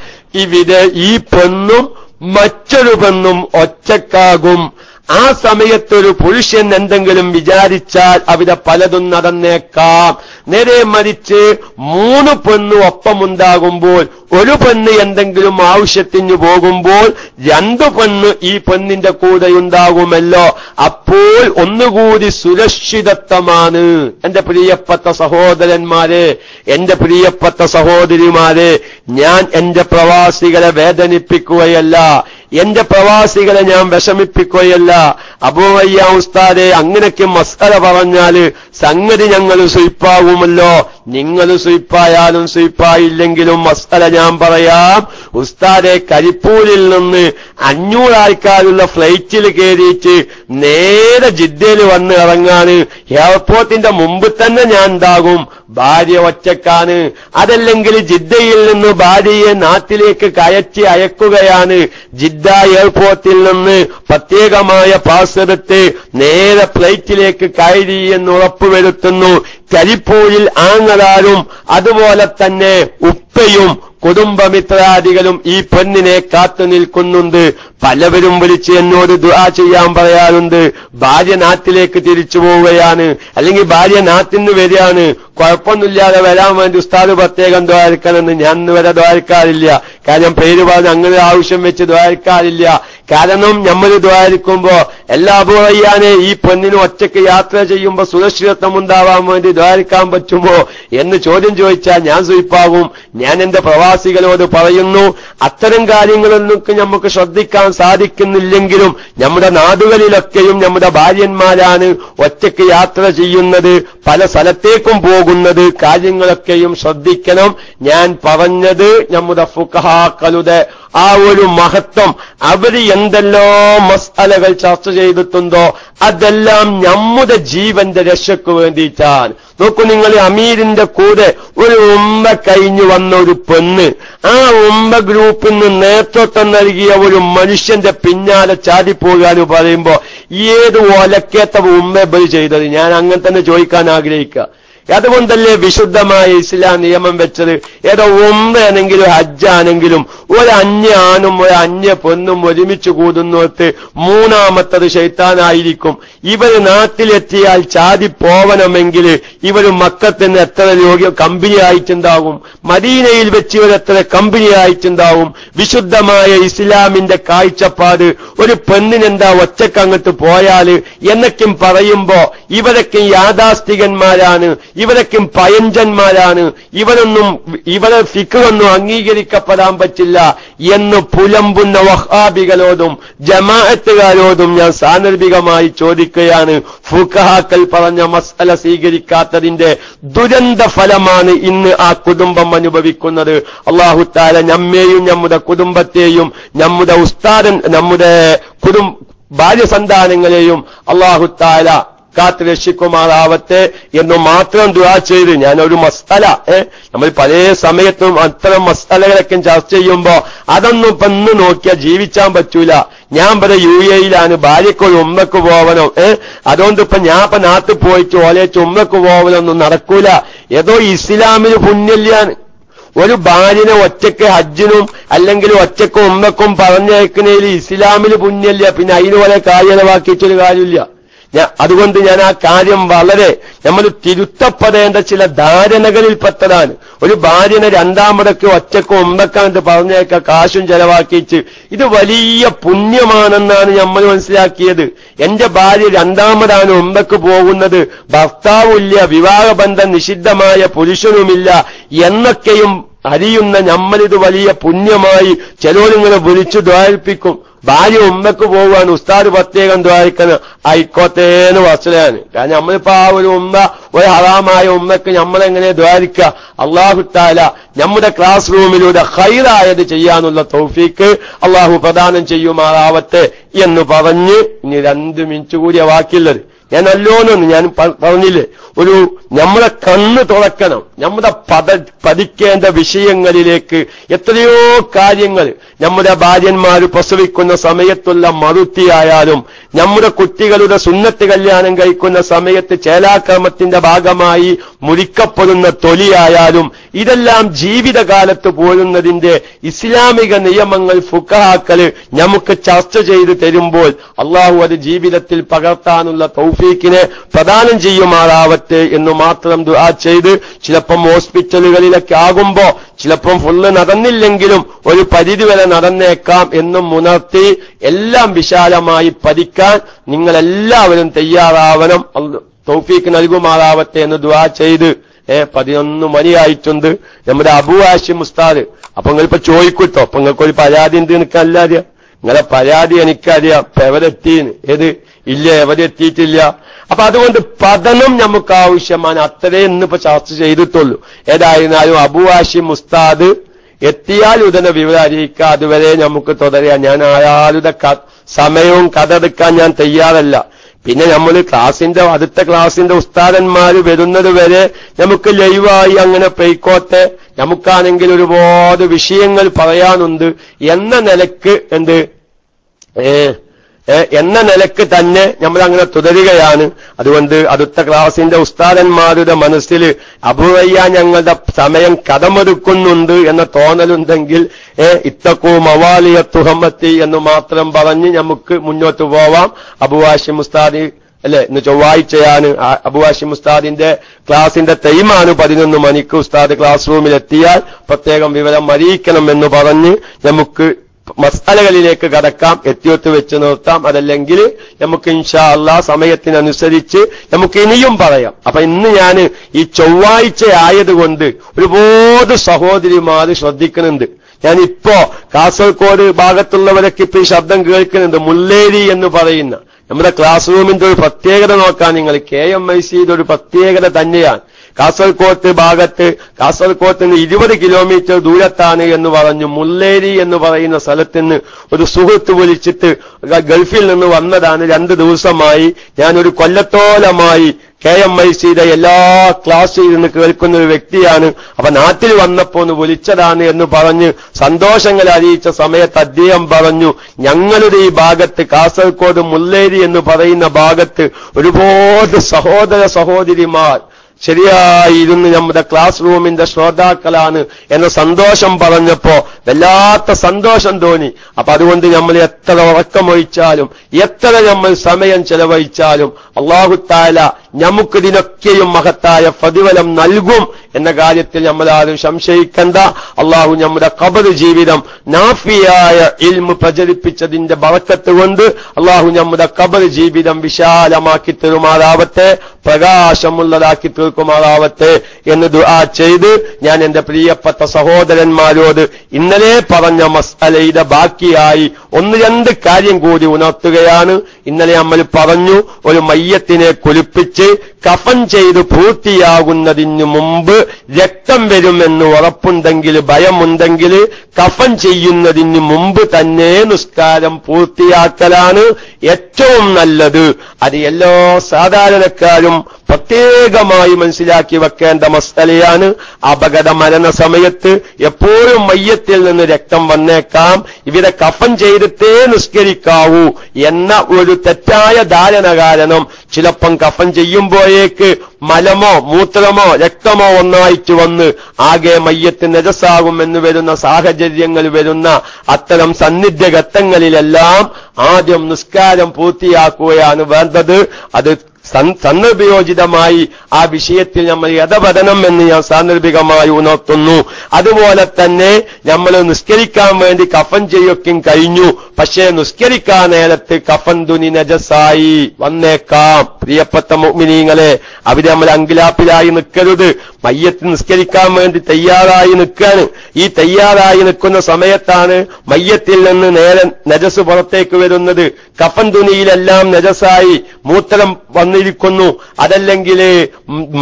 ഇവിടെ ഈ പെണ്ണും മറ്റൊരു പെണ്ണും ഒറ്റക്കാകും. ആ സമയത്തൊരു പുരുഷൻ എന്തെങ്കിലും വിചാരിച്ചാൽ അവിടെ പലതും നടന്നേക്കാം. നേരെ മറിച്ച് 3 പെണ്ണ് ഒപ്പമുണ്ടാകുമ്പോൾ ഒരു പെണ്ണ് എന്തെങ്കിലും ആവശ്യത്തിന് പോകുമ്പോൾ 2 പെണ്ണ് ഈ പെണ്ണിന്റെ കൂടെ ഉണ്ടാകുമല്ലോ. അപ്പോൾ ഒന്നുകൂടി സുരക്ഷിതത്വമാണ്. എന്റെ പ്രിയപ്പെട്ട സഹോദരന്മാരെ, എന്റെ പ്രിയപ്പെട്ട സഹോദരിമാരെ, ഞാൻ എന്റെ പ്രവാസികളെ വേദനിപ്പിക്കുകയല്ല, എന്റെ പ്രവാസികളെ ഞാൻ വിഷമിപ്പിക്കുകയല്ല. അബൂവയ്യ ഉസ്താദെ, അങ്ങനെയൊക്കെ മസ്അല പറഞ്ഞാല് സംഗതി ഞങ്ങൾ സ്വീപ്പാകുമല്ലോ. നിങ്ങൾ സ്വീപ്പായാലും സ്വീപ്പായില്ലെങ്കിലും മസ്അല ഞാൻ പറയാം. ഉസ്താദെ കരിപ്പൂരിൽ നിന്ന് 500 ആൾക്കാരുള്ള ഫ്ലൈറ്റിൽ കയറിയിട്ട് നേരെ ജിദ്ദയിൽ വന്ന് ഇറങ്ങാണ്. എയർപോർട്ടിന്റെ മുമ്പ് തന്നെ ഞാൻ ഉണ്ടാകും. ഭാര്യ ഒറ്റക്കാണ്. അതല്ലെങ്കിൽ ജിദ്ദയിൽ നിന്ന് ഭാര്യയെ നാട്ടിലേക്ക് കയറ്റി അയക്കുകയാണ്. ജിദ്ദ എയർപോർട്ടിൽ നിന്ന് പ്രത്യേകമായ പാസ് എടുത്ത് നേരെ ഫ്ലൈറ്റിലേക്ക് കയറി എന്ന് ഉറപ്പുവരുത്തുന്നു. കരിപ്പൂരിൽ ആങ്ങളാരും അതുപോലെ തന്നെ ഉപ്പയും കുടുംബമിത്രാദികളും ഈ പെണ്ണിനെ കാത്തു നിൽക്കുന്നുണ്ട്. പലവരും വിളിച്ച് എന്നോട് ദുആ ചെയ്യാൻ പറയാറുണ്ട്. ഭാര്യ നാട്ടിലേക്ക് തിരിച്ചു പോവുകയാണ്, അല്ലെങ്കിൽ ഭാര്യ നാട്ടിൽ നിന്ന് വരികയാണ്, കുഴപ്പമൊന്നുമില്ലാതെ വരാൻ വേണ്ടി ഉസ്താദ് പ്രത്യേകം ദ്വാരക്കണമെന്ന് ഞാൻ ഇന്നുവരെ ദ്വാരക്കാറില്ല. കാരണം പേര് പറഞ്ഞ് അങ്ങനെ ആവശ്യം വെച്ച് ദ്വാരക്കാറില്ല. കാരണം നമ്മൾ ദ്വാരിക്കുമ്പോ എല്ലാ അബൂഹയ്യാനെ ഈ പെണ്ണിന് ഒറ്റയ്ക്ക് യാത്ര ചെയ്യുമ്പോ സുരക്ഷിതത്വം ഉണ്ടാവാൻ വേണ്ടി ദ്വാരിക്കാൻ പറ്റുമോ എന്ന് ചോദ്യം ചോദിച്ചാൽ ഞാൻ സ്വീപ്പാകും. ഞാൻ എന്റെ പ്രവാസികളോട് പറയുന്നു, അത്തരം കാര്യങ്ങളൊന്നും നമുക്ക് ശ്രദ്ധിക്കാൻ സാധിക്കുന്നില്ലെങ്കിലും നമ്മുടെ നാടുകളിലൊക്കെയും നമ്മുടെ ഭാര്യന്മാരാണ് ഒറ്റയ്ക്ക് യാത്ര ചെയ്യുന്നത്, പല സ്ഥലത്തേക്കും പോകുന്നത്. കാര്യങ്ങളൊക്കെയും ശ്രദ്ധിക്കണം. ഞാൻ പറഞ്ഞത് നമ്മുടെ ഫുഖഹാക്കളുടെ ആ ഒരു മഹത്വം, അവര് എന്തെല്ലാം മസ്അലകൾ ചർച്ച ചെയ്തിട്ടുണ്ടോ അതെല്ലാം നമ്മുടെ ജീവന്റെ രക്ഷയ്ക്ക് വേണ്ടിയിട്ടാണ്. നോക്കൂ, നിങ്ങൾ അമീരിന്റെ കൂടെ ഒരു ഉമ്മ കഴിഞ്ഞു വന്ന ഒരു പെണ്ണ്, ആ ഉമ്മ ഗ്രൂപ്പിൽ നിന്ന് നേതൃത്വം നൽകിയ ഒരു മനുഷ്യന്റെ പിന്നാലെ ചാടിപ്പോകാന്ന് പറയുമ്പോ ഏത് ഒലക്കേത്ത ഉമ്മ ബലി ചെയ്തത്? ഞാൻ അങ്ങനെ തന്നെ ചോദിക്കാൻ ആഗ്രഹിക്കുക. അതുകൊണ്ടല്ലേ വിശുദ്ധമായ ഇസ്ലാം നിയമം വെച്ചത്? ഏതോ ഉംറയാണെങ്കിലും ഹജ്ജാണെങ്കിലും ഒരു അന്യ ആണും ഒരു അന്യ പെണ്ണും ഒരുമിച്ച് കൂടുന്നിടത്ത് മൂന്നാമത്തത് ശൈത്താനായിരിക്കും. ഇവര് നാട്ടിലെത്തിയാൽ ചാടിപ്പോവണമെങ്കിൽ ഇവര് മക്കത്തിന് എത്ര കമ്പനി ആയിട്ടുണ്ടാകും, മദീനയിൽ വെച്ച് ഇവർ എത്ര കമ്പനി ആയിട്ടുണ്ടാവും. വിശുദ്ധമായ ഇസ്ലാമിന്റെ കാഴ്ചപ്പാട് ഒരു പെണ്ണിനെന്താ ഒറ്റക്കങ്ങട്ട് പോയാല് എന്നൊക്കെയും പറയുമ്പോ ഇവരൊക്കെ യാഥാസ്ഥികന്മാരാണ്, ഇവരൊക്കെ പയഞ്ചന്മാരാണ്, ഇവരെ ഫിക്റൊന്നും അംഗീകരിക്കപ്പെടാൻ പറ്റില്ല എന്ന് പുലമ്പുന്ന വഹാബികളോടും ജമാഅത്തുകാരോടും ഞാൻ സാന്ദർഭികമായി ചോദിക്കുകയാണ്. ഫുഖഹാക്കൾ പറഞ്ഞ മസ്അല സ്വീകരിക്കാത്തതിന്റെ ദുരന്ത ഫലമാണ് ഇന്ന് ആ കുടുംബം അനുഭവിക്കുന്നത്. അല്ലാഹു തആല നമ്മെയും നമ്മുടെ കുടുംബത്തെയും നമ്മുടെ ഉസ്താദൻ നമ്മുടെ ഭാര്യ സന്താനങ്ങളെയും അല്ലാഹു തആല കാത്ത് രക്ഷിക്കുമാറാവട്ടെ എന്ന് മാത്രം ദുആ ചെയ്ത് ഞാനൊരു മസ്അല നമ്മൾ പല സമയത്തും അത്തരം മസ്അലകളൊക്കെ ചർച്ച ചെയ്യുമ്പോ അതൊന്നും ഇപ്പൊ ഇന്ന് നോക്കിയാൽ ജീവിച്ചാൻ പറ്റൂല. ഞാൻ ഇവിടെ UAE-യിലാണ്, ഭാര്യക്കൊരു ഉമ്മക്ക് പോവണം. അതുകൊണ്ട് ഇപ്പൊ ഞാൻ ഇപ്പൊ നാട്ടിൽ പോയിട്ട് ഓലേച്ച് ഉമ്മക്ക് പോവനൊന്നും നടക്കൂല. ഏതോ ഇസ്ലാമിന് പുണ്യല്യാണ്. ഒരു ഭാര്യനെ ഒറ്റയ്ക്ക് ഹജ്ജിനും അല്ലെങ്കിൽ ഒറ്റയ്ക്ക് ഉമ്മക്കും പറഞ്ഞയക്കുന്നതിൽ ഇസ്ലാമിന് പുണ്യല്ല. പിന്നെ അതിന് പോലെ കാര്യമാക്കിയിട്ടൊരു കാര്യമില്ല. അതുകൊണ്ട് ഞാൻ ആ കാര്യം വളരെ നമ്മൾ തിരുത്തപ്പെടേണ്ട ചില ധാരണകളിൽപ്പെട്ടതാണ്. ഒരു ഭാര്യനെ രണ്ടാമതൊക്കെ ഒറ്റക്കോ ഉമ്മക്കാണ്ട് പറഞ്ഞേക്ക കാശും ചെലവാക്കിച്ച് ഇത് വലിയ പുണ്യമാണെന്നാണ് നമ്മൾ മനസ്സിലാക്കിയത്. എന്റെ ഭാര്യ രണ്ടാമതാണ് ഉമ്മക്ക് പോകുന്നത്, ഭർത്താവില്ല, വിവാഹബന്ധം നിഷിദ്ധമായ പുരുഷനുമില്ല എന്നൊക്കെയും അറിയുന്ന നമ്മളിത് വലിയ പുണ്യമായി ചിലരിങ്ങനെ വിളിച്ചു ദ്വാരിപ്പിക്കും. ഭാര്യ ഉമ്മക്ക് പോവാണ്, ഉസ്താദ് പ്രത്യേകം ദ്വാരിക്കണം, ആയിക്കോട്ടേന്ന് വസലാണ്. കാരണം നമ്മളിപ്പോ ആ ഒരു ഉമ്മ, ഒരു ഹറാമായ ഉമ്മക്ക് നമ്മളെങ്ങനെ ദ്വാരിക്കുക? അല്ലാഹു തആല നമ്മുടെ ക്ലാസ് റൂമിലൂടെ ഖൈറായത് ചെയ്യാനുള്ള തൗഫീക്ക് അല്ലാഹു പ്രദാനം ചെയ്യുമാറാവട്ടെ എന്ന് പറഞ്ഞ് ഇനി 2 മിനിറ്റ് കൂടിയ ബാക്കിയുള്ളത്. ഞാൻ നല്ലോണം ഞാൻ പറഞ്ഞില്ലേ, നമ്മളെ കണ്ണ് തുറക്കണം. നമ്മുടെ പഠിക്കേണ്ട വിഷയങ്ങളിലേക്ക് എത്രയോ കാര്യങ്ങൾ, നമ്മുടെ ഭാര്യന്മാർ പ്രസവിക്കുന്ന സമയത്തുള്ള മറുത്തിയായാലും, നമ്മുടെ കുട്ടികളുടെ സുന്നത്ത് കല്യാണം കഴിക്കുന്ന സമയത്ത് ചേലാക്രമത്തിന്റെ ഭാഗമായി മുറിക്കപ്പെടുന്ന തൊലിയായാലും, ഇതെല്ലാം ജീവിതകാലത്ത് പോരുന്നതിന്റെ ഇസ്ലാമിക നിയമങ്ങൾ ഫുഖഹാക്കള് നമുക്ക് ചർച്ച ചെയ്ത് തരുമ്പോൾ അള്ളാഹു അത് ജീവിതത്തിൽ പകർത്താനുള്ള തൗഫീക്കിനെ പ്രദാനം ചെയ്യുമാറാവട്ടെ എന്ന് മാത്രം ദുആ ചെയ്ത്, ചിലപ്പം ഹോസ്പിറ്റലുകളിലൊക്കെ ആകുമ്പോ ചിലപ്പം ഫുള്ള് നടന്നില്ലെങ്കിലും ഒരു പരിധിവരെ നടന്നേക്കാം എന്നും ഉണർത്തി എല്ലാം വിശാലമായി പഠിക്കാൻ നിങ്ങളെല്ലാവരും തയ്യാറാവണം. തൗഫീക്ക് നൽകുമാറാവട്ടെ എന്ന് ദുആ ചെയ്ത് 11 മണിയായിട്ടുണ്ട്. നമ്മുടെ അബൂ ഹാഷിം ഉസ്താദ് അപ്പൊ നിങ്ങളിപ്പോ ചോദിക്കൂട്ടോ, അപ്പൊ നിങ്ങൾക്കൊരു പരാതി ഉണ്ട് എനിക്കല്ലറിയാം. നിങ്ങളെ പരാതി എനിക്കറിയാം, ഇപ്പൊ എവിടെ എത്തിന്ന്. ഏത് ഇല്ല, എവിടെ എത്തിയിട്ടില്ല. അപ്പൊ അതുകൊണ്ട് പഠനം നമുക്ക് ആവശ്യമാണ്. അത്രേ ഇന്നിപ്പോ ചർച്ച ചെയ്തിട്ടുള്ളൂ. ഏതായിരുന്നാലും അബൂ ഹാഷിം ഉസ്താദ് എത്തിയാൽ ഉടനെ വിവരം അറിയിക്കുക. അതുവരെ നമുക്ക് തുടരുക. ഞാൻ ആരുടെ സമയവും കഥെടുക്കാൻ ഞാൻ തയ്യാറല്ല. പിന്നെ നമ്മൾ അടുത്ത ക്ലാസിന്റെ ഉസ്താദന്മാര് വരുന്നത് വരെ നമുക്ക് ലൈവായി അങ്ങനെ പെയ്ക്കോട്ടെ. നമുക്കാണെങ്കിൽ ഒരുപാട് വിഷയങ്ങൾ പറയാനുണ്ട് എന്ന നിലക്ക് എന്ന നിലക്ക് തന്നെ നമ്മൾ അങ്ങനെ തുടരുകയാണ്. അതുകൊണ്ട് അടുത്ത ക്ലാസിന്റെ ഉസ്താദന്മാരുടെ മനസ്സിൽ അബൂറയ്യ ഞങ്ങളുടെ സമയം കടമെടുക്കുന്നുണ്ട് എന്ന തോന്നലുണ്ടെങ്കിൽ ഇത്തക്കൂ മവാലിയ തുഹമ്മത്തി എന്ന് മാത്രം പറഞ്ഞ് നമുക്ക് മുന്നോട്ട് പോവാം. അബൂ ഹാഷിം ഉസ്താദ് ഇന്ന് ചൊവ്വാഴ്ചയാണ്. അബൂ ഹാഷിം ഉസ്താദിന്റെ ക്ലാസിന്റെ ടൈമാണ് 11 മണിക്ക്. ഉസ്താദ് ക്ലാസ് റൂമിൽ എത്തിയാൽ പ്രത്യേകം വിവരം അറിയിക്കണം എന്ന് പറഞ്ഞ് നമുക്ക് മസ്അലകളിലേക്ക് കടക്കാം. എത്തിയൊത്ത് വെച്ച് നിർത്താം. അതല്ലെങ്കിൽ നമുക്ക് ഇൻഷാ അല്ലാഹ് സമയത്തിനനുസരിച്ച് നമുക്ക് ഇനിയും പറയാം. അപ്പൊ ഇന്ന് ഞാൻ ഈ ചൊവ്വാഴ്ച ആയതുകൊണ്ട് ഒരുപാട് സഹോദരിമാര് ശ്രദ്ധിക്കുന്നുണ്ട്. ഞാനിപ്പോ കാസർഗോഡ് ഭാഗത്തുള്ളവരൊക്കെ ഇപ്പൊ ഈ ശബ്ദം കേൾക്കുന്നുണ്ട്. മുല്ലേരി എന്ന് പറയുന്ന നമ്മുടെ ക്ലാസ് റൂമിന്റെ ഒരു പ്രത്യേകത നോക്കാൻ നിങ്ങൾ. KMICയുടെ ഒരു പ്രത്യേകത തന്നെയാണ്. കാസർകോട്ട് ഭാഗത്ത് കാസർകോട്ട് നിന്ന് 20 കിലോമീറ്റർ ദൂരത്താണ് എന്ന് പറഞ്ഞു. മുല്ലേരി എന്ന് പറയുന്ന സ്ഥലത്ത് നിന്ന് ഒരു സുഹൃത്ത് വിളിച്ചിട്ട് ഗൾഫിൽ നിന്ന് വന്നതാണ്. 2 ദിവസമായി. ഞാനൊരു കൊല്ലത്തോളമായി KMICയുടെ എല്ലാ ക്ലാസ്സിൽ നിന്ന് കേൾക്കുന്ന ഒരു വ്യക്തിയാണ്. അപ്പൊ നാട്ടിൽ വന്നപ്പോ ഒന്ന് വിളിച്ചതാണ് എന്ന് പറഞ്ഞ് സന്തോഷങ്ങൾ അറിയിച്ച സമയത്ത് അദ്ദേഹം പറഞ്ഞു, ഞങ്ങളുടെ ഈ ഭാഗത്ത് കാസർകോട് മുല്ലേരി എന്ന് പറയുന്ന ഭാഗത്ത് ഒരുപാട് സഹോദരിമാർ ശരിയായി ഇരുന്ന് നമ്മുടെ ക്ലാസ് റൂമിന്റെ ശ്രോതാക്കളാണ് എന്ന സന്തോഷം പറഞ്ഞപ്പോ വല്ലാത്ത സന്തോഷം തോന്നി. അപ്പൊ അതുകൊണ്ട് നമ്മൾ എത്ര ഉറക്കമൊഴിച്ചാലും എത്ര നമ്മൾ സമയം ചെലവഴിച്ചാലും അല്ലാഹു തആല നമുക്കിതിനൊക്കെയും മഹത്തായ പ്രതിഫലം നൽകും എന്ന കാര്യത്തിൽ നമ്മൾ ആരും സംശയിക്കണ്ട. അള്ളാഹു നമ്മുടെ ഖബർ ജീവിതം നാഫിയായ ഇൽമ് പ്രചരിപ്പിച്ചതിന്റെ ബറക്കത്ത് കൊണ്ട് അള്ളാഹു നമ്മുടെ ഖബർ ജീവിതം വിശാലമാക്കി തീർക്കുമാറാവട്ടെ, പ്രകാശമുള്ളതാക്കി തീർക്കുമാറാവട്ടെ എന്ന് ദുആ ചെയ്ത് ഞാൻ എന്റെ പ്രിയപ്പെട്ട സഹോദരന്മാരോട് ഇന്നലെ പറഞ്ഞ മസ്അലയുടെ ബാക്കിയായി 1-2 കാര്യം കൂടി ഉണർത്തുകയാണ്. ഇന്നലെ നമ്മൾ പറഞ്ഞു, ഒരു മയ്യത്തിനെ കുളിപ്പിച്ച് കഫൻ ചെയ്ത് പൂർത്തിയാകുന്നതിന് മുമ്പ് രക്തം വരുമെന്ന് ഉറപ്പുണ്ടെങ്കിൽ, ഭയമുണ്ടെങ്കിൽ കഫൻ ചെയ്യുന്നതിന് മുമ്പ് തന്നെ നിസ്കാരം പൂർത്തിയാക്കലാണ് ഏറ്റവും നല്ലത്. അത് എല്ലാ സാധാരണക്കാരും പ്രത്യേകമായി മനസ്സിലാക്കി വെക്കേണ്ട മസ്അലയാണ്. അപകട മരണ സമയത്ത് എപ്പോഴും മയ്യത്തിൽ നിന്ന് രക്തം വന്നേക്കാം, ഇവിടെ കഫൻ ചെയ്തിട്ടേ നിസ്കരിക്കാവൂ എന്ന ഒരു തെറ്റായ ധാരണ കാരണം ചിലപ്പം കഫൻ ചെയ്യുമ്പോഴേക്ക് മലമോ മൂത്രമോ രക്തമോ ഒന്നായിട്ട് വന്ന് ആകെ മയ്യത്ത് നജസാകുമെന്ന് വരുന്ന സാഹചര്യങ്ങൾ വരുന്ന അത്തരം സന്നിഗ്ധഘട്ടങ്ങളിലെല്ലാം ആദ്യം നിസ്കാരം പൂർത്തിയാക്കുകയാണ് വേണ്ടത്. അത് സന്ദർഭയോജിതമായി ആ വിഷയത്തിൽ നമ്മൾ ഇടപെടണം എന്ന് ഞാൻ സാന്ദർഭികമായി ഉണർത്തുന്നു. അതുപോലെ തന്നെ നമ്മൾ നിസ്കരിക്കാൻ വേണ്ടി കഫൻ ചെയ്യൊക്കെയും കഴിഞ്ഞു, പക്ഷേ നിസ്കരിക്കാൻ നേരത്ത് കഫൻ തുനി നജസായി വന്നേക്കാം. പ്രിയപ്പെട്ട മുഅ്മിനീങ്ങളെ, അവിടെ നമ്മൾ അങ്കിലാപ്പിലായി നിൽക്കരുത്. മയ്യത്ത് നിസ്കരിക്കാൻ വേണ്ടി തയ്യാറായി നിൽക്കാണ്. ഈ തയ്യാറായി നിൽക്കുന്ന സമയത്താണ് മയ്യത്തിൽ നിന്ന് നേരെ നജസ് പുറത്തേക്ക് വരുന്നത്. കഫൻ തുണിയിലെല്ലാം നജസായി മൂത്രം വന്നിരിക്കുന്നു, അതല്ലെങ്കിൽ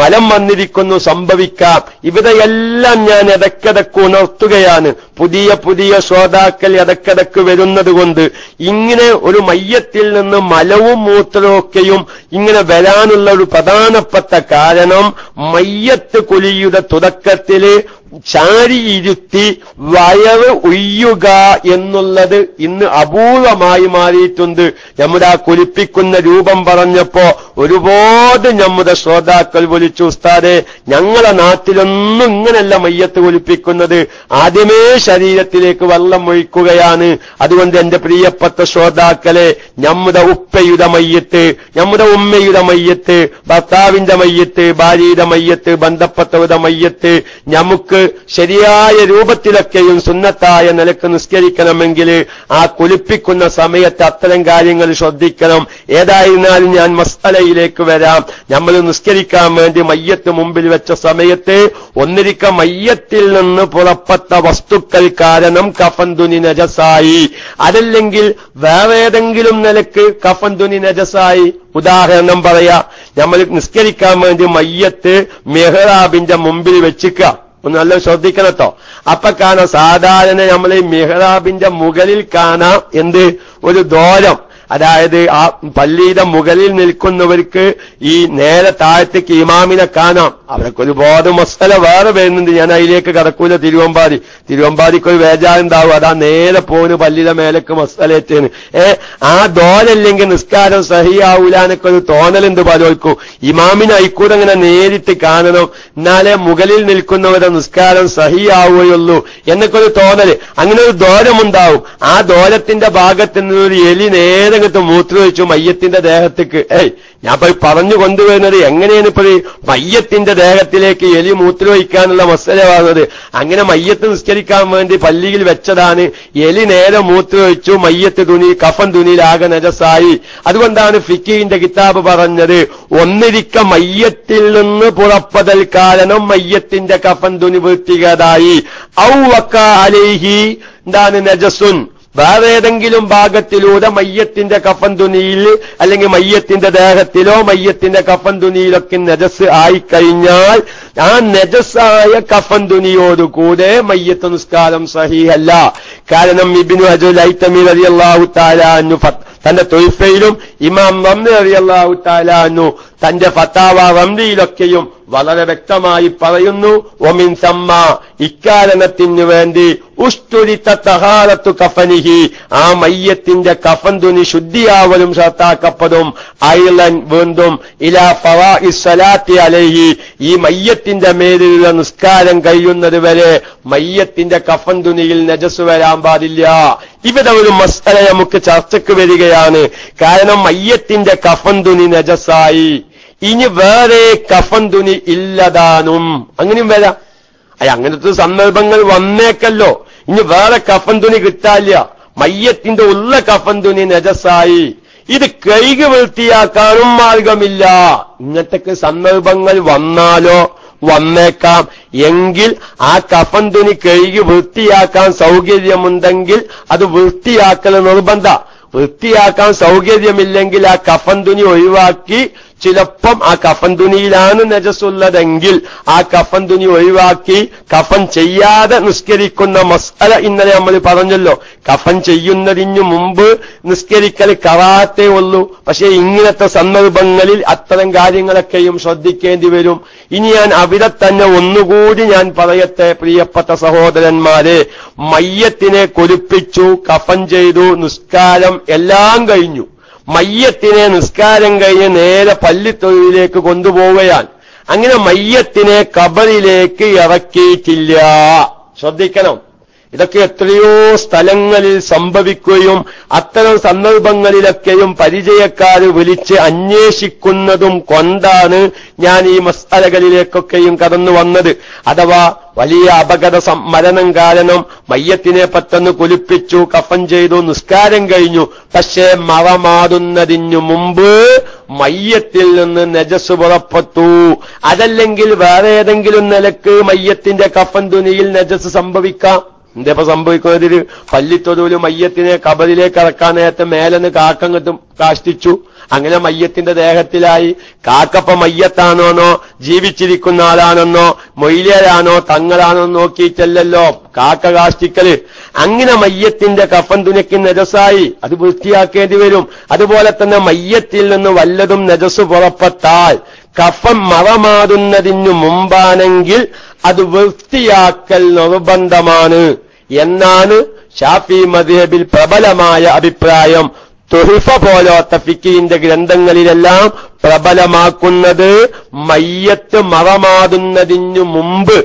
മലം വന്നിരിക്കുന്നു, സംഭവിക്കാം. ഇവിടെയെല്ലാം ഞാൻ ഇടയ്ക്കിടയ്ക്ക് ഉണർത്തുകയാണ്. പുതിയ ശ്രോതാക്കൾ ഇടയ്ക്കിടയ്ക്ക് വരുന്നത് കൊണ്ട് ഇങ്ങനെ ഒരു മയ്യത്തിൽ നിന്ന് മലവും മൂത്രമൊക്കെയും ഇങ്ങനെ വരാനുള്ള ഒരു പ്രധാനപ്പെട്ട കാരണം മയ്യത്ത് കുലിയുടെ തുടക്കത്തില് ചാരിയിരുത്തി വയറ് ഉയ്യുക എന്നുള്ളത് ഇന്ന് അപൂർവമായി മാറിയിട്ടുണ്ട്. നമ്മുടെ ആ കുലിപ്പിക്കുന്ന രൂപം പറഞ്ഞപ്പോ ഒരുപാട് നമ്മുടെ ശ്രോതാക്കൾ വിളിച്ചു, ഉസ്താദേ ഞങ്ങളെ നാട്ടിലൊന്നും ഇങ്ങനെയല്ല മയ്യത്ത് കുലിപ്പിക്കുന്നത്, ആദ്യമേ ശരീരത്തിലേക്ക് വെള്ളം ഒഴിക്കുകയാണ്. അതുകൊണ്ട് എന്റെ പ്രിയപ്പെട്ട ശ്രോതാക്കളെ, നമ്മുടെ ഉപ്പയുടെ മയ്യത്ത്, നമ്മുടെ ഉമ്മയുടെ മയ്യത്ത്, ഭർത്താവിന്റെ മയ്യത്ത്, ഭാര്യയുടെ മയ്യത്ത്, ബന്ധപ്പെട്ടവരുടെ മയ്യത്ത് നമുക്ക് ശരിയായ രൂപത്തിലൊക്കെയും സുന്നത്തായ നിലക്ക് നിസ്കരിക്കണമെങ്കിൽ ആ കുളിപ്പിക്കുന്ന സമയത്ത് അത്തരം കാര്യങ്ങൾ ശ്രദ്ധിക്കണം. ഏതായിരുന്നാലും ഞാൻ മസ്അലയിലേക്ക് വരാം. നമ്മൾ നിസ്കരിക്കാൻ വേണ്ടി മയ്യത്ത് മുമ്പിൽ വെച്ച സമയത്ത് ഒന്നിരിക്ക മയ്യത്തിൽ നിന്ന് പുറപ്പെട്ട വസ്തുക്കൾ കാരണം കഫൻ തുനി നജസായി, അതല്ലെങ്കിൽ വേറെ ഏതെങ്കിലും നിലക്ക് കഫൻ തുനി നജസായി. ഉദാഹരണം പറയാ, നമ്മൾ നിസ്കരിക്കാൻ വേണ്ടി മയ്യത്ത് മെഹ്റാബിന്റെ മുമ്പിൽ വെച്ചിക്ക. ഒന്ന് നല്ല ശ്രദ്ധിക്കണട്ടോ. അപ്പൊ കാണാം സാധാരണ നമ്മൾ ഈ മിഹ്റാബിന്റെ മുകളിൽ കാണാം എന്ത് ഒരു ദ്വാരം. അതായത് ആ പള്ളിയുടെ മുകളിൽ നിൽക്കുന്നവർക്ക് ഈ നേരെ താഴത്തേക്ക് ഇമാമിനെ കാണാം. അവർക്ക് ഒരുപാട് മസല വേറെ വരുന്നുണ്ട്. ഞാൻ അതിലേക്ക് കടക്കൂല. തിരുവമ്പാടിക്കൊരു വേജാറുണ്ടാവും. അതാ നേരെ പോകുന്നു പള്ളിയുടെ മേലേക്ക് മസലേറ്റേന്. ആ ദ്വാരല്ലെങ്കിൽ നിസ്കാരം സഹിയാവൂലാനൊക്കെ ഒരു തോന്നലുണ്ട് പലർക്കും. ഇമാമിനെ അയിക്കൂടെ അങ്ങനെ നേരിട്ട് കാണണം, എന്നാലേ മുകളിൽ നിൽക്കുന്നവരുടെ നിസ്കാരം സഹിയാവുകയുള്ളൂ എന്നൊക്കെ ഒരു തോന്നല്. അങ്ങനെ ഒരു ദ്വാരമുണ്ടാവും. ആ ദ്വാരത്തിന്റെ ഭാഗത്ത് നിന്ന് ഒരു എലി നേരെ മൂത്രമൊഴിച്ചു മയ്യത്തിന്റെ ദേഹത്തേക്ക്. ഞാൻ പോയി പറഞ്ഞു കൊണ്ടുവരുന്നത് എങ്ങനെയാണ് ഇപ്പോൾ ഈ മയ്യത്തിന്റെ ദേഹത്തിലേക്ക് എലി മൂത്രമൊഴിക്കാനുള്ള മസലയാകുന്നത്. അങ്ങനെ മയ്യത്ത് നിസ്കരിക്കാൻ വേണ്ടി പള്ളിയിൽ വെച്ചതാണ്. എലി നേരെ മൂത്രമൊഴിച്ചു. മയ്യത്ത് കഫൻ തുണിയിലാകെ നജസായി. അതുകൊണ്ടാണ് ഫിഖിന്റെ കിതാബ് പറഞ്ഞത് ഒന്നിരിക്ക മയ്യത്തിൽ നിന്ന് പുറപ്പെടൽ കാരണം മയ്യത്തിന്റെ കഫൻ തുണി വൃത്തികേടായി. ഔ വക്ക അലൈഹി എന്താണ് നജസുൻ. വേറെ ഏതെങ്കിലും ഭാഗത്തിലൂടെ മയ്യത്തിന്റെ കഫൻ തുണിയിൽ അല്ലെങ്കിൽ മയ്യത്തിന്റെ ദേഹത്തിലോ മയ്യത്തിന്റെ കഫൻ തുണിയിലൊക്കെ നജസ് ആയിക്കഴിഞ്ഞാൽ ആ നജസായ കഫൻ തുണിയോടുകൂടെ മയ്യത്ത് നിസ്കാരം സഹീഹല്ല. കാരണം ഇബ്നു ഹജറുൽ ഹൈതമി റളിയല്ലാഹു തആല അൻഹു തന്റെ തൊയ്ഫയിലും ഇമാം റംലി റളിയല്ലാഹു തആല അൻഹു തന്റെ ഫത്താവ റംലിയിലൊക്കെയും വളരെ വ്യക്തമായി പറയുന്നു, ഒമിൻ സമ്മ ഇക്കാരണത്തിനു വേണ്ടി ഉസ്തുരിത്ത തഹാറത്തു കഫനിഹി ആ മയ്യത്തിന്റെ കഫൻ തുണി ശുദ്ധിയാവലും ഷർത്താക്കപ്പെടും. ഐലൻ വീണ്ടും ഇലാ ഫവാഇസ് സ്വലാത്തി അലൈഹി ഈ മയ്യത്തിന്റെ മേലുള്ള നിസ്കാരം കഴിയുന്നത് വരെ മയ്യത്തിന്റെ കഫൻ തുണിയിൽ നജസ് വരാൻ പാടില്ല. ഇവിടെ ഒരു മസ്അല നമുക്ക് ചർച്ചയ്ക്ക് വരികയാണ്. കാരണം മയ്യത്തിന്റെ കഫൻ തുണി നജസായി, ഇനി വേറെ കഫൻ തുണി ഇല്ലതാനും അങ്ങനെയും വരാം. അങ്ങനത്തെ സന്ദർഭങ്ങൾ വന്നേക്കല്ലോ. ഇനി വേറെ കഫൻ തുണി കിട്ടാനില്ല, മയ്യത്തിന്റെ ഉള്ള കഫൻ തുണി നജസായി, ഇത് കഴുകി വൃത്തിയാക്കാനും മാർഗമില്ല. ഇങ്ങനത്തെ സന്ദർഭങ്ങൾ വന്നേക്കാം. എങ്കിൽ ആ കഫൻ തുണി കഴുകി വൃത്തിയാക്കാൻ സൗകര്യമുണ്ടെങ്കിൽ അത് വൃത്തിയാക്കൽ നിർബന്ധ. വൃത്തിയാക്കാൻ സൗകര്യമില്ലെങ്കിൽ ആ കഫൻ തുണി ഒഴിവാക്കി, ചിലപ്പം ആ കഫൻ തുണിയിലാണ് നജസുള്ളതെങ്കിൽ ആ കഫൻ തുണി ഒഴിവാക്കി കഫൻ ചെയ്യാതെ നിസ്കരിക്കുന്ന മസ്അല ഇന്നലെ നമ്മൾ പറഞ്ഞല്ലോ. കഫൻ ചെയ്യുന്നതിനു മുമ്പ് നിസ്കരിക്കൽ കറാത്തേ ഉള്ളൂ. പക്ഷേ ഇങ്ങനത്തെ സന്ദർഭങ്ങളിൽ അത്തരം കാര്യങ്ങളൊക്കെയും ശ്രദ്ധിക്കേണ്ടി വരും. ഇനി ഞാൻ അവിടെ തന്നെ ഒന്നുകൂടി ഞാൻ പറയട്ടെ പ്രിയപ്പെട്ട സഹോദരന്മാരെ, മയ്യത്തിനെ കുളിപ്പിച്ചു, കഫൻ ചെയ്തു, നിസ്കാരം എല്ലാം കഴിഞ്ഞു. മയ്യത്തിനെ നിസ്കാരം കഴിഞ്ഞ് നേരെ പള്ളിത്തൊഴിലേക്ക് കൊണ്ടുപോവുകയാണ്. അങ്ങനെ മയ്യത്തിനെ ഖബറിലേക്ക് ഇറക്കിയിട്ടില്ല. ശ്രദ്ധിക്കണം, ഇതൊക്കെ എത്രയോ സ്ഥലങ്ങളിൽ സംഭവിക്കുകയും അത്തരം സന്ദർഭങ്ങളിലൊക്കെയും പരിചയക്കാർ വിളിച്ച് അന്വേഷിക്കുന്നതും കൊണ്ടാണ് ഞാൻ ഈ മസ്അലകളിലേക്കൊക്കെയും കടന്നു വന്നത്. അഥവാ വലിയ അപകട മരണം കാരണം മയ്യത്തിനെ പെട്ടെന്ന് കുളിപ്പിച്ചു, കഫൻ ചെയ്തു, നിസ്കാരം കഴിഞ്ഞു. പക്ഷേ മറമാടുന്നതിനു മുമ്പ് മയ്യത്തിൽ നിന്ന് നജസ് പുറപ്പെട്ടു. അതല്ലെങ്കിൽ വേറെ ഏതെങ്കിലും നിലക്ക് മയ്യത്തിന്റെ കഫൻ തുണിയിൽ നജസ് സംഭവിക്കാം. എന്തേപ്പോ സംഭവിക്കുന്നതിൽ പള്ളിത്തൊടുവിൽ മയ്യത്തിനെ ഖബറിലേക്ക് ഇറക്കാൻ നേരത്തെ മേലെന്ന് കാക്കങ്ങട്ടും കാഷ്ടിച്ചു. അങ്ങനെ മയ്യത്തിന്റെ ദേഹത്തിലായി. കാക്കപ്പ മയ്യത്താണോന്നോ ജീവിച്ചിരിക്കുന്ന ആളാണെന്നോ മൊയ്ലിയരാണോ തങ്ങളാണോ നോക്കിയിട്ടല്ലല്ലോ കാക്ക കാഷ്ടിക്കല്. അങ്ങനെ മയ്യത്തിന്റെ കഫൻ തുണിക്ക് നജസായി, അത് വൃത്തിയാക്കേണ്ടി വരും. അതുപോലെ തന്നെ മയ്യത്തിൽ നിന്ന് വല്ലതും നജസ് പുറപ്പെട്ടാൽ കഫൻ മറമാടുന്നതിനു മുമ്പാണെങ്കിൽ അത് വൃത്തിയാക്കൽ നിർബന്ധമാണ് എന്നാണ് ഷാഫി മദ്ഹബിൽ പ്രബലമായ അഭിപ്രായം. തുഹ്ഫ പോലത്തെ ഫിഖിന്റെ ഗ്രന്ഥങ്ങളിലെല്ലാം പ്രബലമാക്കുന്നത് മയ്യത്ത് മറമാടുന്നതിനു മുമ്പ്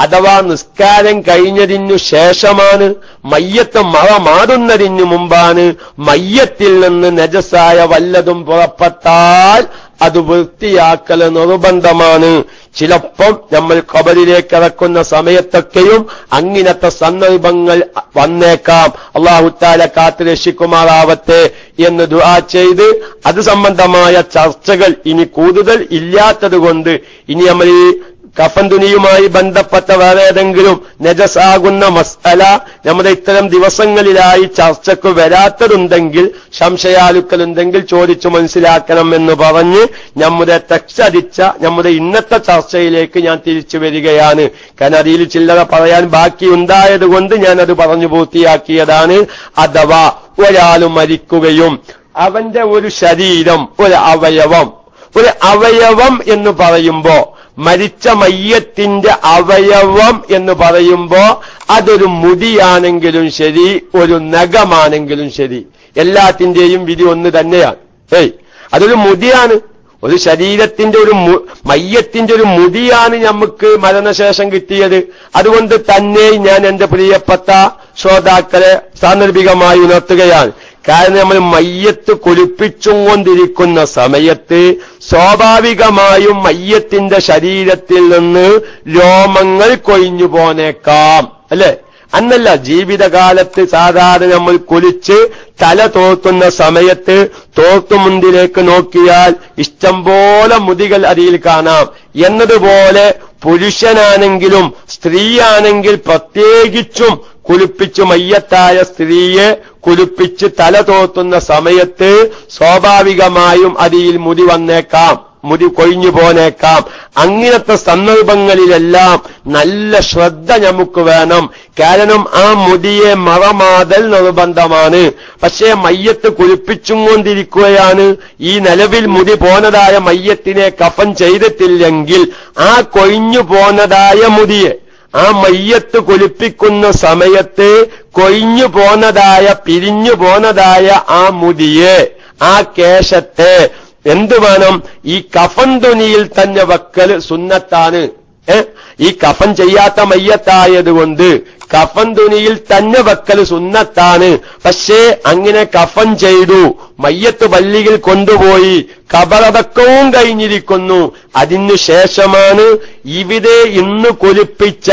അഥവാ നിസ്കാരം കഴിഞ്ഞതിനു ശേഷമാണ്. മയ്യത്ത് മറമാടുന്നതിനു മുമ്പാണ്. മയ്യത്തിൽ നിന്ന് നജസായ വല്ലതും പുറപ്പെട്ടാൽ അത് വൃത്തിയാക്കൽ നിർബന്ധമാണ്. ചിലപ്പം നമ്മൾ ഖബറിലേക്ക് ഇറക്കുന്ന സമയത്തൊക്കെയും അങ്ങനത്തെ സന്ദർഭങ്ങൾ വന്നേക്കാം. അല്ലാഹു തആല കാത്തു രക്ഷിക്കുമാറാവട്ടെ എന്ന് ദുആ ചെയ്ത് അത് സംബന്ധമായ ചർച്ചകൾ ഇനി കൂടുതൽ ഇല്ലാത്തതുകൊണ്ട് ഇനി നമ്മൾ ഈ കഫൻ തുനിയുമായി ബന്ധപ്പെട്ട വേറെ ഏതെങ്കിലും നജസാകുന്ന മസ്അല നമ്മുടെ ഇത്തരം ദിവസങ്ങളിലായി ചർച്ചയ്ക്ക് വരാത്തതുണ്ടെങ്കിൽ, സംശയാലുക്കളുണ്ടെങ്കിൽ ചോദിച്ചു മനസ്സിലാക്കണം എന്ന് പറഞ്ഞ് നമ്മുടെ ടെക്സ്റ്റ് നമ്മുടെ ഇന്നത്തെ ചർച്ചയിലേക്ക് ഞാൻ തിരിച്ചു വരികയാണ്. കാരണം അതിൽ ചില്ലറ പറയാൻ ബാക്കിയുണ്ടായത് കൊണ്ട് ഞാനത് പറഞ്ഞു പൂർത്തിയാക്കിയതാണ്. അഥവാ ഒരാൾ മരിക്കുകയും അവന്റെ ഒരു ശരീരം, ഒരു അവയവം എന്ന് പറയുമ്പോ, മരിച്ച മയ്യത്തിന്റെ അവയവം എന്ന് പറയുമ്പോ അതൊരു മുടിയാണെങ്കിലും ശരി, ഒരു നഖമാണെങ്കിലും ശരി, എല്ലാത്തിന്റെയും വിധി ഒന്ന് തന്നെയാണ്. അതൊരു മുടിയാണ്. ഒരു ശരീരത്തിന്റെ മയ്യത്തിന്റെ ഒരു മുടിയാണ് നമുക്ക് മരണശേഷം കിട്ടിയത്. അതുകൊണ്ട് തന്നെ ഞാൻ എന്റെ പ്രിയപ്പെട്ട ശ്രോതാക്കളെ സാന്ദർഭികമായി ഉണർത്തുകയാണ്. കാരണം നമ്മൾ മയ്യത്ത് കുളിപ്പിച്ചും കൊണ്ടിരിക്കുന്ന സമയത്ത് സ്വാഭാവികമായും മയ്യത്തിന്റെ ശരീരത്തിൽ നിന്ന് രോമങ്ങൾ കൊഴിഞ്ഞു പോന്നേക്കാം, അല്ലെ? അന്നല്ല, ജീവിതകാലത്ത് സാധാരണ നമ്മൾ കുളിച്ച് തല തോർത്തുന്ന സമയത്ത് തോർത്തുമുണ്ടിലേക്ക് നോക്കിയാൽ ഇഷ്ടംപോലെ മുടികൾ അതിൽ കാണാം. എന്നതുപോലെ പുരുഷനാണെങ്കിലും സ്ത്രീയാണെങ്കിൽ പ്രത്യേകിച്ചും കുളിപ്പിച്ച് മയ്യത്തായ സ്ത്രീയെ കുളിപ്പിച്ച് തല തോർത്തുന്ന സമയത്ത് സ്വാഭാവികമായും അതിൽ മുടി വന്നേക്കാം, മുടി കൊഴിഞ്ഞു പോന്നേക്കാം. അങ്ങനത്തെ സന്ദർഭങ്ങളിലെല്ലാം നല്ല ശ്രദ്ധ നമുക്ക് വേണം. കാരണം ആ മുടിയെ മറമാതൽ നിർബന്ധമാണ്. പക്ഷേ മയ്യത്ത് കുളിപ്പിച്ചും കൊണ്ടിരിക്കുകയാണ്. ഈ നിലവിൽ മുടി പോന്നതായ മയ്യത്തിനെ കഫൻ ചെയ്തിട്ടില്ലെങ്കിൽ ആ കൊഴിഞ്ഞു പോന്നതായ മുടിയെ, ആ മയ്യത്ത് കുളിപ്പിക്കുന്ന സമയത്ത് കൊഴിഞ്ഞു പോന്നതായ, പിരിഞ്ഞു പോന്നതായ ആ മുടിയെ, ആ കേശത്തെ എന്തു വേണം? ഈ കഫൻ തുനിയിൽ തന്നെ വെക്കൽ സുന്നത്താണ്. ഈ കഫൻ ചെയ്യാത്ത മയ്യത്തായതുകൊണ്ട് കഫൻ തുനിയിൽ തന്നെ വെക്കൽ സുന്നത്താണ്. പക്ഷേ അങ്ങനെ കഫൻ ചെയ്തു, മയ്യത്ത് പള്ളിയിൽ കൊണ്ടുപോയി, ഖബറടക്കവും കഴിഞ്ഞിരിക്കുന്നു. അതിനുശേഷമാണ് ഇവിടെ ഇന്ന് കുളിപ്പിച്ച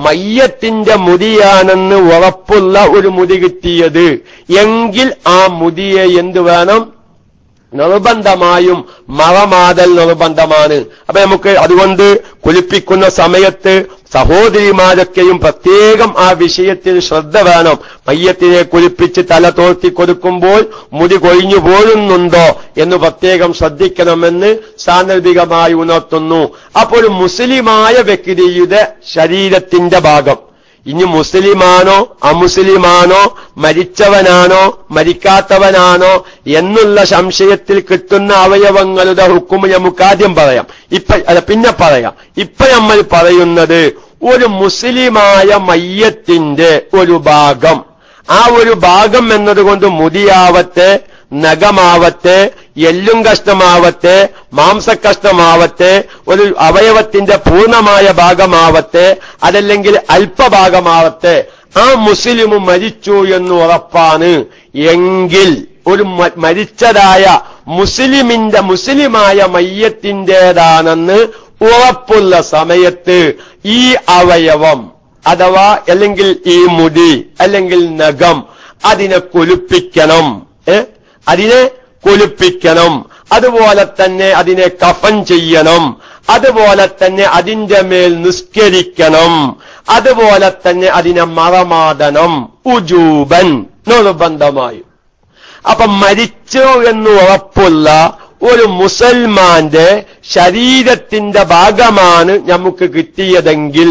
മയ്യത്തിന്റെ മുടിയാണെന്ന് ഉറപ്പുള്ള ഒരു മുടി കിട്ടിയത് എങ്കിൽ ആ മുടിയെ എന്തു വേണം? നിർബന്ധമായും മറമാതൽ നിർബന്ധമാണ്. അപ്പൊ നമുക്ക് അതുകൊണ്ട് കുളിപ്പിക്കുന്ന സമയത്ത് സഹോദരിമാരൊക്കെയും പ്രത്യേകം ആ വിഷയത്തിൽ ശ്രദ്ധ വേണം. മയ്യത്തിനെ കുളിപ്പിച്ച് തല തോർത്തി കൊടുക്കുമ്പോൾ മുടി കൊഴിഞ്ഞു പോരുന്നുണ്ടോ എന്ന് പ്രത്യേകം ശ്രദ്ധിക്കണമെന്ന് സാന്ദർഭികമായി ഉണർത്തുന്നു. അപ്പോൾ മുസ്ലിമായ വ്യക്തിയുടെ ശരീരത്തിന്റെ ഭാഗം, ഇനി മുസ്ലിമാണോ അമുസ്ലിമാണോ, മരിച്ചവനാണോ മരിക്കാത്തവനാണോ എന്നുള്ള സംശയത്തിൽ കിട്ടുന്ന അവയവങ്ങളുടെ ഹുക്കും നമുക്ക് ആദ്യം പറയാം, പിന്നെ പറയാം. ഇപ്പൊ നമ്മൾ പറയുന്നത് ഒരു മുസ്ലിമായ മയ്യത്തിന്റെ ഒരു ഭാഗം, ആ ഒരു ഭാഗം എന്നതുകൊണ്ട് മുടിയാവട്ടെ, നഖമാവട്ടെ, എല്ലും കഷ്ണമാവട്ടെ, മാംസക്കഷ്ണമാവട്ടെ, ഒരു അവയവത്തിന്റെ പൂർണ്ണമായ ഭാഗമാവട്ടെ, അതല്ലെങ്കിൽ അല്പഭാഗമാവട്ടെ, ആ മുസ്ലിം മരിച്ചു എന്ന് ഉറപ്പാണ് എങ്കിൽ ഒരു മരിച്ചതായ മുസ്ലിമായ മയ്യത്തിൻ്റെതാണെന്ന് ഉറപ്പുള്ള സമയത്ത് ഈ അവയവം അഥവാ അല്ലെങ്കിൽ ഈ മുടി അല്ലെങ്കിൽ നഖം അതിനെ കുളിപ്പിക്കണം. അതിനെ കുളിപ്പിക്കണം. അതുപോലെ തന്നെ അതിനെ കഫൻ ചെയ്യണം. അതുപോലെ തന്നെ അതിന്റെ മേൽ നിസ്കരിക്കണം. അതുപോലെ തന്നെ അതിനെ മറമാടണം. ഉജൂബൻ, നിർബന്ധമായും. അപ്പൊ മരിച്ചു എന്ന് ഉറപ്പുള്ള ഒരു മുസൽമാന്റെ ശരീരത്തിന്റെ ഭാഗമാണ് നമുക്ക് കിട്ടിയതെങ്കിൽ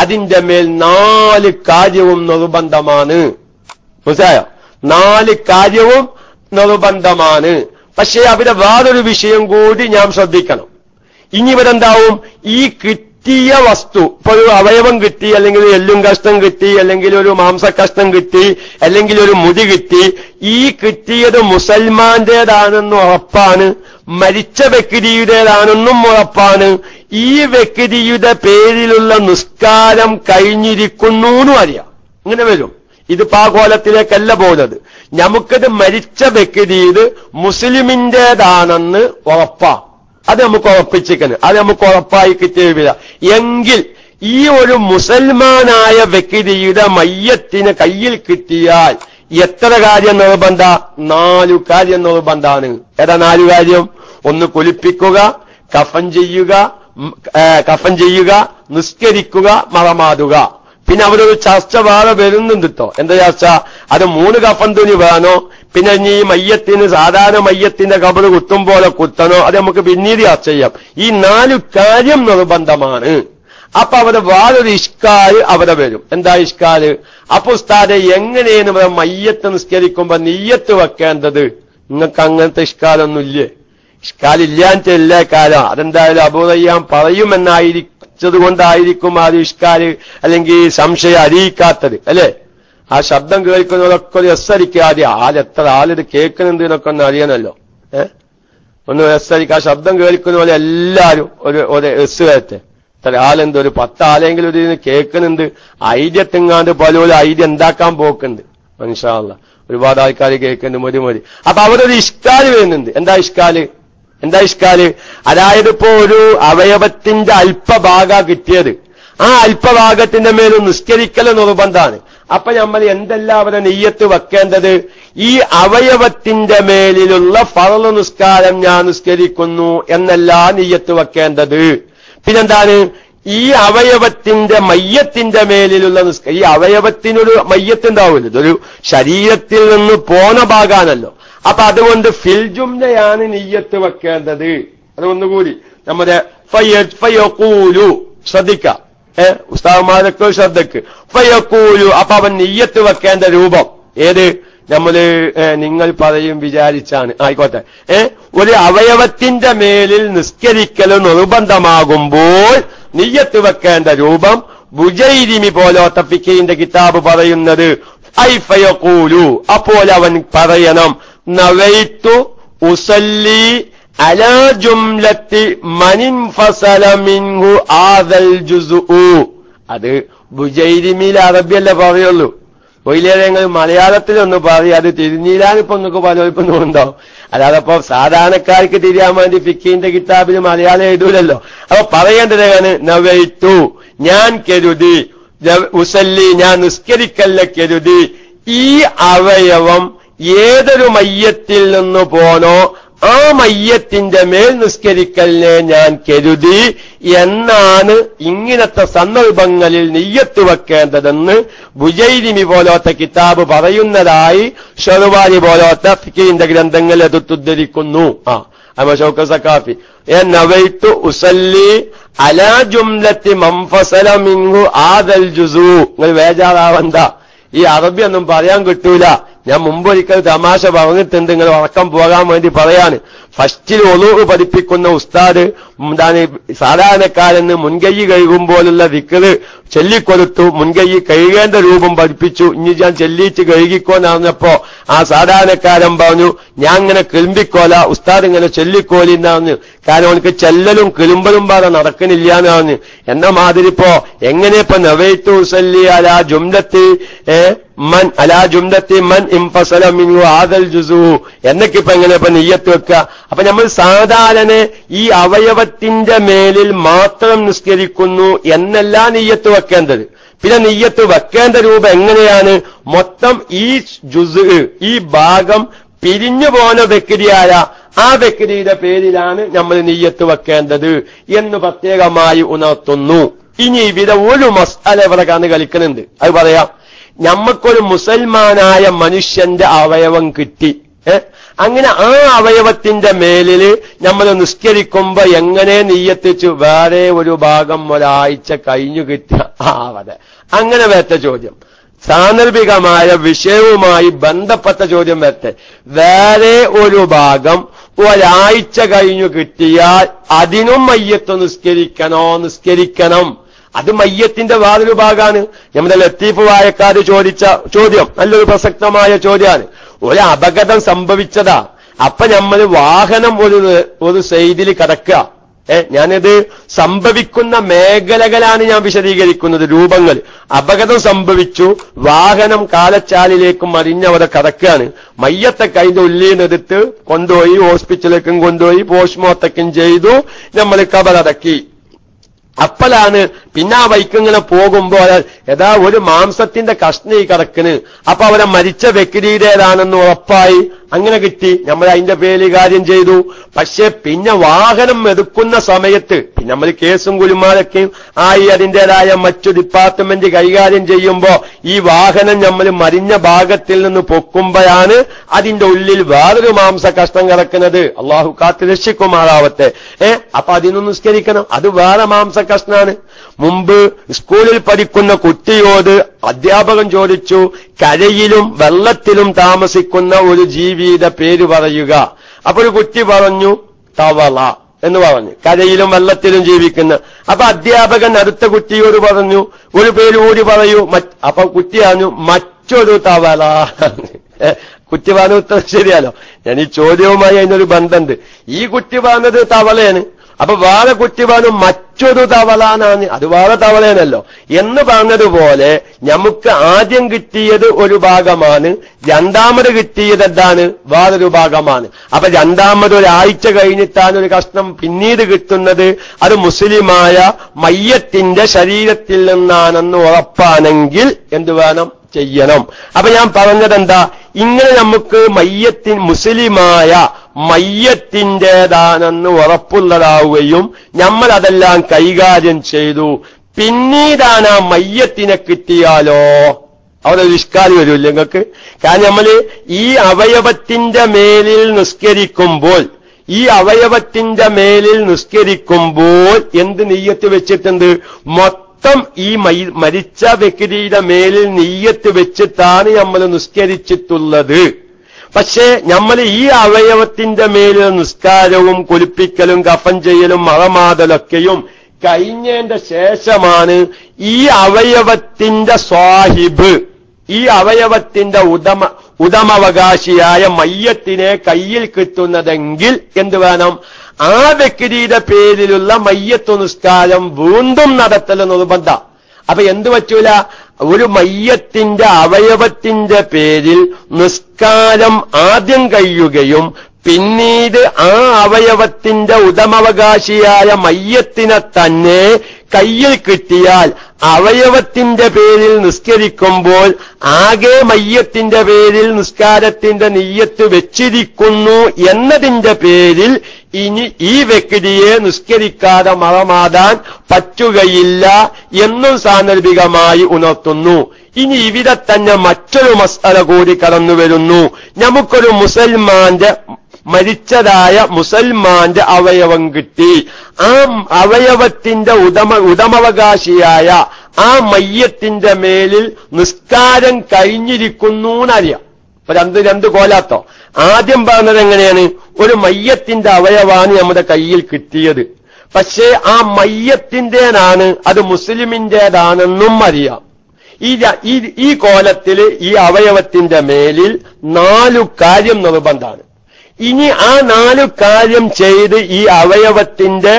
അതിന്റെ മേൽ 4 കാര്യവും നിർബന്ധമാണ്. മനസ്സിലായോ? 4 കാര്യവും നിർബന്ധമാണ്. പക്ഷേ അവിടെ വേറൊരു വിഷയം കൂടി ഞാൻ ശ്രദ്ധിക്കണം. ഇനി ഇവിടെ എന്താവും? ഈ കിട്ടിയ വസ്തു, ഇപ്പൊ ഒരു അവയവം കിട്ടി, അല്ലെങ്കിൽ ഒരു എല്ലും കഷ്ണം കിട്ടി, അല്ലെങ്കിൽ ഒരു മാംസക്കഷ്ണം കിട്ടി, അല്ലെങ്കിൽ ഒരു മുടി കിട്ടി, ഈ കിട്ടിയത് മുസൽമാന്റേതാണെന്ന് ഉറപ്പാണ്, മരിച്ച വ്യക്തിയുടേതാണെന്നും ഉറപ്പാണ്. ഈ വ്യക്തിയുടെ പേരിലുള്ള നിസ്കാരം കഴിഞ്ഞിരിക്കുന്നു എന്നും അറിയാം. ഇങ്ങനെ വരും. ഇത് പാകോലത്തിലേക്കല്ല പോകുന്നത്. നമുക്കത് മരിച്ച വ്യക്തി മുസ്ലിമിന്റേതാണെന്ന് ഉറപ്പാ. അത് നമുക്ക് ഉറപ്പിച്ചിരിക്കണം. അത് നമുക്ക് ഉറപ്പായി കിട്ടിയില്ല എങ്കിൽ ഈ ഒരു മുസൽമാനായ വ്യക്തിയുടെ മയ്യത്തിന് കയ്യിൽ കിട്ടിയാൽ എത്ര കാര്യം നിർബന്ധ? 4 കാര്യം നിർബന്ധാണ്. ഏതാ 4 കാര്യം? ഒന്ന് കുളിപ്പിക്കുക, കഫൻ ചെയ്യുക, കഫൻ ചെയ്യുക, നിസ്കരിക്കുക, മറമാടുക. പിന്നെ അവരൊരു ചർച്ച വേറെ വരുന്നുണ്ട് കേട്ടോ. എന്താ ചർച്ച? അത് 3 കഫൻ തുണി വേണോ, പിന്നെ ഇനി ഈ മയ്യത്തിന് സാധാരണ മയ്യത്തിന്റെ കബറ് കുത്തും പോലെ കുത്തണോ, അത് നമുക്ക് പിന്നീട് ചർച്ച ചെയ്യാം. ഈ 4 കാര്യം നിർബന്ധമാണ്. അപ്പൊ അവിടെ വേറൊരു ഇഷ്കാല് അവിടെ വരും. എന്താ ഇഷ്കാല്? അപ്പൊ ഉസ്താദെ എങ്ങനെയാണ് മയ്യത്ത് നിസ്കരിക്കുമ്പോ നിയ്യത്ത് വെക്കേണ്ടത്? നിങ്ങൾക്ക് അങ്ങനത്തെ ഇഷ്കാലൊന്നും ഇല്ലേ? ഇഷ്കാലില്ലാഞ്ഞിട്ടല്ല കാലം. അതെന്തായാലും അബൂ റയ്യാൻ പറയുമെന്നായിരിച്ചത് കൊണ്ടായിരിക്കും ആ ഇഷ്കാല് അല്ലെങ്കിൽ സംശയം അറിയിക്കാത്തത്, അല്ലേ? ആ ശബ്ദം കേൾക്കുന്നതൊക്കെ ഒരു എസ്സരിക്കുക. ആദ്യം എത്ര ആളിത് കേൾക്കുന്നുണ്ട് എന്നൊക്കെ ഒന്ന് അറിയണല്ലോ. ഒന്ന് എസ്സരിക്കുക. ആ ശബ്ദം കേൾക്കുന്ന പോലെ എല്ലാരും ഒരു എസ് വരട്ടെ. ഇത്ര ആളെന്ത് ഒരു 10 ആളെങ്കിലും ഇതിന് കേൾക്കുന്നുണ്ട്. ഐഡിയ തിങ്ങാണ്ട് പലരും ഐഡിയ ഉണ്ടാക്കാൻ പോക്കുണ്ട്. ഇൻഷാ അല്ലാഹ് ഒരുപാട് ആൾക്കാർ കേൾക്കുന്നുണ്ട്. മതി. അപ്പൊ അവിടെ ഒരു ഇഷ്കാല് വരുന്നുണ്ട്. എന്താ ഇഷ്കാല്? അതായത് ഇപ്പോ ഒരു അവയവത്തിന്റെ അല്പഭാഗ കിട്ടിയത്, ആ അല്പഭാഗത്തിന്റെ മേലും നിസ്കരിക്കൽ നിർബന്ധമാണ്. അപ്പൊ നമ്മൾ എന്തെല്ലാം അവിടെ നെയ്യത്ത് വെക്കേണ്ടത്? ഈ അവയവത്തിന്റെ മേലിലുള്ള ഫർള് നിസ്കാരം ഞാൻ നിസ്കരിക്കുന്നു എന്നല്ല നെയ്യത്ത് വെക്കേണ്ടത്. പിന്നെന്താണ്? ഈ അവയവത്തിന്റെ മയ്യത്തിന്റെ മേലിലുള്ള ഈ അവയവത്തിനൊരു മയ്യത്തുണ്ടാവില്ല, ഇതൊരു ശരീരത്തിൽ നിന്ന് പോന്ന ഭാഗമാണല്ലോ. അപ്പൊ അതുകൊണ്ട് ഫിൽ ജുംലയാണ് നിയ്യത്ത് വെക്കേണ്ടത്. അതൊന്നുകൂടി നമ്മുടെ ഫയഖൂലു ശ്രദ്ധിക്കാം, ഉസ്താദന്മാരൊക്കെ ശ്രദ്ധക്ക്. ഫയഖൂലു, അപ്പൊ അവൻ നിയ്യത്ത് വെക്കേണ്ട രൂപം ഏത്? നിങ്ങൾ പറയും വിചാരിച്ചാണ്, ആയിക്കോട്ടെ. ഒരു അവയവത്തിന്റെ മേലിൽ നിസ്കരിക്കൽ നിർബന്ധമാകുമ്പോൾ നിയ്യത്ത് വെക്കേണ്ട രൂപം ബുജൈരിമി പോലത്തെ ഫിഖിന്റെ കിതാബ് പറയുന്നത് ഫയഖൂലു, അപ്പോൾ അവൻ പറയണം നവൈതു ഉസല്ലി അലാ ജുംലത്തി മനിൻഫസല മിൻഹു ആദൽ ജുസ്ഉ. അത് ബുജൈരിമിയിൽ അറബിയല്ല പറയുള്ളൂ. ഒയിലേങ്ങൾ മലയാളത്തിലൊന്ന് പറയും. അത് തിരിഞ്ഞില്ലാനിപ്പോ നിങ്ങൾക്ക് പലർക്കും തോന്നുന്നുണ്ടാവും. അല്ലാതെ ഇപ്പൊ സാധാരണക്കാർക്ക് തിരിയാൻ വേണ്ടി ഫിഖിന്റെ കിതാബിൽ മലയാളം എഴുതൂലല്ലോ. അപ്പൊ പറയേണ്ടതാണ് നവൈതു, ഞാൻ കരുതി, ഉസല്ലി ഞാൻ നിസ്കരിക്കല്ല കരുതി, ഈ അവയവം ഏതൊരു മയ്യത്തിൽ നിന്ന് പോനോ ആ മയ്യത്തിന്റെ മേൽ നിസ്കരിക്കലിനെ ഞാൻ കരുതി എന്നാണ് ഇങ്ങനത്തെ സന്ദർഭങ്ങളിൽ നിയ്യത്ത് വെക്കേണ്ടതെന്ന് ബുജൈരിമി പോലത്തെ കിതാബ് പറയുന്നതായി ഷെർവാനി പോലത്തെ ഫിഖിന്റെ ഗ്രന്ഥങ്ങൾ എടുത്തുദ്ധരിക്കുന്നു. ഷൗക്കത്ത് സഖാഫി നവൈതു ഉസല്ലി അലാ ജുംലത്തി മൻഫസല മിൻഹു ആദൽ ജുസു. നിങ്ങൾ വേജാറാവണ്ട, ഈ അറബി ഒന്നും പറയാൻ കിട്ടൂല. ഞാൻ മുമ്പൊരിക്കൽ തമാശ പറഞ്ഞിട്ടുണ്ട്, നിങ്ങൾ ഉറക്കം പോകാൻ വേണ്ടി പറയാണ്. ഫസ്റ്റിൽ ഒളൂഹ് പഠിപ്പിക്കുന്ന ഉസ്താദ് സാധാരണക്കാരന് മുൻകൈ കഴുകുമ്പോലുള്ള ദിക്റ് ചൊല്ലിക്കൊടുത്തു. മുൻകൈ കഴുകേണ്ട രൂപം പഠിപ്പിച്ചു. ഇനി ഞാൻ ചെല്ലിച്ച് കഴുകിക്കോന്നറിഞ്ഞപ്പോ ആ സാധാരണക്കാരൻ പറഞ്ഞു, ഞാൻ ഇങ്ങനെ കിളുമ്പിക്കോല, ഉസ്താദ് ഇങ്ങനെ ചൊല്ലിക്കോലി എന്നറിഞ്ഞു. കാരണം അവനക്ക് ചെല്ലലും കിളുമ്പലും പാടെ നടക്കണില്ല എന്ന് പറഞ്ഞു. എന്ന മാതിരി ഇപ്പോ എങ്ങനെയിപ്പോ നവൈതു ഉസല്ലി അലാ ജുംലത്തി മൻ ഇൻഫസല മിൻഹു ആദൽ ജുസു എന്നൊക്കെ ഇപ്പൊ എങ്ങനെ ഇപ്പൊ നിയ്യത്ത് വെക്കുക? അപ്പൊ നമ്മൾ സാധാരണ ഈ അവയവത്തിന്റെ മേലിൽ മാത്രം നിസ്കരിക്കുന്നു എന്നല്ല നിയ്യത്ത് വെക്കേണ്ടത്. പിന്നെ നിയ്യത്ത് വെക്കേണ്ട രൂപം എങ്ങനെയാണ്? മൊത്തം ഈ ജുസ്, ഈ ഭാഗം പിരിഞ്ഞു പോന വ്യക്തിയായ ആ വ്യക്തിയുടെ പേരിലാണ് നമ്മൾ നിയ്യത്ത് വെക്കേണ്ടത് എന്ന് പ്രത്യേകമായി ഉണർത്തുന്നു. ഇനി ഇവിടെ ഒരു മസ്അല ഇവിടെ കണ്ട് കളിക്കുന്നുണ്ട്. അത് പറയാം. നമ്മക്കൊരു മുസൽമാനായ മനുഷ്യന്റെ അവയവം കിട്ടി. അങ്ങനെ ആ അവയവത്തിന്റെ മേലിൽ നമ്മൾ നിസ്കരിക്കുമ്പോ എങ്ങനെ നിയ്യത്തിച്ചു? വേറെ ഒരു ഭാഗം ഒരാഴ്ച കഴിഞ്ഞു കിട്ടിയ ആവതെ. അങ്ങനെ വരത്തെ ചോദ്യം സാന്ദർഭികമായ വിഷയവുമായി ബന്ധപ്പെട്ട ചോദ്യം വരട്ടെ. വേറെ ഒരു ഭാഗം ഒരാഴ്ച കഴിഞ്ഞു കിട്ടിയാൽ അതിനും മയ്യത്ത് നിസ്കരിക്കണം. അത് മയ്യത്തിന്റെ വേറൊരു ഭാഗമാണ്. നമ്മുടെ ലത്തീഫ് വായക്കാട് ചോദിച്ച ചോദ്യം നല്ലൊരു പ്രസക്തമായ ചോദ്യമാണ്. ഒരു അപകടം സംഭവിച്ചതാ. അപ്പൊ നമ്മൾ വാഹനം ഒരു സൈഡിൽ കിടക്കുക. ഞാനിത് സംഭവിക്കുന്ന മേഖലകളാണ് ഞാൻ വിശദീകരിക്കുന്നത്, രൂപങ്ങൾ. അപകടം സംഭവിച്ചു, വാഹനം കാലച്ചാലിലേക്ക് മറിഞ്ഞവിടെ കിടക്കുകയാണ്. മയ്യത്തെ കൈന്റെ ഉള്ളിനെടുത്ത് കൊണ്ടുപോയി ഹോസ്പിറ്റലിലേക്കും കൊണ്ടുപോയി പോസ്റ്റ്മോർട്ടം ചെയ്തു, നമ്മൾ കബറടക്കി. അപ്പോഴാണ് പിന്നെ ആ വൈക്കിങ്ങനെ പോകുമ്പോൾ ഏതാ ഒരു മാംസത്തിന്റെ കഷ്ണം ഈ കിടക്കണ്. അപ്പൊ അവരെ മരിച്ച വ്യക്തിയുടേതാണെന്ന് ഉറപ്പായി. അങ്ങനെ കിട്ടി, നമ്മൾ അതിന്റെ പേരിൽ കാര്യം ചെയ്തു. പക്ഷെ പിന്നെ വാഹനം എടുക്കുന്ന സമയത്ത് നമ്മൾ കേസും കുലുമാലൊക്കെയും ആയി അതിൻ്റെതായ മറ്റു ഡിപ്പാർട്ട്മെന്റ് കൈകാര്യം ചെയ്യുമ്പോ ഈ വാഹനം നമ്മൾ മരിഞ്ഞ ഭാഗത്തിൽ നിന്ന് പൊക്കുമ്പോഴാണ് അതിന്റെ ഉള്ളിൽ വേറൊരു മാംസ കഷ്ണം കിടക്കുന്നത്. അള്ളാഹു കാത്ത് രക്ഷിക്കുമാറാവട്ടെ. അപ്പൊ അതിനൊന്ന് നിസ്കരിക്കണം. അത് വേറെ മാംസ കഷ്ണാണ്. മുമ്പ് സ്കൂളിൽ പഠിക്കുന്ന കുട്ടിയോട് അധ്യാപകൻ ചോദിച്ചു, കരയിലും വെള്ളത്തിലും താമസിക്കുന്ന ഒരു ജീവിയുടെ പേര് പറയുക. അപ്പൊ ഒരു കുട്ടി പറഞ്ഞു തവള എന്ന് പറഞ്ഞു, കരയിലും വെള്ളത്തിലും ജീവിക്കുന്ന. അപ്പൊ അധ്യാപകൻ അടുത്ത കുട്ടിയോട് പറഞ്ഞു, ഒരു പേര് കൂടി പറയൂ. അപ്പൊ കുട്ടി പറഞ്ഞു മറ്റൊരു തവള. കുട്ടി പറഞ്ഞ ഉത്തരം ശരിയാലോ. ഞാൻ ഈ ചോദ്യവുമായി അതിനൊരു ബന്ധമുണ്ട്. ഈ കുട്ടി പറഞ്ഞത് തവളയാണ്. അപ്പൊ വേറെ കുട്ടി പറഞ്ഞു മറ്റൊരു തവളാനാണ്, അത് വേറെ തവളയാണല്ലോ എന്ന് പറഞ്ഞതുപോലെ നമുക്ക് ആദ്യം കിട്ടിയത് ഒരു ഭാഗമാണ്, രണ്ടാമത് കിട്ടിയത് എന്താണ്? വേറൊരു ഭാഗമാണ്. അപ്പൊ രണ്ടാമത് ഒരാഴ്ച കഴിഞ്ഞിട്ടാണ് ഒരു കഷ്ണം പിന്നീട് കിട്ടുന്നത്. അത് മുസ്ലിമായ മയ്യത്തിന്റെ ശരീരത്തിൽ നിന്നാണെന്ന് ഉറപ്പാണെങ്കിൽ എന്ത് വേണം? ചെയ്യണം. അപ്പൊ ഞാൻ പറഞ്ഞതെന്താ, ഇങ്ങനെ നമുക്ക് മുസ്ലിമായ മയ്യത്തിൻ്റെതാണെന്ന് ഉറപ്പുള്ളതാവുകയും നമ്മൾ അതെല്ലാം കൈകാര്യം ചെയ്തു. പിന്നീടാണ് ആ മയ്യത്തിനെ കിട്ടിയാലോ അവിടെ ഒരു ഇഷ്കാലി വരില്ല നിങ്ങൾക്ക്. കാരണം നമ്മൾ ഈ അവയവത്തിന്റെ മേലിൽ നിസ്കരിക്കുമ്പോൾ എന്ത് നിയ്യത്ത് വെച്ചിട്ടുണ്ട്? മൊത്തം ഈ മരിച്ച വ്യക്തിയുടെ മേലിൽ നിയ്യത്ത് വെച്ചിട്ടാണ് നമ്മൾ നിസ്കരിച്ചിട്ടുള്ളത്. പക്ഷേ നമ്മൾ ഈ അവയവത്തിന്റെ മേലിൽ നിസ്കാരവും കുളിപ്പിക്കലും കഫൻ ചെയ്യലും മറമാതലൊക്കെയും കഴിഞ്ഞതിന്റെ ശേഷമാണ് ഈ അവയവത്തിന്റെ സ്വാഹിബ്, ഈ അവയവത്തിന്റെ ഉടമവകാശിയായ മയ്യത്തിനെ കയ്യിൽ കിട്ടുന്നതെങ്കിൽ എന്ത് വേണം? ആ വ്യക്തിയുടെ പേരിലുള്ള മയ്യത്തു നിസ്കാരം വീണ്ടും നടത്തൽ നിർബന്ധം. അപ്പൊ എന്തു പറ്റൂല? ഒരു മയ്യത്തിന്റെ അവയവത്തിന്റെ പേരിൽ നിസ്കാരം ആദ്യം കഴിയുകയും പിന്നീട് ആ അവയവത്തിന്റെ ഉടമവകാശിയായ മയ്യത്തിനെ തന്നെ കയ്യിൽ കിട്ടിയാൽ അവയവത്തിന്റെ പേരിൽ നിസ്കരിക്കുമ്പോൾ ആകെ മയ്യത്തിന്റെ പേരിൽ നിസ്കാരത്തിന്റെ നിയ്യത്ത് വെച്ചിരിക്കുന്നു എന്നതിന്റെ പേരിൽ ഇനി ഈ വ്യക്തിയെ നിസ്കരിക്കാതെ മറമാടാൻ പറ്റുകയില്ല എന്നും സാന്ദർഭികമായി ഉണർത്തുന്നു. ഇനി ഇവിടെ തന്നെ മറ്റൊരു മസ്അല കൂടി കടന്നു വരുന്നു. നമുക്കൊരു മരിച്ചതായ മുസൽമാന്റെ അവയവം കിട്ടി. ആ അവയവത്തിന്റെ ഉടമവകാശിയായ ആ മയ്യത്തിന്റെ മേലിൽ നിസ്കാരം കഴിഞ്ഞിരിക്കുന്നു എന്നറിയാം. അപ്പൊ രണ്ട് കോലാത്തോ. ആദ്യം പറഞ്ഞത് എങ്ങനെയാണ്? ഒരു മയ്യത്തിന്റെ അവയവാണ് നമ്മുടെ കയ്യിൽ കിട്ടിയത്. പക്ഷേ ആ മയ്യത്തിന്റേതാണ്, അത് മുസ്ലിമിന്റേതാണെന്നും അറിയാം. ഈ കോലത്തില് ഈ അവയവത്തിന്റെ മേലിൽ 4 കാര്യം നിർബന്ധമാണ്. ഇനി ആ 4 കാര്യം ചെയ്ത് ഈ അവയവത്തിന്റെ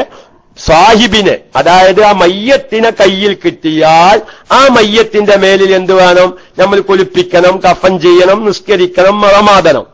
സാഹിബിനെ, അതായത് ആ മയ്യത്തിനെ കയ്യിൽ കിട്ടിയാൽ ആ മയ്യത്തിന്റെ മേലിൽ എന്ത് വേണം? നമ്മൾ കുളിപ്പിക്കണം, കഫൻ ചെയ്യണം, നിസ്കരിക്കണം, മറമാടണം.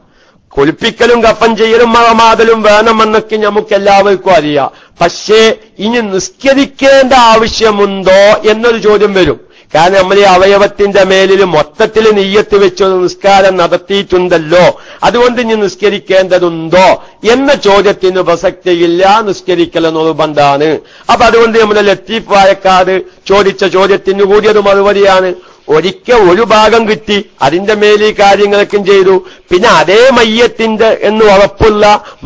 കുളിപ്പിക്കലും കഫൻ ചെയ്യലും മറമാടലും വേണമെന്നൊക്കെ നമുക്ക് എല്ലാവർക്കും അറിയാം. പക്ഷേ ഇനി നിസ്കരിക്കേണ്ട ആവശ്യമുണ്ടോ എന്നൊരു ചോദ്യം വരും. കാരണം നമ്മൾ ഈ അവയവത്തിന്റെ മേലിൽ മൊത്തത്തിൽ നിയ്യത്ത് വെച്ചൊരു നിസ്കാരം നടത്തിയിട്ടുണ്ടല്ലോ, അതുകൊണ്ട് ഇനി നിസ്കരിക്കേണ്ടതുണ്ടോ എന്ന ചോദ്യത്തിന് പ്രസക്തിയില്ല. നിസ്കരിക്കൽ നിർബന്ധമാണ്. അപ്പൊ അതുകൊണ്ട് നമ്മുടെ ലത്തീഫ് വായക്കാട് ചോദിച്ച ചോദ്യത്തിന് കൂടി അത് മറുപടിയാണ്. ഒരിക്കൽ ഒരു ഭാഗം കിട്ടി, അതിന്റെ മേലിൽ കാര്യങ്ങളൊക്കെ ചെയ്തു. പിന്നെ അതേ മയ്യത്തിന്റെ എന്ന് ഉറപ്പുള്ള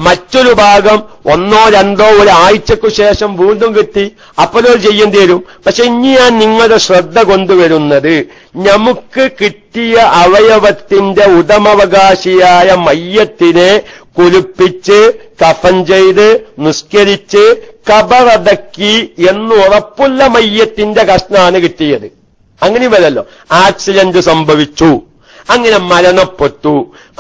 മറ്റൊരു ഭാഗം 1 2 ഒരാഴ്ചക്കു ശേഷം വീണ്ടും കിട്ടി, അപ്പോഴോ ചെയ്യേണ്ടി വരും. പക്ഷെ ഇനി ഞാൻ നിങ്ങളുടെ ശ്രദ്ധ കൊണ്ടുവരുന്നത്, നമുക്ക് കിട്ടിയ അവയവത്തിന്റെ ഉടമവകാശിയായ മയ്യത്തിനെ കുളിപ്പിച്ച് കഫൻ ചെയ്ത് നിസ്കരിച്ച് കബറടക്കി എന്നുറപ്പുള്ള മയ്യത്തിന്റെ കഷ്ണാണ് കിട്ടിയത്. അങ്ങനെ വരല്ലോ. ആക്സിഡന്റ് സംഭവിച്ചു, അങ്ങനെ മരണപ്പെട്ടു.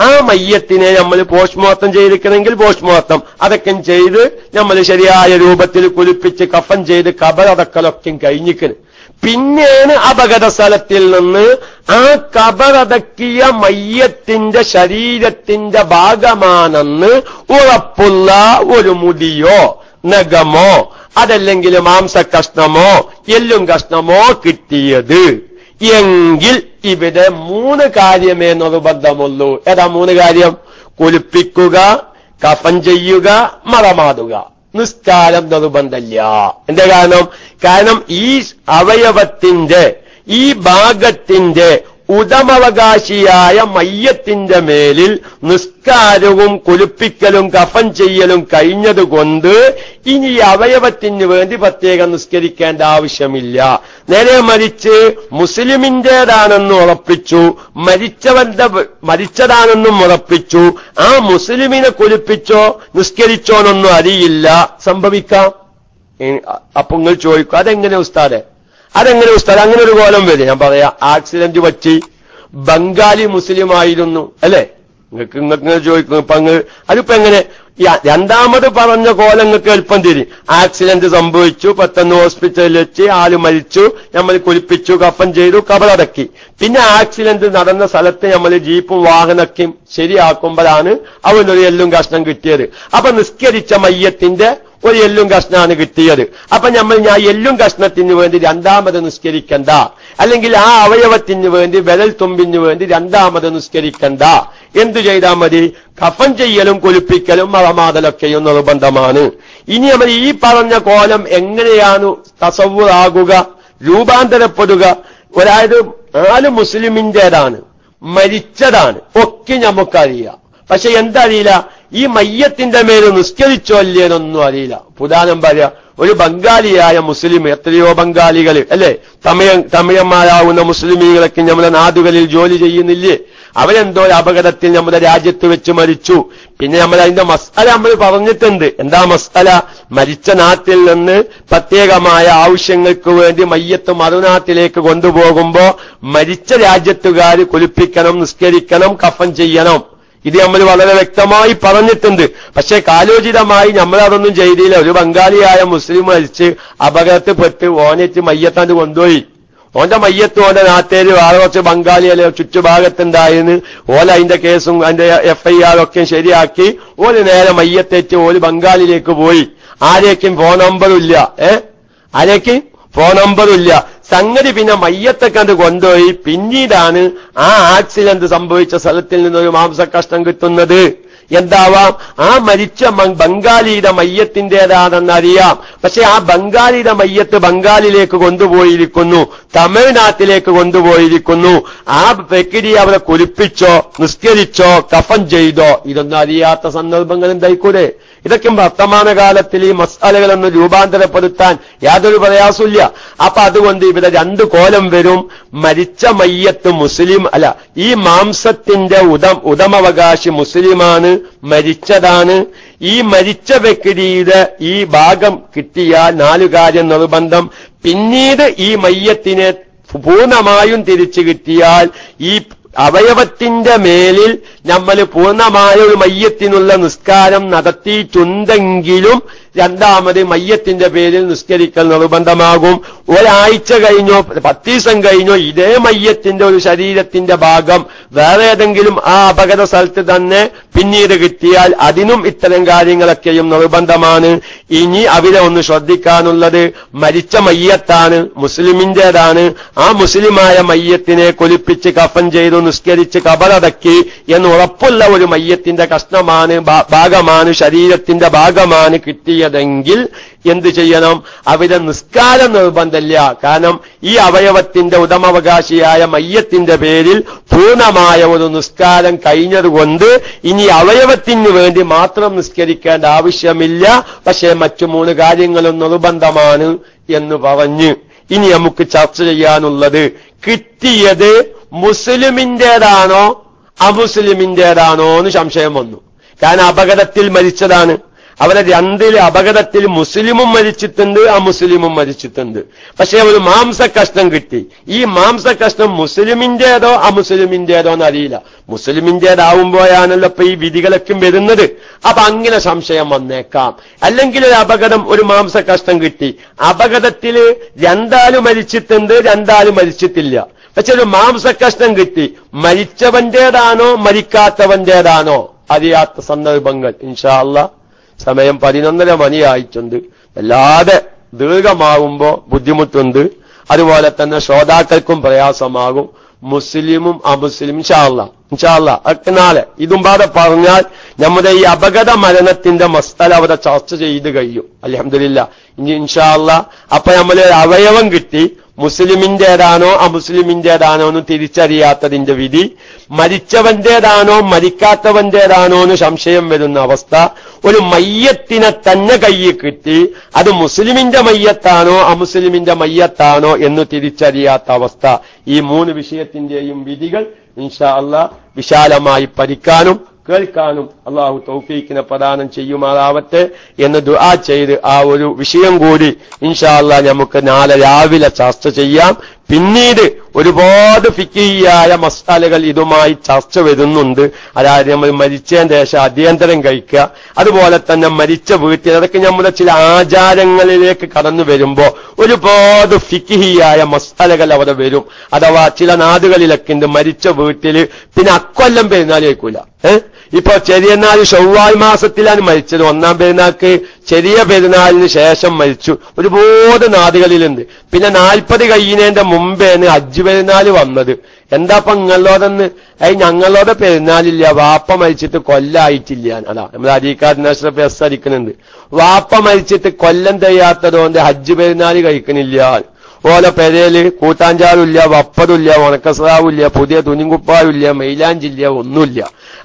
ആ മയ്യത്തിനെ നമ്മൾ പോസ്റ്റ്മോർട്ടം ചെയ്തിരിക്കണമെങ്കിൽ പോസ്റ്റ്മോർട്ടം അതൊക്കെ ചെയ്ത് നമ്മൾ ശരിയായ രൂപത്തിൽ കുളിപ്പിച്ച് കഫൻ ചെയ്ത് കബറടക്കലൊക്കെ കഴിഞ്ഞിക്കണ്. പിന്നെയാണ് അപകട സ്ഥലത്തിൽ നിന്ന് ആ കബറടക്കിയ മയ്യത്തിന്റെ ശരീരത്തിന്റെ ഭാഗമാണെന്ന് ഉറപ്പുള്ള ഒരു മുടിയോ നഖമോ അതല്ലെങ്കിൽ മാംസ കഷ്ണമോ എല്ലും കഷ്ണമോ കിട്ടിയത് എങ്കിൽ ഇവിടെ 3 കാര്യമേ നിർബന്ധമുള്ളൂ. ഏതാ 3 കാര്യം? കുളിപ്പിക്കുക, കഫൻ ചെയ്യുക, മറമാടുക. നിസ്കാരം നിർബന്ധമില്ല. എന്താ കാരണം ഈ അവയവത്തിന്റെ ഈ ഭാഗത്തിന്റെ ഉടമവകാശിയായ മയ്യത്തിന്റെ മേലിൽ നിസ്കാരവും കുളിപ്പിക്കലും കഫൻ ചെയ്യലും കഴിഞ്ഞതുകൊണ്ട് ഇനി അവയവത്തിന് വേണ്ടി പ്രത്യേകം നിസ്കരിക്കേണ്ട ആവശ്യമില്ല. നേരെ മറിച്ച് മുസ്ലിമിന്റേതാണെന്ന് ഉറപ്പിച്ചു, മരിച്ചതാണെന്നും ഉറപ്പിച്ചു, ആ മുസ്ലിമിനെ കുളിപ്പിച്ചോ നിസ്കരിച്ചോന്നൊന്നും അറിയില്ല, സംഭവിക്കാം. അപ്പൊ നിങ്ങൾ ചോദിക്കും, അതെങ്ങനെ ഉസ്താദെ അങ്ങനെ ഒരു കോലം വരും? ഞാൻ പറയാ, ആക്സിഡന്റ് പറ്റി ബംഗാളി മുസ്ലിം ആയിരുന്നു അല്ലെ? നിങ്ങൾക്ക് ചോദിക്കും, അതിപ്പോ എങ്ങനെ? രണ്ടാമത് പറഞ്ഞ കോലം നിങ്ങൾക്ക് എളുപ്പം തിരി. ആക്സിഡന്റ് സംഭവിച്ചു, പെട്ടെന്ന് ഹോസ്പിറ്റലിൽ വെച്ച് ആള് മരിച്ചു, നമ്മൾ കുളിപ്പിച്ചു, കഫൻ ചെയ്തു, കബറടക്കി. പിന്നെ ആക്സിഡന്റ് നടന്ന സ്ഥലത്ത് നമ്മൾ ജീപ്പും വാഹനക്കും ശരിയാക്കുമ്പോഴാണ് അവനൊരു എല്ലും കഷ്ണം കിട്ടിയത്. അപ്പൊ നിസ്കരിച്ച മയ്യത്തിന്റെ ഒരു എല്ലും കഷ്ണമാണ് കിട്ടിയത്. അപ്പൊ ഞാൻ എല്ലും കഷ്ണത്തിന് വേണ്ടി രണ്ടാമത് നിസ്കരിക്കണ്ട, അല്ലെങ്കിൽ ആ അവയവത്തിന് വേണ്ടി വിരൽ തുമ്പിന് വേണ്ടി രണ്ടാമത് നിസ്കരിക്കണ്ട. എന്തു ചെയ്താൽ മതി? കഫൻ ചെയ്യലും കുളിപ്പിക്കലും മറമാടലൊക്കെയും നിർബന്ധമാണ്. ഇനി നമ്മൾ ഈ പറഞ്ഞ കോലം എങ്ങനെയാണ് തസവ്വുറാകുക, രൂപാന്തരപ്പെടുക? അതായത് ആള് മുസ്ലിമിന്റേതാണ്, മരിച്ചതാണ്, ഒക്കെ നമുക്കറിയാം. പക്ഷെ എന്തറിയില്ല, ഈ മയ്യത്തിന്റെ മേൽ നിസ്കരിച്ചോ അല്ലേനൊന്നും അറിയില്ല. ഉദാഹരണം പറയാ, ഒരു ബംഗാളിയായ മുസ്ലിം, എത്രയോ ബംഗാളികൾ അല്ലെ, തമിഴന്മാരാവുന്ന മുസ്ലിമീങ്ങളൊക്കെ നമ്മുടെ നാടുകളിൽ ജോലി ചെയ്യുന്നില്ലേ? അവരെന്തോ അപകടത്തിൽ നമ്മുടെ രാജ്യത്ത് വെച്ച് മരിച്ചു. പിന്നെ നമ്മൾ അതിന്റെ മസ്അല നമ്മൾ പറഞ്ഞിട്ടുണ്ട്. എന്താ മസ്അല? മരിച്ച നാട്ടിൽ നിന്ന് പ്രത്യേകമായ ആവശ്യങ്ങൾക്ക് വേണ്ടി മയ്യത്ത് മറുനാട്ടിലേക്ക് കൊണ്ടുപോകുമ്പോ മരിച്ച രാജ്യത്തുകാർ കുളിപ്പിക്കണം, നിസ്കരിക്കണം, കഫൻ ചെയ്യണം. ഇത് നമ്മൾ വളരെ വ്യക്തമായി പറഞ്ഞിട്ടുണ്ട്. പക്ഷെ കാലോചിതമായി നമ്മളതൊന്നും ചെയ്തില്ല. ഒരു ബംഗാളിയായ മുസ്ലിം മരിച്ച് അപകടത്തിൽപ്പെട്ട് ഓനേറ്റ് മയ്യത്താണ്ട് കൊണ്ടുപോയി. ഓന്റെ മയ്യത്ത് ഓന്റെ നാട്ടേര് വേറെ കുറച്ച് ബംഗാളിയല്ലേ ചുറ്റുഭാഗത്തുണ്ടായിരുന്നു. ഓല അതിന്റെ കേസും അതിന്റെ FIR ഒക്കെ ശരിയാക്കി ഓല് നേരെ മയ്യത്തേറ്റ് ഓല് ബംഗാളിലേക്ക് പോയി. ആരേക്കും ഫോൺ നമ്പറും ഇല്ല. ആരേക്കും ഫോൺ നമ്പറും ഇല്ല. സംഗതി പിന്നെ മയ്യത്തെ കണ്ട് കൊണ്ടുപോയി. പിന്നീടാണ് ആ ആക്സിഡന്റ് സംഭവിച്ച സ്ഥലത്തിൽ നിന്നൊരു മാംസക്കഷ്ണം കിട്ടുന്നത്. എന്താവാം, ആ മരിച്ച ബംഗാളിയുടെ മയ്യത്തിന്റേതാണെന്നറിയാം. പക്ഷെ ആ ബംഗാളിയുടെ മയ്യത്ത് ബംഗാളിലേക്ക് കൊണ്ടുപോയിരിക്കുന്നു, തമിഴ്നാട്ടിലേക്ക് കൊണ്ടുപോയിരിക്കുന്നു. ആ പ്രക്രിയ അവരെ കുളിപ്പിച്ചോ, നിസ്കരിച്ചോ, കഫൻ ചെയ്തോ, ഇതൊന്നും അറിയാത്ത സന്ദർഭങ്ങൾ എന്തായിക്കൂടെ? ഇതൊക്കെ വർത്തമാനകാലത്തിൽ ഈ മസാലകളൊന്ന് രൂപാന്തരപ്പെടുത്താൻ യാതൊരു പ്രയാസമില്ല. അപ്പൊ അതുകൊണ്ട് ഇവിടെ 2 കോലം വരും. മരിച്ച മയ്യത്ത് മുസ്ലിം അല്ല, ഈ മാംസത്തിന്റെ ഉടമവകാശി മുസ്ലിമാണ്, മരിച്ചതാണ്. ഈ മരിച്ച വ്യക്തിയുടെ ഈ ഭാഗം കിട്ടിയാൽ 4 കാര്യം നിർബന്ധം. പിന്നീട് ഈ മയ്യത്തിനെ പൂർണ്ണമായും തിരിച്ചു കിട്ടിയാൽ ഈ അവയവത്തിന്റെ മേലിൽ നമ്മൾ പൂർണ്ണമായ ഒരു മയ്യത്തിനുള്ള നിസ്കാരം നടത്തിയിട്ടുണ്ടെങ്കിലും രണ്ടാമത് മയ്യത്തിന്റെ പേരിൽ നിസ്കരിക്കൽ നിർബന്ധമാകും. ഒരാഴ്ച കഴിഞ്ഞോ 10 ദിവസം കഴിഞ്ഞോ ഇതേ മയ്യത്തിന്റെ ഒരു ശരീരത്തിന്റെ ഭാഗം വേറെ ഏതെങ്കിലും ആ അപകട സ്ഥലത്ത് തന്നെ പിന്നീട് കിട്ടിയാൽ അതിനും ഇത്തരം കാര്യങ്ങളൊക്കെയും നിർബന്ധമാണ്. ഇനി അവിടെ ഒന്ന് ശ്രദ്ധിക്കാനുള്ളത്, മരിച്ച മയ്യത്താണ്, മുസ്ലിമിന്റേതാണ്. ആ മുസ്ലിമായ മയ്യത്തിനെ കുളിപ്പിച്ച് കഫൻ ചെയ്തു നിസ്കരിച്ച് കബറടക്കി എന്ന് ഉറപ്പുള്ള ഒരു മയ്യത്തിന്റെ കഷ്ണമാണ്, ഭാഗമാണ്, ശരീരത്തിന്റെ ഭാഗമാണ് കിട്ടിയതെങ്കിൽ എന്ത് ചെയ്യണം? അവിടെ നിസ്കാരം നിർബന്ധമില്ല. കാരണം ഈ അവയവത്തിന്റെ ഉടമവകാശിയായ മയ്യത്തിന്റെ പേരിൽ പൂർണ്ണമായ ഒരു നിസ്കാരം കഴിഞ്ഞതുകൊണ്ട് ഇനി അവയവത്തിന് വേണ്ടി മാത്രം നിസ്കരിക്കേണ്ട ആവശ്യമില്ല. പക്ഷേ മറ്റു 3 കാര്യങ്ങളും നിർബന്ധമാണ് എന്ന് പറഞ്ഞ് ഇനി നമുക്ക് ചർച്ച ചെയ്യാനുള്ളത്, കിട്ടിയത് മുസ്ലിമിന്റേതാണോ അമുസ്ലിമിന്റേതാണോ എന്ന് സംശയം വന്നു. കാരണം അപകടത്തിൽ മരിച്ചതാണ്. അവരെ 2 അപകടത്തിൽ മുസ്ലിമും മരിച്ചിട്ടുണ്ട്, അമുസ്ലിമും മരിച്ചിട്ടുണ്ട്. പക്ഷെ ഒരു മാംസക്കഷ്ണം കിട്ടി. ഈ മാംസക്കഷ്ണം മുസ്ലിമിന്റേതോ അമുസ്ലിമിന്റേതോ എന്നറിയില്ല. മുസ്ലിമിന്റേതാവുമ്പോഴാണല്ലോ ഇപ്പൊ ഈ വിധികളൊക്കെ വരുന്നത്. അപ്പൊ അങ്ങനെ സംശയം വന്നേക്കാം. അല്ലെങ്കിൽ ഒരു അപകടം, ഒരു മാംസക്കഷ്ണം കിട്ടി, അപകടത്തിൽ 2 മരിച്ചിട്ടുണ്ട്, 2 മരിച്ചിട്ടില്ല. പക്ഷെ ഒരു മാംസക്കഷ്ണം കിട്ടി, മരിച്ചവന്റേതാണോ മരിക്കാത്തവന്റേതാണോ അറിയാത്ത സന്ദർഭങ്ങൾ ഇൻഷാ അല്ലാഹ് സമയം 11:30 മണിയായിട്ടുണ്ട്. വല്ലാതെ ദീർഘമാകുമ്പോ ബുദ്ധിമുട്ടുണ്ട്. അതുപോലെ തന്നെ ശ്രോതാക്കൾക്കും പ്രയാസമാകും. മുസ്ലിമും അമുസ്ലിം ഇൻഷാ അല്ലാഹ് നാളെ ഇതും പാടെ പറഞ്ഞാൽ നമ്മുടെ ഈ അപകട മരണത്തിന്റെ മസ്തല അവിടെ ചർച്ച ചെയ്ത് കഴിയും. അൽഹംദുലില്ലാഹ്. ഇനി ഇൻഷാ അല്ലാഹ് അപ്പൊ നമ്മളൊരു അവയവം കിട്ടി, മുസ്ലിമിന്റേതാണോ അമുസ്ലിമിന്റേതാണോ എന്ന് തിരിച്ചറിയാത്തതിന്റെ വിധി, മരിച്ചവന്റേതാണോ മരിക്കാത്തവന്റേതാണോ എന്ന് സംശയം വരുന്ന അവസ്ഥ, ഒരു മയ്യത്തിനെ തന്നെ കയ്യിൽ കിട്ടി അത് മുസ്ലിമിന്റെ മയ്യത്താണോ അമുസ്ലിമിന്റെ മയ്യത്താണോ എന്ന് തിരിച്ചറിയാത്ത അവസ്ഥ. ഈ 3 വിഷയത്തിന്റെയും വിധികൾ ഇൻഷാ അല്ലാഹ് വിശാലമായി പഠിക്കാനും കേൾക്കാനും അള്ളാഹു തൗഫീഖിനെ പ്രദാനം ചെയ്യുമാറാവട്ടെ എന്ന് ദുആ ചെയ്ത് ആ ഒരു വിഷയം കൂടി ഇൻഷാ അല്ലാഹ് നമുക്ക് നാളെ രാവിലെ ചർച്ച ചെയ്യാം. പിന്നീട് ഒരുപാട് ഫിഖിയായ മസാലകൾ ഇതുമായി ചർച്ച വരുന്നുണ്ട്. അതായത് നമ്മൾ മരിച്ചതിന്റെ ശേഷം അടിയന്തരം കഴിക്കുക, അതുപോലെ തന്നെ മരിച്ച വീട്ടിൽ, അതൊക്കെ നമ്മുടെ ചില ആചാരങ്ങളിലേക്ക് കടന്നു വരുമ്പോ ഒരുപാട് ഫിഖിയായ മസാലകൾ അവിടെ വരും. അഥവാ ചില നാടുകളിലൊക്കെ ഉണ്ട് മരിച്ച വീട്ടില് പിന്നെ അക്കൊല്ലം പെരുന്നാൾ കഴിക്കൂല. ഇപ്പൊ ചെറിയനാൾ ശവ്വാൽ മാസത്തിലാണ് മരിച്ചത്, 1-ാം പെരുന്നാൾക്ക് ചെറിയ പെരുന്നാളിന് ശേഷം മരിച്ചു. ഒരുപാട് നാടുകളിലുണ്ട്. പിന്നെ 40 കഴിയുന്നതിന്റെ മുമ്പേന്ന് ഹജ്ജ് പെരുന്നാൾ വന്നത്. എന്താപ്പം നിങ്ങളോടൊന്ന് ഞങ്ങളോടെ പെരുന്നാളില്ല, വാപ്പ മരിച്ചിട്ട് കൊല്ലായിട്ടില്ല. അതാ നമ്മൾ അരീക്കാരനഷ്റഫ് എസ് അടിക്കുന്നുണ്ട്. വാപ്പ മരിച്ചിട്ട് കൊല്ലം തെയ്യാത്തതുകൊണ്ട് ഹജ്ജ് പെരുന്നാൾ കഴിക്കണില്ല. ഓലെ പെരയില് കൂട്ടാഞ്ചാറില്ല, വപ്പതില്ല, ഉണക്കസ്രാവില്ല, പുതിയ തുണിങ്കുപ്പാവില്ല, മൈലാഞ്ചില്ല, ഒന്നുമില്ല.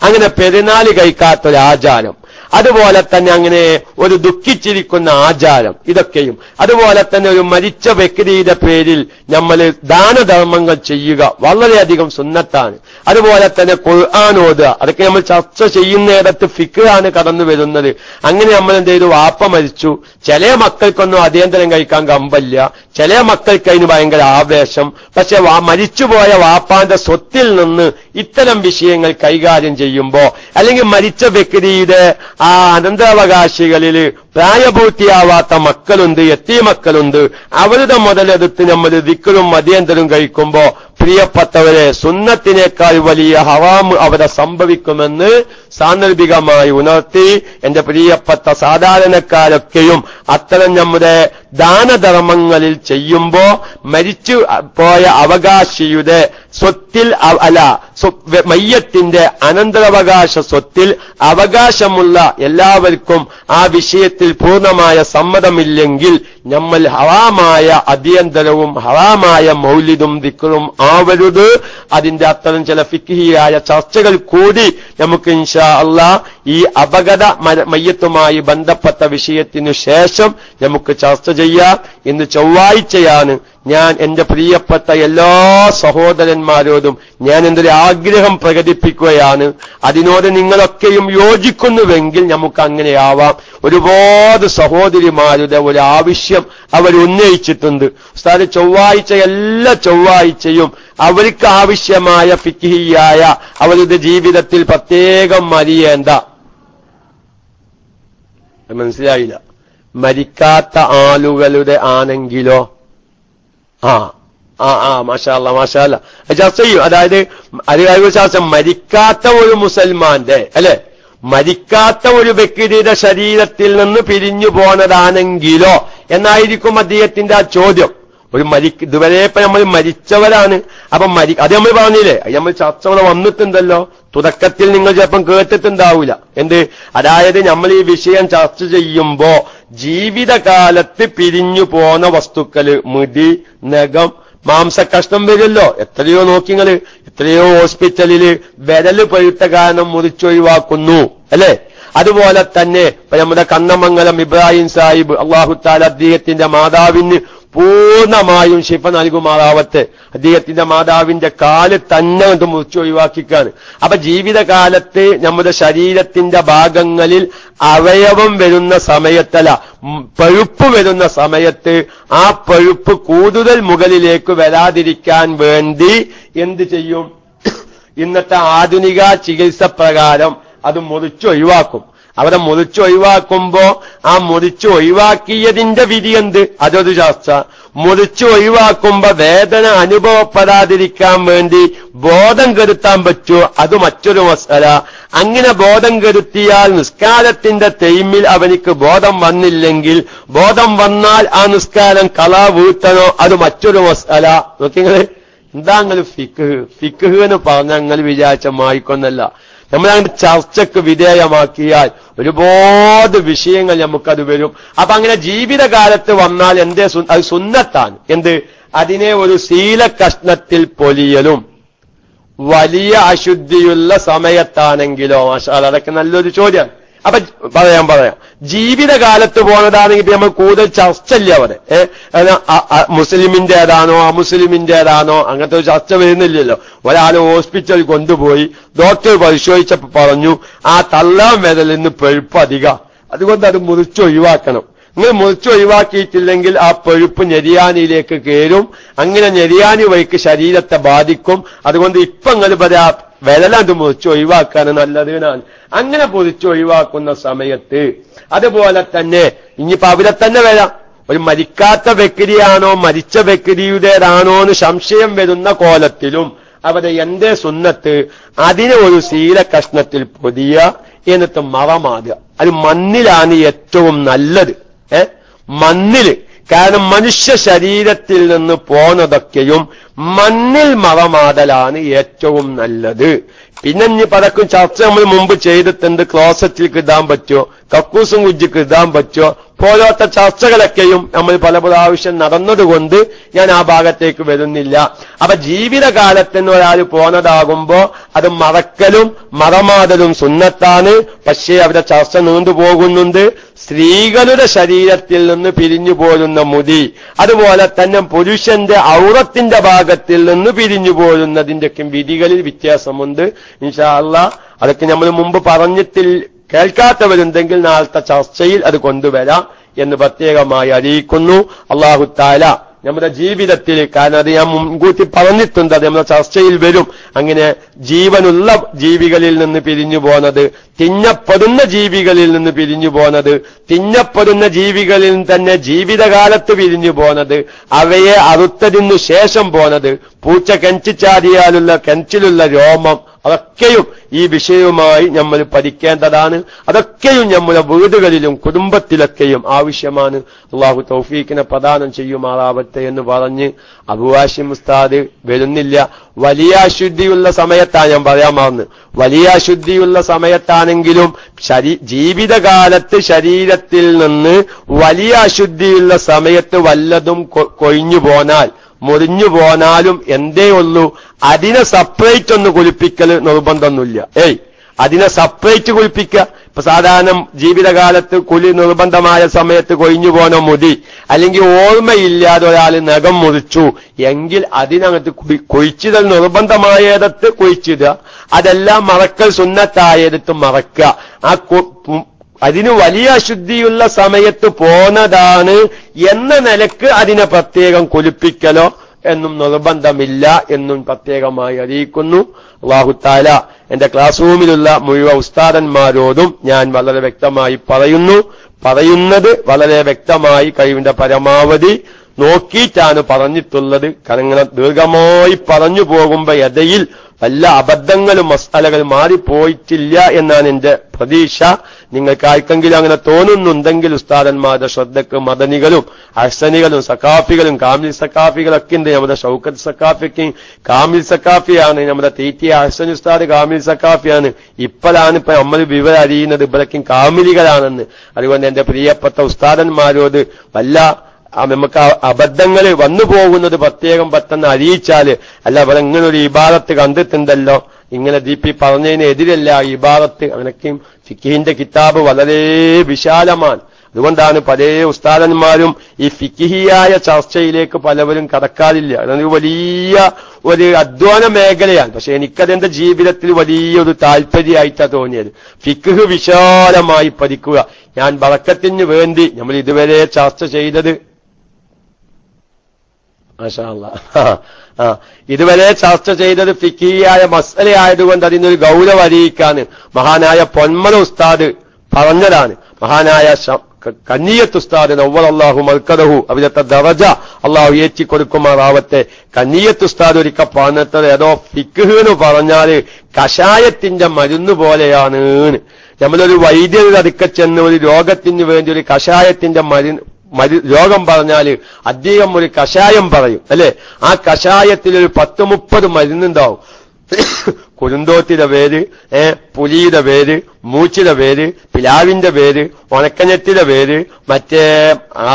അങ്ങനെ പെരുന്നാൾ കഴിക്കാത്തൊരാചാരം, അതുപോലെ തന്നെ അങ്ങനെ ഒരു ദുഃഖിച്ചിരിക്കുന്ന ആചാരം, ഇതൊക്കെയും അതുപോലെ തന്നെ ഒരു മരിച്ച വ്യക്തിയുടെ പേരിൽ നമ്മൾ ദാനധർമ്മങ്ങൾ ചെയ്യുക വളരെയധികം സുന്നത്താണ്. അതുപോലെ തന്നെ ഖുർആൻ ഓതുക, അതൊക്കെ നമ്മൾ ചർച്ച ചെയ്യുന്നിടത്ത് ഫിഖ്ഹാണ് കടന്നു വരുന്നത്. അങ്ങനെ നമ്മൾ എന്ത് ചെയ്തു, വാപ്പ മരിച്ചു, ചില മക്കൾക്കൊന്നും അടിയന്തരം കഴിക്കാൻ കമ്പല്ല, ചില മക്കൾക്ക് അതിന് ഭയങ്കര ആവേശം. പക്ഷെ മരിച്ചുപോയ വാപ്പാന്റെ സ്വത്തിൽ നിന്ന് ഇത്തരം വിഷയങ്ങൾ കൈകാര്യം ചെയ്യുമ്പോ, അല്ലെങ്കിൽ മരിച്ച വ്യക്തിയുടെ ആ അനന്തരാവകാശികളിൽ പ്രായപൂർത്തിയാവാത്ത മക്കളുണ്ട്, യത്തീമക്കളുണ്ട്, അവരുടെ മുതലെടുത്ത് നമ്മൾ ദിക്റും മദ്യന്തരും കഴിക്കുമ്പോ പ്രിയപ്പെട്ടവരെ സുന്നത്തിനേക്കാൾ വലിയ ഹറാം അവിടെ സംഭവിക്കുമെന്ന് സാന്ദർഭികമായി ഉണർത്തി എന്റെ പ്രിയപ്പെട്ട സാധാരണക്കാരൊക്കെയും അത്തരം നമ്മുടെ ദാനധർമ്മങ്ങളിൽ ചെയ്യുമ്പോ മരിച്ചു പോയ അവകാശിയുടെ സ്വത്തിൽ മയ്യത്തിന്റെ അനന്തരാവകാശ സ്വത്തിൽ അവകാശമുള്ള എല്ലാവർക്കും ആ വിഷയത്തിൽ പൂർണ്ണമായ സമ്മതമില്ലെങ്കിൽ നമ്മൾ ഹറാമായ അടിയന്തരവും ഹറാമായ മൗലിദും ദിക്റും ആവരുത്. അതിന്റെ അത്തരം ചില ഫിഖ്ഹിയായ ചർച്ചകൾ കൂടി നമുക്ക് ഇൻഷാ അല്ലാഹ് ഈ അപകട മയ്യത്തുമായി ബന്ധപ്പെട്ട വിഷയത്തിനു ശേഷം നമുക്ക് ചർച്ച ചെയ്യാം. ഇന്ന് ചൊവ്വാഴ്ചയാണ്. ഞാൻ എന്റെ പ്രിയപ്പെട്ട എല്ലാ സഹോദരന്മാരോടും ഞാൻ എന്തൊരു ആഗ്രഹം പ്രകടിപ്പിക്കുകയാണ്. അതിനോട് നിങ്ങളൊക്കെയും യോജിക്കുന്നുവെങ്കിൽ നമുക്ക് അങ്ങനെയാവാം. ഒരുപാട് സഹോദരിമാരുടെ ഒരു ആവശ്യം അവർ ഉന്നയിച്ചിട്ടുണ്ട്. ഉസ്താദ് ചൊവ്വാഴ്ച എല്ലാ ചൊവ്വാഴ്ചയും അവർക്ക് ആവശ്യമായ ഫിഖ്ഹിയായ അവരുടെ ജീവിതത്തിൽ പ്രത്യേകം അറിയേണ്ട, മനസ്സിലായില്ല, മരിക്കാത്ത ആളുകളുടെ ആണെങ്കിലോ മാഷാ അല്ലാഹ് ചർച്ച ചെയ്യും. അതായത് ശാസ്ത്രം മരിക്കാത്ത ഒരു മുസൽമാന്റെ അല്ലെ, മരിക്കാത്ത ഒരു വ്യക്തിയുടെ ശരീരത്തിൽ നിന്ന് പിരിഞ്ഞു പോന്നതാണെങ്കിലോ എന്നായിരിക്കും അദ്ദേഹത്തിന്റെ ആ ചോദ്യം. ഇതുവരെ ഇപ്പൊ നമ്മൾ മരിച്ചവരാണ്. അപ്പൊ അത് നമ്മൾ പറഞ്ഞില്ലേ, നമ്മൾ ചർച്ച വന്നിട്ടുണ്ടല്ലോ. തുടക്കത്തിൽ നിങ്ങൾ ചിലപ്പം കേട്ടിട്ടുണ്ടാവില്ല. അതായത് നമ്മൾ ഈ വിഷയം ചർച്ച ചെയ്യുമ്പോ ജീവിതകാലത്ത് പിരിഞ്ഞു പോന്ന വസ്തുക്കള്, മുടി, നഖം, മാംസക്കഷ്ണം വരുമല്ലോ. എത്രയോ നോക്കിങ്ങള്, എത്രയോ ഹോസ്പിറ്റലില് വിരല് പഴുത്ത കാരണം മുറിച്ചൊഴിവാക്കുന്നു അല്ലെ. അതുപോലെ തന്നെ നമ്മുടെ കണ്ണമംഗലം ഇബ്രാഹിം സാഹിബ്, അല്ലാഹു തആല അദ്ദേഹത്തിന്റെ മാതാവിന് പൂർണ്ണമായും ശിഫ നൽകുമാറാവട്ടെ. അദ്ദേഹത്തിന്റെ മാതാവിന്റെ കാല് തന്നെ കൊണ്ട് മുറിച്ച് ഒഴിവാക്കിക്കാണ്. അപ്പൊ ജീവിതകാലത്ത് നമ്മുടെ ശരീരത്തിന്റെ ഭാഗങ്ങളിൽ അവയവം വരുന്ന സമയത്തല്ല, പഴുപ്പ് വരുന്ന സമയത്ത് ആ പഴുപ്പ് കൂടുതൽ മുകളിലേക്ക് വരാതിരിക്കാൻ വേണ്ടി എന്ത് ചെയ്യും? ഇന്നത്തെ ആധുനിക ചികിത്സ പ്രകാരം അത് മുറിച്ചൊഴിവാക്കും. അവിടെ മുറിച്ച് ഒഴിവാക്കുമ്പോ ആ മുറിച്ച് ഒഴിവാക്കിയതിന്റെ വിധി എന്ത്? അതൊരു ചർച്ച. മുറിച്ച് ഒഴിവാക്കുമ്പോ വേദന അനുഭവപ്പെടാതിരിക്കാൻ വേണ്ടി ബോധം കെടുത്താൻ പറ്റുമോ? അത് മറ്റൊരു മസല. അങ്ങനെ ബോധം കെടുത്തിയാൽ നിസ്കാരത്തിന്റെ ടൈമിൽ അവനിക്ക് ബോധം വന്നില്ലെങ്കിൽ ബോധം വന്നാൽ ആ നിസ്കാരം കളാ വീട്ടണോ? അത് മറ്റൊരു മസല. നോക്കിങ്ങള് എന്താ നിങ്ങൾ ഫിഖ് എന്ന് പറഞ്ഞാൽ നിങ്ങൾ വിചാരിച്ച മായിക്കൊന്നല്ല. നമ്മളങ്ങനെ ചർച്ചയ്ക്ക് വിധേയമാക്കിയാൽ ഒരുപാട് വിഷയങ്ങൾ നമുക്കത് വരും. അപ്പൊ അങ്ങനെ ജീവിതകാലത്ത് വന്നാൽ അത് സുന്നത്താണ്. എന്ത്? അതിനെ ഒരു ശീല കഷ്ണത്തിൽ പൊലിയലും വലിയ അശുദ്ധിയുള്ള സമയത്താണെങ്കിലോ? മാഷാ അതൊക്കെ നല്ലൊരു ചോദ്യമാണ്. അപ്പൊ പറയാം ജീവിതകാലത്ത് പോണതാണെങ്കിൽ നമ്മൾ കൂടുതൽ ചർച്ചയില്ല അവിടെ. മുസ്ലിമിന്റേതാണോ അമുസ്ലിമിന്റേതാണോ അങ്ങനത്തെ ഒരു ചർച്ച വരുന്നില്ലല്ലോ. ഒരാൾ ഹോസ്പിറ്റലിൽ കൊണ്ടുപോയി ഡോക്ടർ പരിശോധിച്ചപ്പോ പറഞ്ഞു ആ തള്ളാൻ വിരലിന് പഴുപ്പ് അധികം, അതുകൊണ്ട് അത് മുറിച്ചൊഴിവാക്കണം. നിങ്ങൾ മുറിച്ചൊഴിവാക്കിയിട്ടില്ലെങ്കിൽ ആ പഴുപ്പ് ഞെരിയാനിയിലേക്ക് കയറും. അങ്ങനെ ഞെരിയാനി വഴിക്ക് ശരീരത്തെ ബാധിക്കും. അതുകൊണ്ട് ഇപ്പൊ നിങ്ങൾ പറയാ വിരലത് മുറിച്ചൊഴിവാക്കാണ് നല്ലത് എന്നാണ്. അങ്ങനെ മുറിച്ചൊഴിവാക്കുന്ന സമയത്ത് അതുപോലെ തന്നെ ഇനിയിപ്പോ അവിടെ തന്നെ വരാം. ഒരു മരിക്കാത്ത വ്യക്തിയാണോ മരിച്ച വ്യക്തിയുടേതാണോ എന്ന് സംശയം വരുന്ന കോലത്തിലും അവിടെ എന്റെ സുന്നത്ത് അതിനെ ഒരു ശീല കഷ്ണത്തിൽ പൊതിയ എന്നിട്ട് മറമാടുക. അത് മണ്ണിലാണ് ഏറ്റവും നല്ലത്. മണ്ണില്. കാരണം മനുഷ്യ ശരീരത്തിൽ നിന്ന് പോന്നതൊക്കെയും മണ്ണിൽ മറമാടലാണ് ഏറ്റവും നല്ലത്. പിന്നെ ഇനി പലക്കും ചർച്ച നമ്മൾ മുമ്പ് ചെയ്തിട്ടുണ്ട്. ക്ലോസറ്റിൽ ഇടാൻ പറ്റുമോ, കക്കൂസും കുജ്ജിക്ക് ഇടാൻ പറ്റുമോ, പോലത്തെ ചർച്ചകളൊക്കെയും നമ്മൾ പല പ്രാവശ്യം നടന്നതുകൊണ്ട് ഞാൻ ആ ഭാഗത്തേക്ക് വരുന്നില്ല. അപ്പൊ ജീവിതകാലത്തിന് ഒരാൾ പോന്നതാകുമ്പോ അത് മറക്കലും മറമാടലും സുന്നത്താണ്. പക്ഷേ അവിടെ ചർച്ച നീണ്ടുപോകുന്നുണ്ട്. സ്ത്രീകളുടെ ശരീരത്തിൽ നിന്ന് പിരിഞ്ഞു പോരുന്ന മുടി, അതുപോലെ തന്നെ പുരുഷന്റെ ഔറത്തിന്റെ ഭാഗത്തിൽ നിന്ന് പിരിഞ്ഞു പോരുന്നതിന്റെയൊക്കെ വിധികളിൽ വ്യത്യാസമുണ്ട്. ഇൻഷാ അല്ലാഹ് അതൊക്കെ നമ്മൾ മുമ്പ് പറഞ്ഞിട്ടിൽ കേൾക്കാത്തവരുണ്ടെങ്കിൽ നാളത്തെ ചർച്ചയിൽ അത് കൊണ്ടുവരാം എന്ന് പ്രത്യേകമായി അറിയിക്കുന്നു. അല്ലാഹു തആല നമ്മുടെ ജീവിതത്തിൽ, കാരണം അത് ഞാൻ മുൻകൂട്ടി പറഞ്ഞിട്ടുണ്ട്, അത് നമ്മുടെ ചർച്ചയിൽ വരും. അങ്ങനെ ജീവനുള്ള ജീവികളിൽ നിന്ന് പിരിഞ്ഞു പോന്നത്, തിന്നപ്പെടുന്ന ജീവികളിൽ നിന്ന് പിരിഞ്ഞു പോന്നത്, തിന്നപ്പെടുന്ന ജീവികളിൽ തന്നെ ജീവിതകാലത്ത് പിരിഞ്ഞു പോന്നത്, അവയെ അറുത്തതിനു ശേഷം പോന്നത്, പൂച്ച കെഞ്ചിച്ചാടിയാലുള്ള കെഞ്ചിലുള്ള രോമം, അതൊക്കെയും ഈ വിഷയവുമായി നമ്മൾ പഠിക്കേണ്ടതാണ്. അതൊക്കെയും നമ്മുടെ വീടുകളിലും കുടുംബത്തിലൊക്കെയും ആവശ്യമാണ്. അള്ളാഹു തൗഫീഖിനെ പ്രദാനം ചെയ്യുമാറാവട്ടെ എന്ന് പറഞ്ഞ് അബൂ ഹാഷിം ഉസ്താദ് വരുന്നില്ല. വലിയ അശുദ്ധിയുള്ള സമയത്താണ് ഞാൻ പറയാൻ മറന്ന്. വലിയ അശുദ്ധിയുള്ള സമയത്താണെങ്കിലും ജീവിതകാലത്ത് ശരീരത്തിൽ നിന്ന് വലിയ അശുദ്ധിയുള്ള സമയത്ത് വല്ലതും കൊഴിഞ്ഞു പോന്നാൽ, മുറിഞ്ഞു പോന്നാലും എന്തേ ഉള്ളൂ, അതിനെ സെപ്പറേറ്റ് ഒന്ന് കുളിപ്പിക്കൽ നിർബന്ധമൊന്നുമില്ല. അതിനെ സെപ്പറേറ്റ് കുളിപ്പിക്കുക. ഇപ്പൊ സാധാരണ ജീവിതകാലത്ത് കുളി നിർബന്ധമായ സമയത്ത് കൊഴിഞ്ഞു പോന മുടി, അല്ലെങ്കിൽ ഓർമ്മയില്ലാതെ ഒരാൾ നഖം മുറിച്ചു എങ്കിൽ അതിനകത്ത് കുഴിച്ചിടൽ നിർബന്ധമായടത്ത് കുഴിച്ചിടുക. അതെല്ലാം മറക്കൽ സുന്നത്തായടത്ത് മറക്കുക. അതിന് വലിയ അശുദ്ധിയുള്ള സമയത്ത് പോന്നതാണ് എന്ന നിലക്ക് അതിനെ പ്രത്യേകം കുളിപ്പിക്കലോ എന്നും നിർബന്ധമില്ല എന്നും പ്രത്യേകമായി അറിയിക്കുന്നു. അല്ലാഹു തആല എന്റെ ക്ലാസ് റൂമിലുള്ള മുഴുവൻ ഉസ്താദന്മാരോടും ഞാൻ വളരെ വ്യക്തമായി പറയുന്നത് വളരെ വ്യക്തമായി കഴിവിന്റെ പരമാവധി നോക്കിയിട്ടാണ് പറഞ്ഞിട്ടുള്ളത്. കാരണം ദീർഘമായി പറഞ്ഞു പോകുമ്പോ ഇടയിൽ വല്ല അബദ്ധങ്ങളും മസാലകൾ മാറിപ്പോയിട്ടില്ല എന്നാണ് എന്റെ പ്രതീക്ഷ. നിങ്ങൾക്ക് ആർക്കെങ്കിലും അങ്ങനെ തോന്നുന്നുണ്ടെങ്കിൽ ഉസ്താദന്മാരുടെ ശ്രദ്ധക്ക് മദനികളും അഹ്സനികളും സക്കാഫികളും കാമിൽ സക്കാഫികളൊക്കെ ഉണ്ട്. നമ്മുടെ ഷൗക്കത്ത് സക്കാഫിക്ക് കാമിൽ സക്കാഫിയാണ്, നമ്മുടെ തീറ്റിയ അഹ്സൻ ഉസ്താദ് കാമിൽ സക്കാഫിയാണ്. ഇപ്പോഴാണ് ഇപ്പൊ നമ്മൾ വിവരം അറിയുന്നത് ഇവരൊക്കെ കാമിലികളാണെന്ന്. അതുകൊണ്ട് എന്റെ പ്രിയപ്പെട്ട ഉസ്താദന്മാരോട് വല്ല നമുക്ക് അബദ്ധങ്ങൾ വന്നു പോകുന്നത് പ്രത്യേകം പെട്ടെന്ന് അറിയിച്ചാല്, അല്ല ഇവിടെ ഇങ്ങനെ ഒരു ഇബാദത്ത് കണ്ടിട്ടുണ്ടല്ലോ, ഇങ്ങനെ ദീപി പറഞ്ഞതിന് എതിരല്ല ഇബാദത്ത്. അങ്ങനെയൊക്കെയും ഫിഖിഹിന്റെ കിതാബ് വളരെ വിശാലമാണ്. അതുകൊണ്ടാണ് പല ഉസ്താദന്മാരും ഈ ഫിഖിഹിയായ ചർച്ചയിലേക്ക് പലവരും കടക്കാറില്ല. അതൊരു വലിയ ഒരു അധ്വാന മേഖലയാണ്. പക്ഷെ എനിക്കതെന്റെ ജീവിതത്തിൽ വലിയൊരു താല്പര്യമായിട്ടാണ് തോന്നിയത്. ഫിഖ് വിശാലമായി പഠിക്കുക. ഞാൻ ബറക്കത്തിന് വേണ്ടി നമ്മൾ ഇതുവരെ ചർച്ച ചെയ്തത് മാഷാ അല്ലാഹ് ഇതുവരെ ചർച്ച ചെയ്തത് ഫിഖിയായ മസ്അലയായതുകൊണ്ട് അതിനൊരു ഗൗരവം അറിയിക്കാണ്. മഹാനായ പൊന്മല ഉസ്താദ് പറഞ്ഞതാണ്. മഹാനായ കന്നിയത്ത് ഉസ്താദ് നവ്വറല്ലാഹു മർക്കദഹു, അവിടുത്തെ ദറജ അള്ളാഹു ഏറ്റിക്കൊടുക്കുമാറാവട്ടെ. കന്നിയത്ത് ഉസ്താദ് ഒരിക്കൽ പറഞ്ഞത് ഏതോ ഫിഖ് എന്ന് പറഞ്ഞാല് കഷായത്തിന്റെ മരുന്ന് പോലെയാണ്. നമ്മളൊരു വൈദ്യരുടെ അടുക്ക ചെന്ന് ഒരു രോഗത്തിന് വേണ്ടി ഒരു കഷായത്തിന്റെ രോഗം പറഞ്ഞാല് അദ്ദേഹം ഒരു കഷായം പറയും അല്ലെ. ആ കഷായത്തിൽ ഒരു 10-30 മരുന്നുണ്ടാവും. കുരുന്തോത്തിന്റെ പേര്, പുലിയുടെ പേര്, മൂച്ചിയുടെ പേര്, പിലാവിന്റെ പേര്, ഉണക്കഞ്ഞെട്ടിയുടെ പേര്, മറ്റേ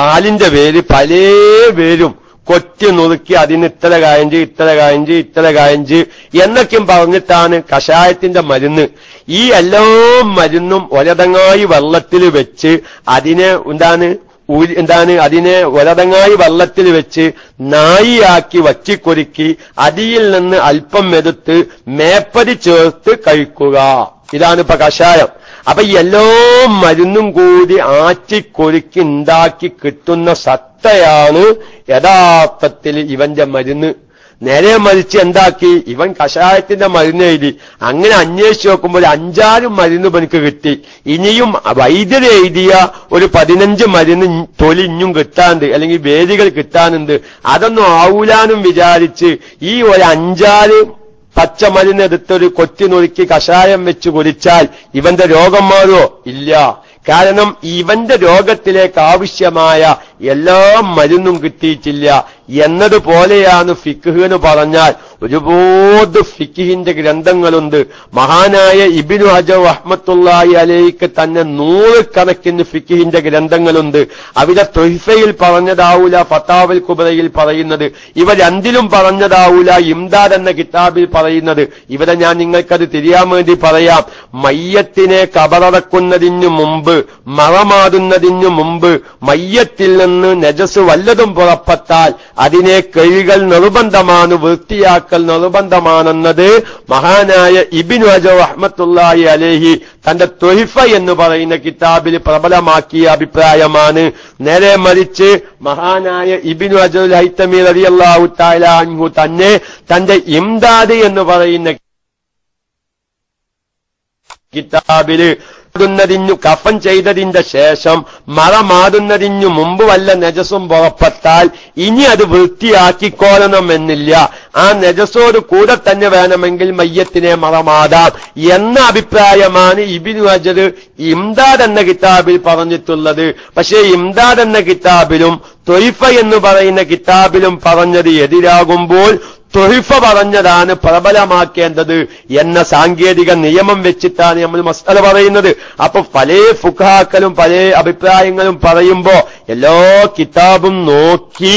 ആലിന്റെ പേര്, പല പേരും കൊത്തി നുറുക്കി അതിന് ഇത്ര കായഞ്ച് എന്നൊക്കെയും പറഞ്ഞിട്ടാണ് കഷായത്തിന്റെ മരുന്ന്. ഈ എല്ലാ മരുന്നും ഒരതങ്ങായി വെള്ളത്തിൽ വെച്ച് അതിനെ അതിനെ ഒരതങ്ങായി വെള്ളത്തിൽ വെച്ച് നായിയാക്കി വച്ചിക്കൊരുക്കി അതിൽ നിന്ന് അല്പം എടുത്ത് മേപ്പരി ചേർത്ത് കഴിക്കുക. ഇതാണ് ഇപ്പൊ കഷായം. അപ്പൊ എല്ലാ മരുന്നും കൂടി ആറ്റിക്കൊരുക്കി ഉണ്ടാക്കി കിട്ടുന്ന സത്തയാണ് യഥാർത്ഥത്തിൽ ഇവന്റെ മരുന്ന്. നേരെ മരിച്ച് എന്താക്കി, ഇവൻ കഷായത്തിന്റെ മരുന്ന് എഴുതി. അങ്ങനെ അന്വേഷിച്ച് നോക്കുമ്പോൾ 5-6 മരുന്ന് എനിക്ക് കിട്ടി. ഇനിയും വൈദ്യർ എഴുതിയ ഒരു 15 മരുന്ന് തൊലി ഇഞ്ഞും കിട്ടാനുണ്ട്, അല്ലെങ്കിൽ വേദികൾ കിട്ടാനുണ്ട്. അതൊന്നും ആവൂലാനും വിചാരിച്ച് ഈ ഒരു 5-6 പച്ചമരുന്ന് എടുത്തൊരു കൊത്തി നുറുക്കി കഷായം വെച്ച് കുടിച്ചാൽ ഇവന്റെ രോഗം മാറുമോ? ഇല്ല. കാരണം ഇവന്റെ രോഗത്തിലേക്ക് ആവശ്യമായ എല്ലാ മരുന്നും കിട്ടിയിട്ടില്ല എന്നതുപോലെയാണ് ഫിഖ് എന്ന് പറഞ്ഞാൽ. ഒരുപാട് ഫിഖിന്റെ ഗ്രന്ഥങ്ങളുണ്ട്. മഹാനായ ഇബ്നു ഹജർ റഹ്മത്തുള്ളാഹി അലൈഹിക്ക് തന്നെ 100 കണക്കിന് ഫിഖിന്റെ ഗ്രന്ഥങ്ങളുണ്ട്. അവിടെ തുഹ്ഫയിൽ പറഞ്ഞതാവൂല ഫതാവൽ കുബ്രയിൽ പറയുന്നത്, ഇവ രണ്ടിലും പറഞ്ഞതാവൂല ഇംദാദ് എന്ന കിതാബിൽ പറയുന്നത്. ഇവിടെ ഞാൻ നിങ്ങൾക്കത് തിരിയാൻ വേണ്ടി പറയാം. മയ്യത്തിനെ കബറടക്കുന്നതിനു മുമ്പ്, മറമാടുന്നതിനു മുമ്പ് മയ്യത്തിൽ നിന്ന് നജസ് വല്ലതും പുറപ്പെട്ടാൽ അതിനെ കഴുകൽ നിർബന്ധമാണ്, വൃത്തിയാക്കൽ നിർബന്ധമാണെന്നത് മഹാനായ ഇബ്നു ഹജർ റഹ്മത്തുള്ളാഹി അലൈഹി തന്റെ തുഹ്ഫ എന്ന് പറയുന്ന കിതാബിൽ പ്രബലമാക്കിയ അഭിപ്രായമാണ്. നേരെ മറിച്ച് മഹാനായ ഇബ്നു ഹജർ ഹൈതമി റളിയല്ലാഹു തആല അൻഹു തന്നെ തന്റെ ഇംദാദ് എന്ന് പറയുന്ന കിതാബില് കഫൻ ചെയ്തതിന്റെ ശേഷം മറമാടുന്നതിനു മുമ്പ് വല്ല നജസും പുറപ്പെട്ടാൽ ഇനി അത് വൃത്തിയാക്കിക്കോളണമെന്നില്ല. ആ നജസോട് കൂടെ തന്നെ വേണമെങ്കിൽ മയ്യത്തിനെ മറമാടാം എന്ന അഭിപ്രായമാണ് ഇബ്നു ഹജർ ഇംദാദ് എന്ന കിതാബിൽ പറഞ്ഞിട്ടുള്ളത്. പക്ഷേ ഇംദാദ് എന്ന കിതാബിലും തുഹ്ഫ എന്ന് പറയുന്ന കിതാബിലും പറഞ്ഞത് എതിരാകുമ്പോൾ തുഹ്ഫ പറഞ്ഞതാണ് പ്രബലമാക്കേണ്ടത് എന്ന സാങ്കേതിക നിയമം വെച്ചിട്ടാണ് നമ്മൾ മസ്അല പറയുന്നത്. അപ്പൊ പല ഫുഖഹാക്കളും പല അഭിപ്രായങ്ങളും പറയുമ്പോ എല്ലാ കിതാബും നോക്കി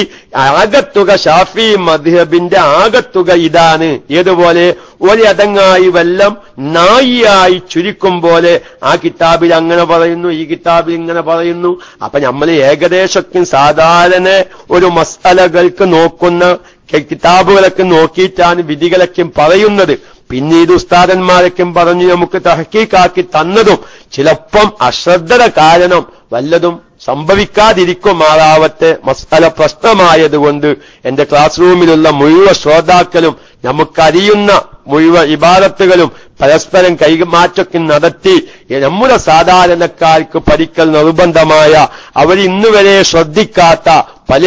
ആകത്തുക ഷാഫി മദ്ഹബിന്റെ ആകത്തുക ഇതാണ്. ഏതുപോലെ ഒരതങ്ങായി വെല്ലം നായിയായി ചുരുക്കും പോലെ ആ കിതാബിൽ അങ്ങനെ പറയുന്നു, ഈ കിതാബിൽ ഇങ്ങനെ പറയുന്നു. അപ്പൊ നമ്മൾ ഏകദേശം സാധാരണ ഒരു മസ്അലകൾക്ക് നോക്കുന്ന കിതാബുകളൊക്കെ നോക്കിയിട്ടാണ് വിധികളൊക്കെ പറയുന്നത്. പിന്നീട് ഉസ്താദന്മാരൊക്കെ പറഞ്ഞു നമുക്ക് തഹ്ഖീഖാക്കി തന്നതും ചിലപ്പം അശ്രദ്ധത കാരണം വല്ലതും സംഭവിക്കാതിരിക്കുമാറാവട്ടെ. മസ്അല പ്രശ്നമായതുകൊണ്ട് എന്റെ ക്ലാസ് റൂമിലുള്ള മുഴുവൻ ശ്രോതാക്കളും നമുക്കറിയുന്ന മുഴുവൻ ഇബാദത്തുകളും പരസ്പരം കൈമാറ്റൊക്കെ നടത്തി നമ്മുടെ സാധാരണക്കാർക്ക് പഠിക്കൽ നിർബന്ധമായ അവർ ഇന്നുവരെ ശ്രദ്ധിക്കാത്ത പല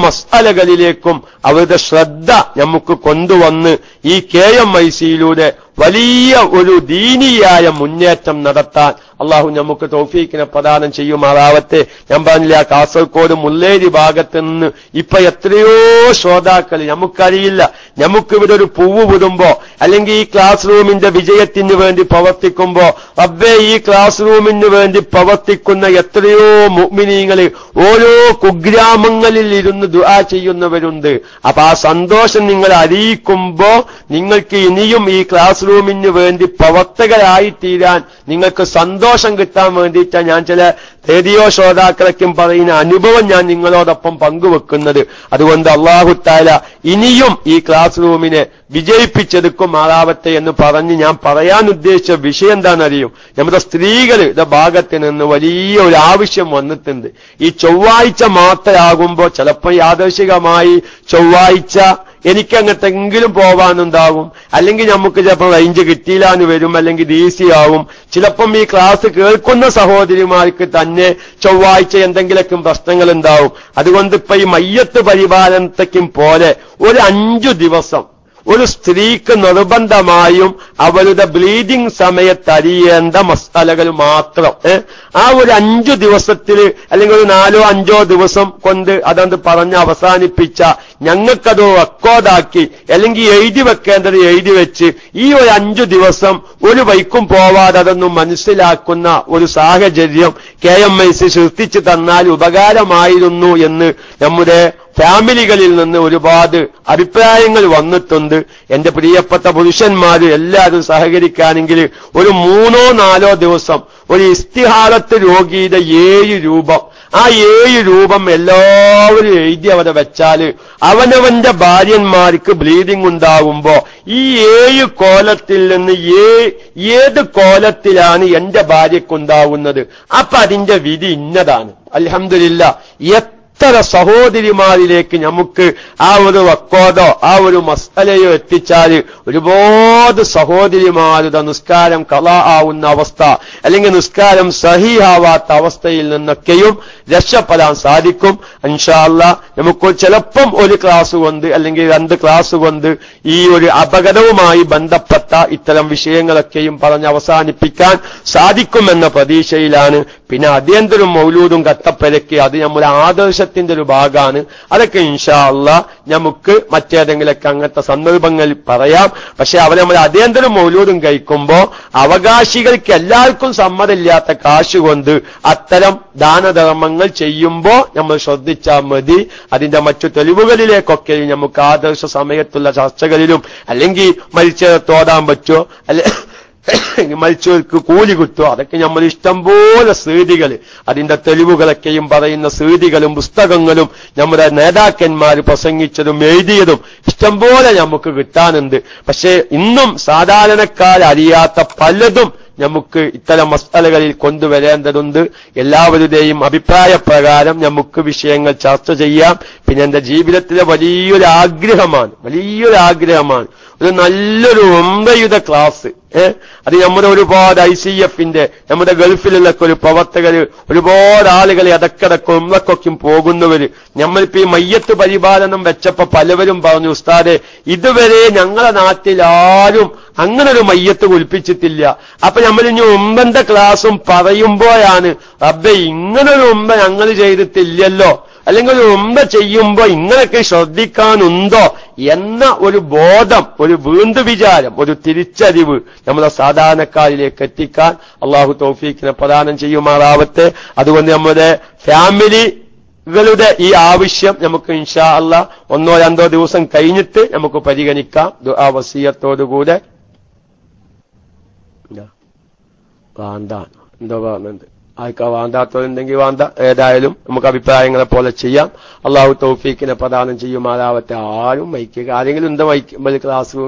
മസ്അലകളിലേക്കും അവരുടെ ശ്രദ്ധ നമുക്ക് കൊണ്ടുവന്ന് ഈ KMIC-യിലൂടെ വലിയ ഒരു ദീനിയായ മുന്നേറ്റം നടത്താൻ അള്ളാഹു നമുക്ക് തൗഫീഖിനെ പ്രദാനം ചെയ്യുമാറാവട്ടെ. ഞാൻ പറഞ്ഞില്ല, കാസർഗോഡ് മുല്ലേരി ഭാഗത്ത് നിന്ന് ഇപ്പൊ എത്രയോ ശ്രോതാക്കൾ നമുക്കറിയില്ല. നമുക്കിവിടെ ഒരു പൂവ് വിടുമ്പോ അല്ലെങ്കിൽ ഈ ക്ലാസ് റൂമിന്റെ വിജയത്തിന് വേണ്ടി പ്രവർത്തിക്കുമ്പോ റബ്ബേ ഈ ക്ലാസ് റൂമിന് വേണ്ടി പ്രവർത്തിക്കുന്ന എത്രയോ മുഅ്മിനീങ്ങൾ ഓരോ കുഗ്രാമങ്ങളിൽ ഇരുന്ന് ദുആ ചെയ്യുന്നവരുണ്ട്. അപ്പൊ ആ സന്തോഷം നിങ്ങൾ അറിയിക്കുമ്പോ നിങ്ങൾക്ക് ഇനിയും ഈ ക്ലാസ് റൂമിന് വേണ്ടി പ്രവർത്തകരായി തീരാൻ നിങ്ങൾക്ക് സന്തോഷം കിട്ടാൻ വേണ്ടിയിട്ടാണ് ഞാൻ ചില റേഡിയോ ശ്രോതാക്കളൊക്കെ പറയുന്ന അനുഭവം ഞാൻ നിങ്ങളോടൊപ്പം പങ്കുവെക്കുന്നത്. അതുകൊണ്ട് അല്ലാഹു തആല ഇനിയും ഈ ക്ലാസ് റൂമിനെ വിജയിപ്പിച്ചെടുക്കുമാറാവട്ടെ എന്ന് പറഞ്ഞ് ഞാൻ പറയാൻ ഉദ്ദേശിച്ച വിഷയം എന്താണെന്നറിയും. നമ്മുടെ സ്ത്രീകളുടെ ഭാഗത്ത് നിന്ന് വലിയ ഒരു ആവശ്യം വന്നിട്ടുണ്ട്. ഈ ചൊവ്വാഴ്ച മാത്രമാകുമ്പോ ചിലപ്പോൾ യാദൃശികമായി ചൊവ്വാഴ്ച എനിക്ക് അങ്ങോട്ടെങ്കിലും പോവാനുണ്ടാവും, അല്ലെങ്കിൽ നമുക്ക് ചിലപ്പോൾ റേഞ്ച് കിട്ടിയില്ലാന്ന് വരും, അല്ലെങ്കിൽ DC ആവും. ചിലപ്പം ഈ ക്ലാസ് കേൾക്കുന്ന സഹോദരിമാർക്ക് തന്നെ ചൊവ്വാഴ്ച എന്തെങ്കിലൊക്കെ പ്രശ്നങ്ങൾ ഉണ്ടാവും. അതുകൊണ്ട് ഇപ്പൊ ഈ മയ്യത്ത് പരിപാലനത്തേക്കും പോലെ ഒരു 5 ദിവസം ഒരു സ്ത്രീക്ക് നിർബന്ധമായും അവരുടെ ബ്ലീഡിംഗ് സമയത്ത് അറിയേണ്ട മസാലകൾ മാത്രം ആ ഒരു 5 ദിവസത്തിൽ അല്ലെങ്കിൽ ഒരു 4-5 ദിവസം കൊണ്ട് അതത് പറഞ്ഞ് അവസാനിപ്പിച്ച ഞങ്ങൾക്കത് റെക്കോർഡാക്കി അല്ലെങ്കിൽ എഴുതി വെക്കേണ്ടത് എഴുതി വെച്ച് ഈ ഒരു 5 ദിവസം ഒരു വൈക്കും പോവാതെ അതൊന്നും മനസ്സിലാക്കുന്ന ഒരു സാഹചര്യം KMIC സൃഷ്ടിച്ചു തന്നാൽ ഉപകാരമായിരുന്നു എന്ന് നമ്മുടെ ഫാമിലികളിൽ നിന്ന് ഒരുപാട് അഭിപ്രായങ്ങൾ വന്നിട്ടുണ്ട്. എന്റെ പ്രിയപ്പെട്ട പുരുഷന്മാര് എല്ലാവരും സഹകരിക്കുകയാണെങ്കിൽ ഒരു 3-4 ദിവസം ഒരു ഇസ്തിഹാലത്ത് രോഗിയുടെ 7 രൂപം, ആ 7 രൂപം എല്ലാവരും എഴുതി അവിടെ വെച്ചാല് അവനവന്റെ ഭാര്യന്മാർക്ക് ബ്ലീഡിംഗ് ഉണ്ടാകുമ്പോ ഈ 7 കോലത്തിൽ നിന്ന് ഏത് കോലത്തിലാണ് എന്റെ ഭാര്യക്കുണ്ടാവുന്നത്, അപ്പൊ അതിന്റെ വിധി ഇന്നതാണ്. അൽഹംദുലില്ലാഹ് എത്ര സഹോദരിമാരിലേക്ക് നമുക്ക് ആ ഒരു റെക്കോർഡോ ആ ഒരു മസലയോ എത്തിച്ചാൽ ഒരുപാട് സഹോദരിമാരുടെ നിസ്കാരം ഖളാ ആവുന്ന അവസ്ഥ അല്ലെങ്കിൽ നിസ്കാരം സഹീഹാവാത്ത അവസ്ഥയിൽ നിന്നൊക്കെയും രക്ഷപ്പെടാൻ സാധിക്കും. ഇൻഷാ അല്ലാഹ് നമുക്ക് ചിലപ്പം ഒരു ക്ലാസ് കൊണ്ട് അല്ലെങ്കിൽ 2 ക്ലാസ് കൊണ്ട് ഈ ഒരു അപകടവുമായി ബന്ധപ്പെട്ട ഇത്തരം വിഷയങ്ങളൊക്കെയും പറഞ്ഞ് അവസാനിപ്പിക്കാൻ സാധിക്കുമെന്ന പ്രതീക്ഷയിലാണ്. പിന്നെ അടിയന്തരം മൗലൂദും കത്തപ്പരക്ക് അത് നമ്മുടെ ആദർശത്തിന്റെ ഒരു ഭാഗമാണ്. അതൊക്കെ ഇൻഷാ അല്ലാഹ് നമുക്ക് മറ്റേതെങ്കിലൊക്കെ അങ്ങനത്തെ സന്ദർഭങ്ങളിൽ പറയാം. പക്ഷെ അവരെ നമ്മൾ അടിയന്തരം മൗലൂദും കഴിക്കുമ്പോ അവകാശികൾക്ക് എല്ലാവർക്കും സമ്മതമില്ലാത്ത കാശ് കൊണ്ട് അത്തരം ദാനധർമ്മങ്ങൾ ചെയ്യുമ്പോ നമ്മൾ ശ്രദ്ധിച്ചാൽ മതി. അതിന്റെ മറ്റു തെളിവുകളിലേക്കൊക്കെ നമുക്ക് ആദർശ സമയത്തുള്ള ചർച്ചകളിലും അല്ലെങ്കിൽ മരിച്ചത് തോടാൻ പറ്റുമോ അല്ലെ മരിച്ചവർക്ക് കൂലി കിട്ടുമോ അതൊക്കെ നമ്മൾ ഇഷ്ടംപോലെ സീഡികൾ അതിന്റെ തെളിവുകളൊക്കെയും പറയുന്ന സീഡികളും പുസ്തകങ്ങളും നമ്മുടെ നേതാക്കന്മാർ പ്രസംഗിച്ചതും എഴുതിയതും ഇഷ്ടംപോലെ നമുക്ക് കിട്ടാനുണ്ട്. പക്ഷേ ഇന്നും സാധാരണക്കാരറിയാത്ത പലതും നമുക്ക് ഇത്തരം മസലകളിൽ കൊണ്ടുവരേണ്ടതുണ്ട്. എല്ലാവരുടെയും അഭിപ്രായ പ്രകാരം നമുക്ക് വിഷയങ്ങൾ ചർച്ച ചെയ്യാം. പിന്നെ എന്റെ ജീവിതത്തിലെ വലിയൊരു ആഗ്രഹമാണ് ഒരു നല്ലൊരു ഉംറയുടെ ക്ലാസ്. അത് നമ്മുടെ ഒരുപാട് ICFന്റെ നമ്മുടെ ഗൾഫിലുള്ള ഒരു പ്രവർത്തകര് ഒരുപാട് ആളുകളെ അടക്കടക്കം ഉംറക്കൊക്കെ പോകുന്നവര് നമ്മളിപ്പോ ഈ മയ്യത്ത് പരിപാലനം വെച്ചപ്പോ പലവരും പറഞ്ഞു, ഉസ്താദെ ഇതുവരെ ഞങ്ങളെ നാട്ടിൽ ആരും അങ്ങനെ ഒരു മയ്യത്ത് കുൽപ്പിച്ചിട്ടില്ല. അപ്പൊ നമ്മൾ ഇനി ഉംറന്റെ ക്ലാസും പറയുമ്പോഴാണ് റബ്ബേ ഇങ്ങനൊരു ഉംറ ഞങ്ങൾ ചെയ്തിട്ടില്ലല്ലോ, അല്ലെങ്കിൽ ഒരു ഉംറ ചെയ്യുമ്പോ ഇങ്ങനെയൊക്കെ ശ്രദ്ധിക്കാനുണ്ടോ എന്ന ഒരു ബോധം, ഒരു വീണ്ടും വിചാരം, ഒരു തിരിച്ചറിവ് നമ്മളെ സാധാരണക്കാരിലേക്ക് എത്തിക്കാൻ അള്ളാഹു തൗഫീഖിനെ പ്രദാനം ചെയ്യുമാറാവട്ടെ. അതുകൊണ്ട് നമ്മുടെ ഫാമിലികളുടെ ഈ ആവശ്യം നമുക്ക് ഇൻഷാ അല്ലാഹ് 1-2 ദിവസം കഴിഞ്ഞിട്ട് നമുക്ക് പരിഗണിക്കാം. ദുആ വസിയത്തോടുകൂടെ എന്തോ പറഞ്ഞുണ്ട് വാന്താത്തതുണ്ടെങ്കിൽ വാന്ത, ഏതായാലും നമുക്ക് അഭിപ്രായങ്ങളെ പോലെ ചെയ്യാം. അള്ളാഹു തൗഫീഖിനെ പ്രദാനം ചെയ്യുമാറാവട്ടെ. ആരും ആരെങ്കിലും എന്താ ക്ലാസ് റൂം